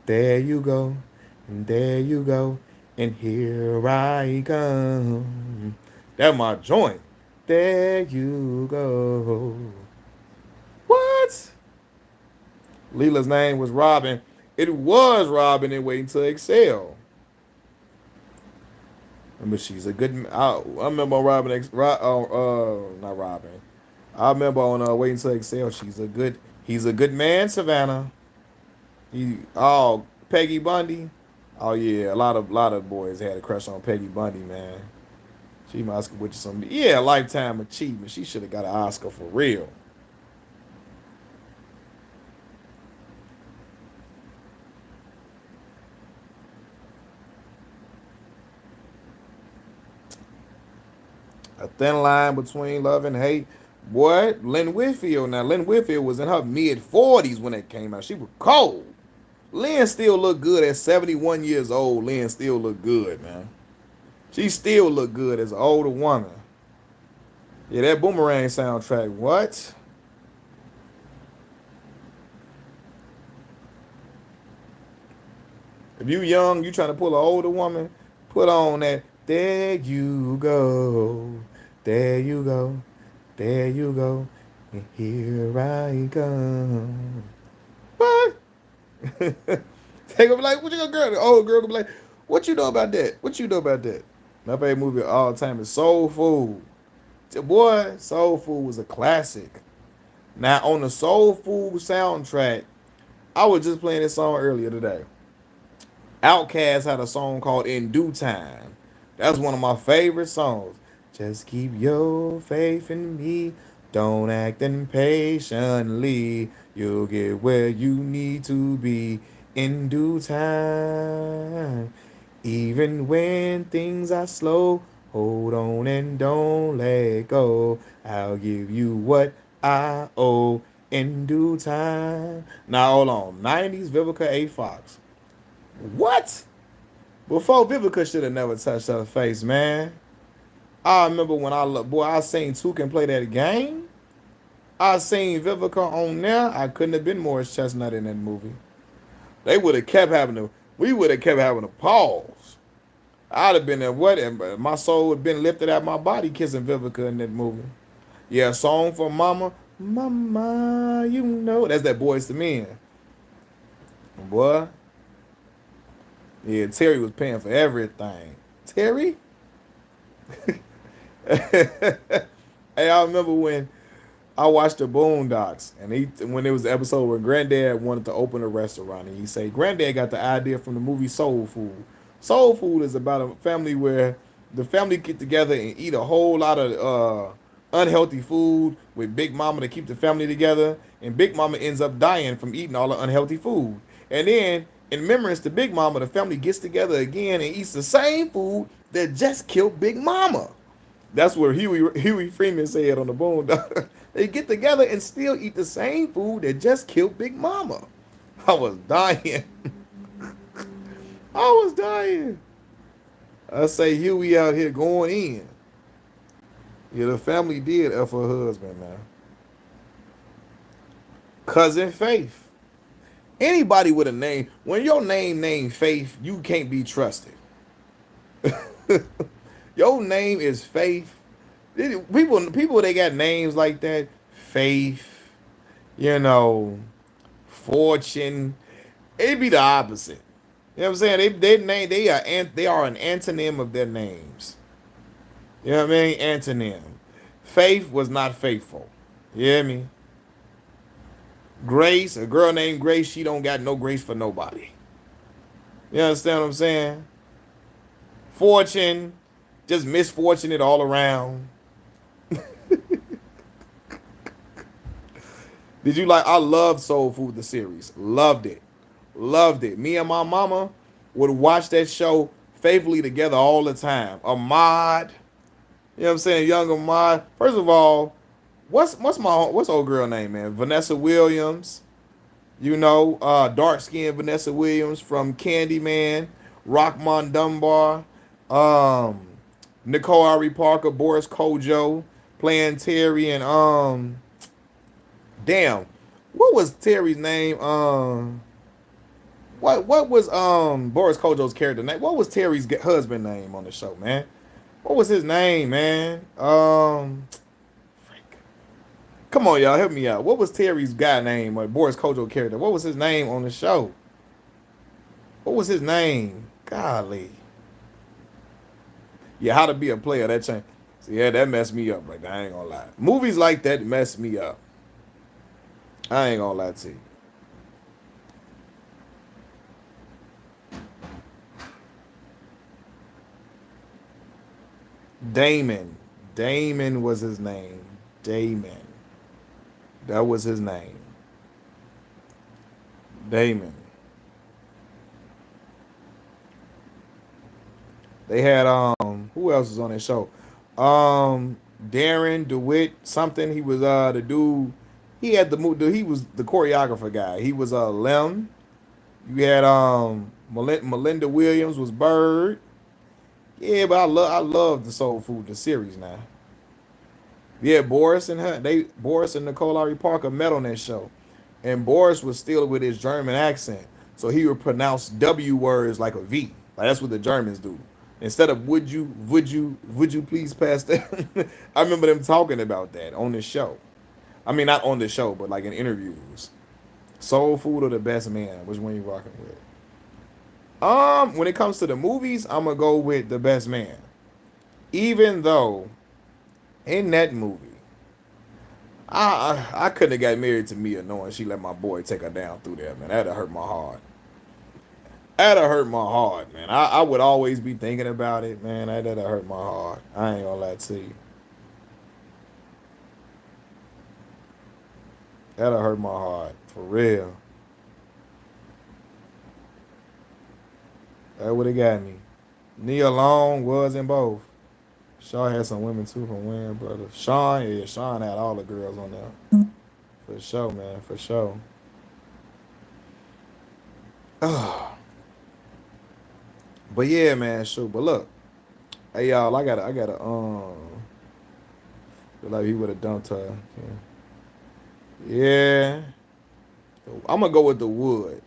there you go, and there you go, and here I come. That my joint. There you go. What? Leela's name was Robin. It was Robin in Waiting to Excel. Remember, she's a good. I remember on Robin. Not Robin. I remember on Waiting to Excel. He's a good man, Savannah. Peggy Bundy. Oh yeah, a lot of boys had a crush on Peggy Bundy, man. She must have with some lifetime achievement. She should have got an Oscar for real. A thin line between love and hate. What? Lynn Whitfield. Now Lynn Whitfield was in her mid 40s when it came out. She was cold. Lynn still look good at 71 years old. Lynn still look good, man. She still look good as an older woman. Yeah, that Boomerang soundtrack. What? If you young, you trying to pull an older woman, put on that. There you go. There you go. There you go. And here I come. What? They gonna be like, what you gonna girl? The old girl gonna be like, what you know about that? What you know about that? My favorite movie of all time is Soul Food. Boy, Soul Food was a classic. Now on the Soul Food soundtrack, I was just playing this song earlier today. Outkast had a song called In Due Time. That's one of my favorite songs. Just keep your faith in me. Don't act impatiently. You'll get where you need to be in due time. Even when things are slow, hold on and don't let go. I'll give you what I owe in due time. Now hold on. 90s Vivica A. Fox. What? Before Vivica should have never touched her face, man. I remember when I seen Toucan play that game. I seen Vivica on there. I couldn't have been Morris Chestnut in that movie. They would have kept having to. We would have kept having to pause. I'd have been there. What? And my soul would have been lifted out my body kissing Vivica in that movie. Yeah, song for Mama, Mama, you know that's that Boys to Men. Boy, yeah, Terry was paying for everything. Terry? Hey, I remember when I watched the Boondocks, and when it was the episode where Granddad wanted to open a restaurant, and he said Granddad got the idea from the movie Soul Food. Soul Food is about a family where the family get together and eat a whole lot of unhealthy food with Big Mama to keep the family together, and Big Mama ends up dying from eating all the unhealthy food. And then, in remembrance to Big Mama, the family gets together again and eats the same food that just killed Big Mama. That's what Huey Freeman said on the Boondocks. They get together and still eat the same food that just killed Big Mama. I was dying. I was dying. I say Huey out here going in. Yeah, the family did F her husband, man. Cousin Faith. Anybody with a name, when your name named Faith, you can't be trusted. Your name is Faith. People they got names like that. Faith, you know, Fortune. It'd be the opposite. You know what I'm saying? They are an antonym of their names. You know what I mean? Antonym. Faith was not faithful. You hear me? Grace, a girl named Grace, she don't got no grace for nobody. You understand what I'm saying? Fortune, just misfortunate all around. Did you like? I loved Soul Food the series. Loved it. Loved it. Me and my mama would watch that show faithfully together all the time. Ahmad, you know what I'm saying? Young Ahmad. First of all, what's old girl name, man? Vanessa Williams. You know, dark skinned Vanessa Williams from Candyman, Rockmont Dunbar, um, Nicole Ari Parker, Boris Kojo, playing Terry, and damn, what was Terry's name? What was Boris Kojo's character name? What was Terry's husband name on the show, man? What was his name, man? Come on, y'all, help me out. What was Terry's guy name or Boris Kojo character? What was his name on the show? What was his name? Golly. Yeah, How to Be a Player. That changed. So yeah, that messed me up. Like I ain't gonna lie. Movies like that mess me up. I ain't gonna lie to you. Damon. Damon was his name. Damon. That was his name. Damon. They had who else was on that show? Darren DeWitt something. He was the dude. He had he was the choreographer guy. He was Lem. You had Melinda Williams was Bird. Yeah, but I love the Soul Food the series now. Yeah, Boris and Nicole Ari Parker met on that show, and Boris was still with his German accent, so he would pronounce W words like a V. Like that's what the Germans do. Instead of would you please pass that? I remember them talking about that on the show. I mean, not on the show, but like in interviews. Soul Food or the Best Man? Which one you rocking with? When it comes to the movies, I'm gonna go with the Best Man. Even though in that movie, I couldn't have got married to Mia knowing she let my boy take her down through there, man. That'd have hurt my heart. That'd have hurt my heart, man. I would always be thinking about it, man. That'd have hurt my heart. I ain't gonna lie to you. That'd have hurt my heart. For real. That would have got me. Nia Long was in both. Shaw had some women too from Wayne Brothers. Sean, yeah, Sean had all the girls on there. For sure, man. For sure. But yeah, man, sure. But look, hey y'all, I gotta feel like he would have dumped her. Yeah. I'm gonna go with the Wood.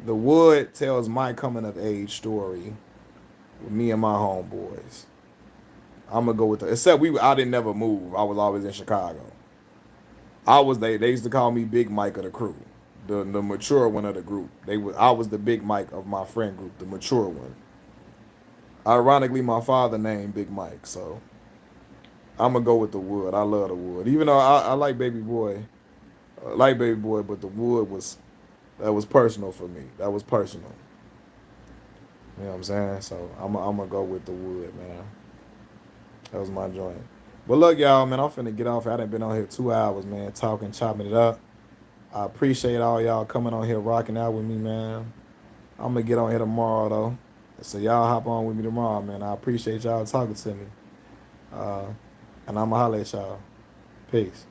The Wood tells my coming of age story with me and my homeboys. I'm gonna go with the except I didn't never move. I was always in Chicago. They used to call me Big Mike of the crew. The mature one of the group. I was the Big Mike of my friend group, the mature one. Ironically, my father named Big Mike, so I'm gonna go with the Wood. I love the Wood, even though I like Baby Boy, but the Wood was that was personal for me. That was personal. You know what I'm saying? So I'm gonna go with the Wood, man. That was my joint. But look, y'all, man, I'm finna get off. I done been on here 2 hours, man, talking, chopping it up. I appreciate all y'all coming on here, rocking out with me, man. I'm gonna get on here tomorrow, though. So y'all hop on with me tomorrow, man. I appreciate y'all talking to me. And I'm gonna holler at y'all. Peace.